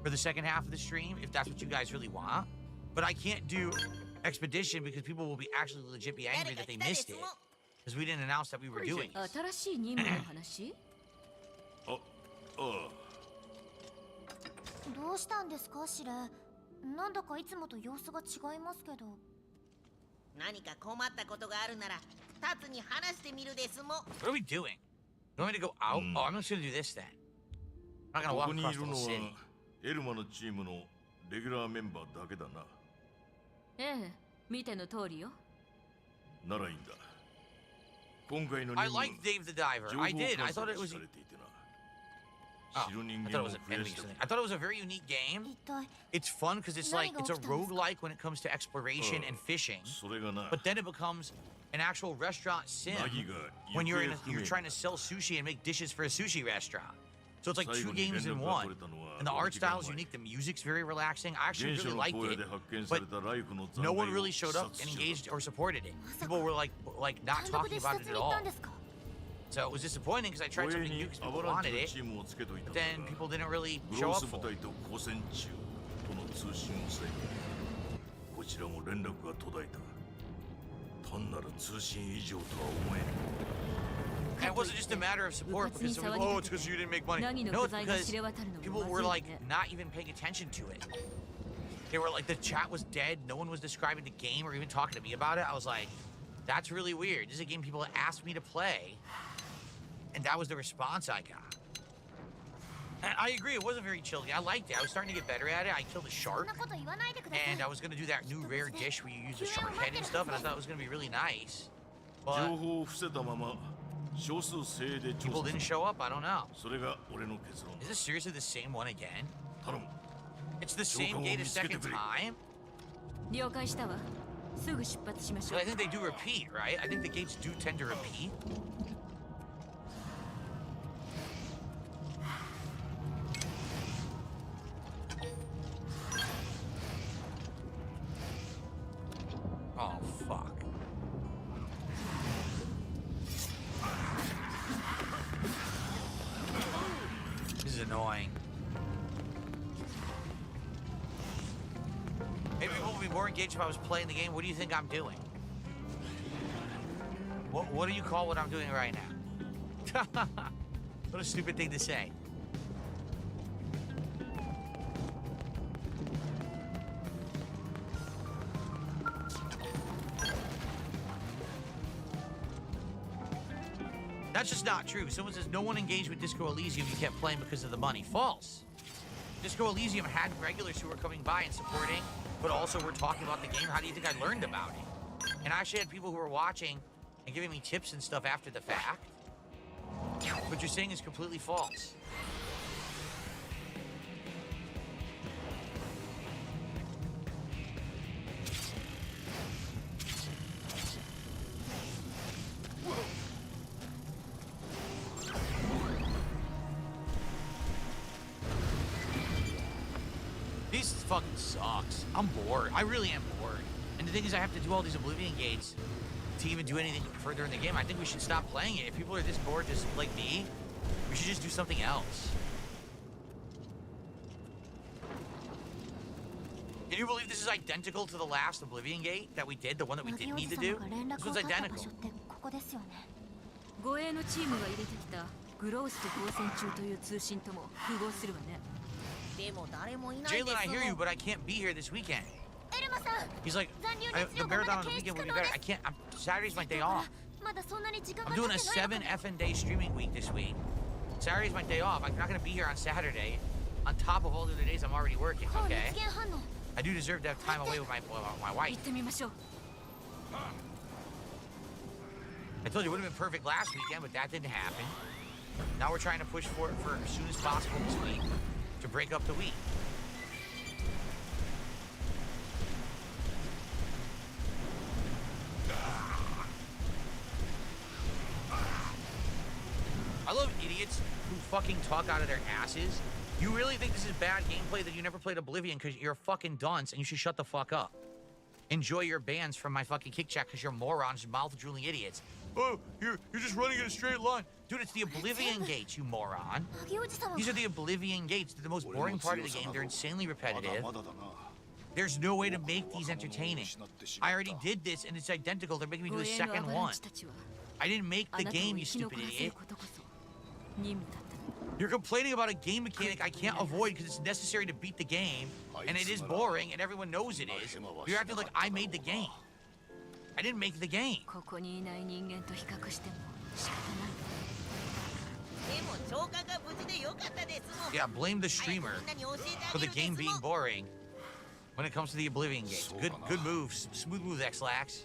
for the second half of the stream, if that's what you guys really want. But I can't do Expedition because people will be actually legit be angry that they missed it. Because we didn't announce that we were doing it. 新しい任務の話どうしたんですかシレなんだかいつもと様子が違いますけど何か困ったことがあるならタツに話してみるですも What are we doing? You want me to go out? Oh, I'm just gonna do this then. I'm not gonna walk across the whole city. エルマのチームのレギュラーメンバーだけだな。ええ見ての通りよならいいんだ。I liked Dave the Diver. I did. I thought it was. Oh, I thought it was an enemy or something. I thought it was a very unique game. It's fun because it's like it's a roguelike when it comes to exploration and fishing. But then it becomes an actual restaurant sim when you're trying to sell sushi and make dishes for a sushi restaurant. So it's like 2 games in one. And the art style is unique. The music's very relaxing. I actually really liked it. But no one really showed up and engaged or supported it. People were like not talking about it at all. So it was disappointing because I tried something new because people wanted it, but then people didn't really show up for it. And it wasn't just a matter of support because some people, oh, it's because you didn't make money. No, it's because people were like not even paying attention to it. They were like, the chat was dead. No one was describing the game or even talking to me about it. I was like, that's really weird. This is a game people asked me to play. And that was the response I got. And I agree, it was a very chill game. I liked it. I was starting to get better at it. I killed a shark. And I was going to do that new rare dish where you use the shark head and stuff, and I thought it was going to be really nice. But people didn't show up, I don't know. Is this seriously the same one again? It's the same gate a second time? I think they do repeat, right? I think the gates do tend to repeat. Oh, fuck. This is annoying. Maybe people would be more engaged if I was playing the game. What do you think I'm doing? What do you call what I'm doing right now? What a stupid thing to say. That's just not true. Someone says no one engaged with Disco Elysium. You kept playing because of the money. False. Disco Elysium had regulars who were coming by and supporting, but also were talking about the game. How do you think I learned about it? And I actually had people who were watching and giving me tips and stuff after the fact. What you're saying is completely false. This fucking sucks. I'm bored. I really am bored. And the thing is, I have to do all these Oblivion gates to even do anything further in the game. I think we should stop playing it. If people are this bored just like me, we should just do something else. Can you believe this is identical to the last Oblivion gate that we did, the one that we didn't need to do? This one's identical. Jalen, I hear you, but I can't be here this weekend. He's like, the marathon on the weekend would be better. I can't. Saturday's my day off. I'm doing a 7 effing day streaming week this week. Saturday's my day off. I'm not gonna be here on Saturday, on top of all the other days I'm already working. Okay. I do deserve to have time away with my wife. I told you it would have been perfect last weekend, but that didn't happen. Now we're trying to push for it for as soon as possible this week to break up the week. I love idiots who fucking talk out of their asses. You really think this is bad gameplay that you never played Oblivion because you're a fucking dunce and you should shut the fuck up. Enjoy your bans from my fucking kick chat because you're morons, mouth-drooling idiots. Oh, you're just running in a straight line. Dude, it's the Oblivion gates, you moron. These are the Oblivion gates. They're the most boring part of the game. They're insanely repetitive. There's no way to make these entertaining. I already did this and it's identical. They're making me do a second one. I didn't make the game, you stupid idiot. You're complaining about a game mechanic I can't avoid because it's necessary to beat the game, and it is boring, and everyone knows it is. You're acting like I made the game. I didn't make the game. Yeah, blame the streamer for the game being boring when it comes to the Oblivion games. Good moves. Smooth moves, X-Lax.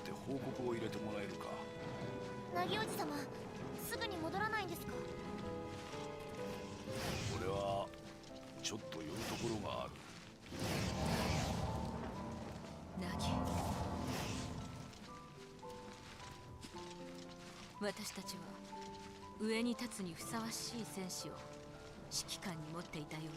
って報告を入れてもらえるか。ナギおじ様、すぐに戻らないんですか？俺はちょっと寄るところがある。ナギ、私たちは上に立つにふさわしい戦士を指揮官に持っていたようね。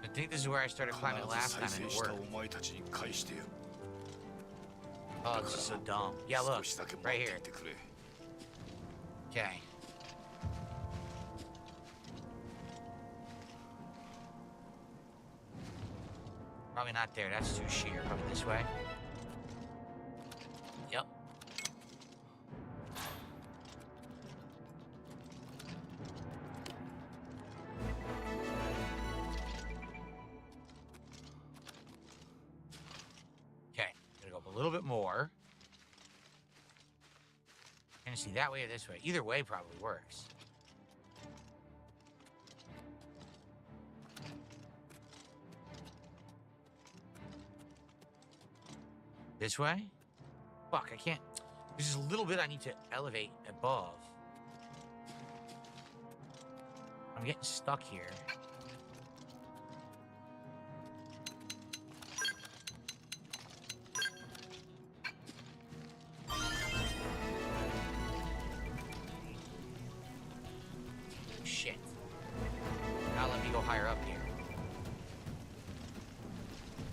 I think this is where I started climbing last time and it worked. Oh, it's just so dumb. Yeah, look, right here. Okay. Probably not there. That's too sheer. Probably this way. Yep. Okay, gonna go up a little bit more. Gonna see that way or this way. Either way probably works. This way? Fuck, I can't. There's just a little bit I need to elevate above. I'm getting stuck here. Shit. Now let me go higher up here.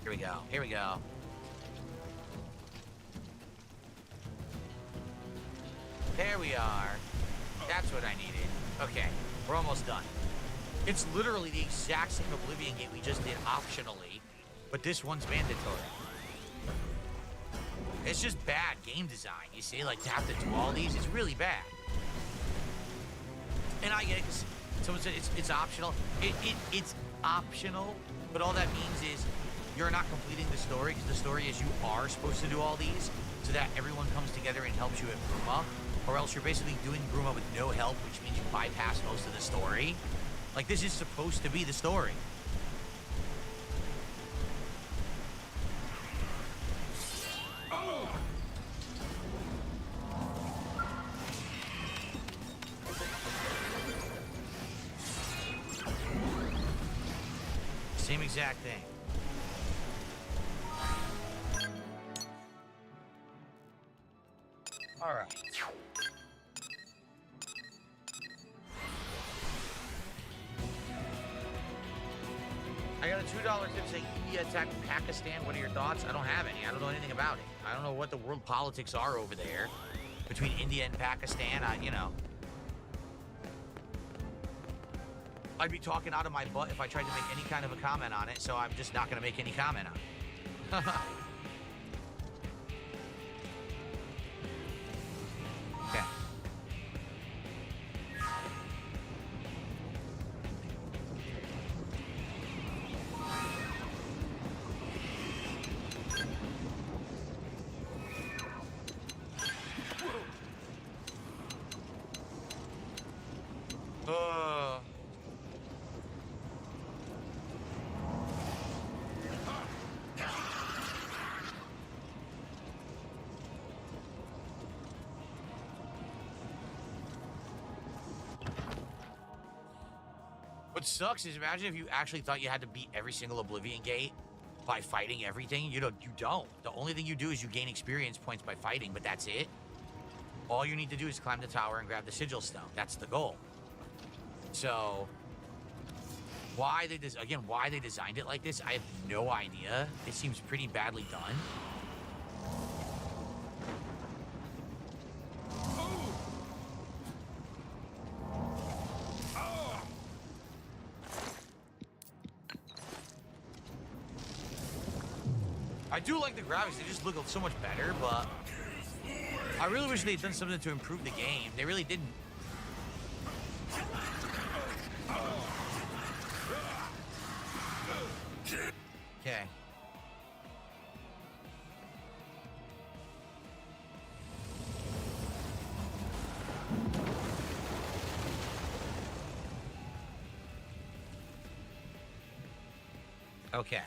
Here we go. Here we go. There we are. That's what I needed. Okay, we're almost done. It's literally the exact same Oblivion Gate we just did optionally, but this one's mandatory. It's just bad game design, you see? Like, to have to do all these, it's really bad. And I get it, because someone said it's optional. It's optional, but all that means is you're not completing the story, because the story is you are supposed to do all these, so that everyone comes together and helps you at Bruma. Or else you're basically doing Bruma with no help, which means you bypass most of the story. Like, this is supposed to be the story. Same exact thing. All right. I got a $2 tip saying India attacked Pakistan. What are your thoughts? I don't have any. I don't know anything about it. I don't know what the world politics are over there between India and Pakistan. You know. I'd be talking out of my butt if I tried to make any kind of a comment on it, so I'm just not going to make any comment on it. Okay. What sucks is, imagine if you actually thought you had to beat every single Oblivion Gate by fighting everything. You don't. The only thing you do is you gain experience points by fighting, but that's it. All you need to do is climb the tower and grab the Sigil Stone. That's the goal. So, why they designed it like this, I have no idea. It seems pretty badly done. I do like the graphics, they just look so much better, but I really wish they'd done something to improve the game. They really didn't. Okay. Okay.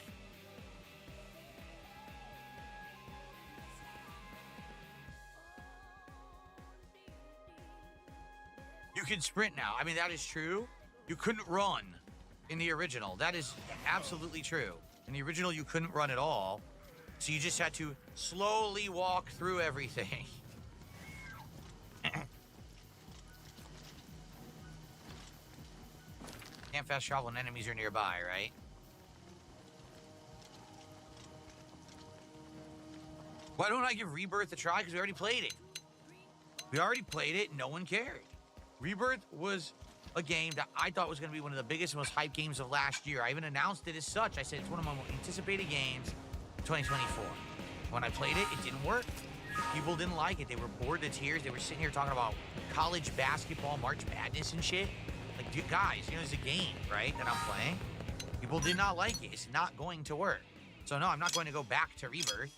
You can sprint now. I mean, that is true. You couldn't run in the original. That is absolutely true. In the original, you couldn't run at all. So you just had to slowly walk through everything. Can't fast travel when enemies are nearby, right? Why don't I give Rebirth a try? Because we already played it. We already played it. No one cared. Rebirth was a game that I thought was going to be one of the biggest and most hyped games of last year. I even announced it as such. I said it's one of my most anticipated games of 2024. When I played it, it didn't work. People didn't like it. They were bored to tears. They were sitting here talking about college basketball, March Madness and shit. Like, dude, guys, you know, it's a game, right, that I'm playing. People did not like it. It's not going to work. So, no, I'm not going to go back to Rebirth.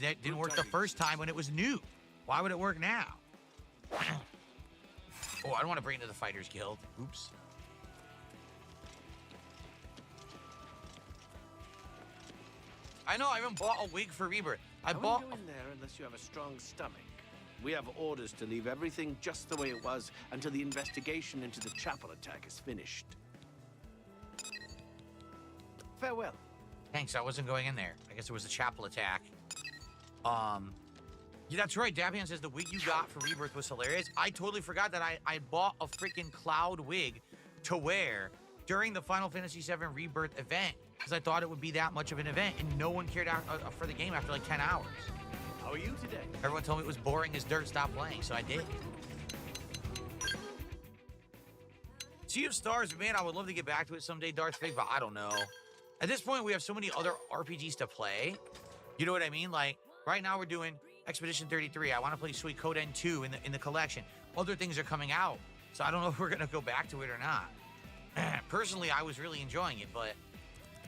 It didn't work the first time when it was new. Why would it work now? Oh, I don't want to bring it to the Fighters Guild. Oops. I know, I even bought a wig for Rebirth. I bought... Go in there unless you have a strong stomach. We have orders to leave everything just the way it was until the investigation into the chapel attack is finished. Farewell. Thanks, I wasn't going in there. I guess it was the chapel attack. Yeah, that's right. Dabian says the wig you got for Rebirth was hilarious. I totally forgot that I bought a freaking cloud wig to wear during the Final Fantasy VII Rebirth event because I thought it would be that much of an event, and no one cared for the game after like 10 hours. How are you today? Everyone told me it was boring as dirt. Stop playing, so I did. Sea of Stars, man, I would love to get back to it someday, Darth Fig, but I don't know. At this point, we have so many other RPGs to play. You know what I mean? Like, right now we're doing Expedition 33. I want to play Suikoden 2 in the collection. Other things are coming out, so I don't know if we're going to go back to it or not. Personally, I was really enjoying it, but,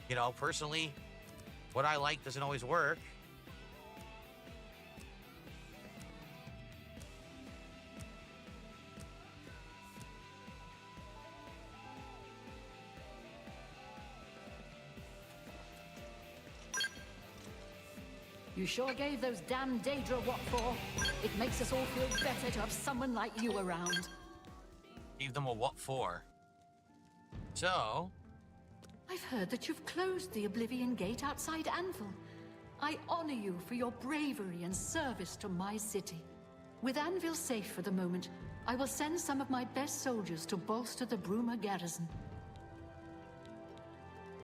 you know, personally, what I like doesn't always work. You sure gave those damn Daedra what for? It makes us all feel better to have someone like you around. Gave them a what for? So? I've heard that you've closed the Oblivion Gate outside Anvil. I honor you for your bravery and service to my city. With Anvil safe for the moment, I will send some of my best soldiers to bolster the Bruma garrison.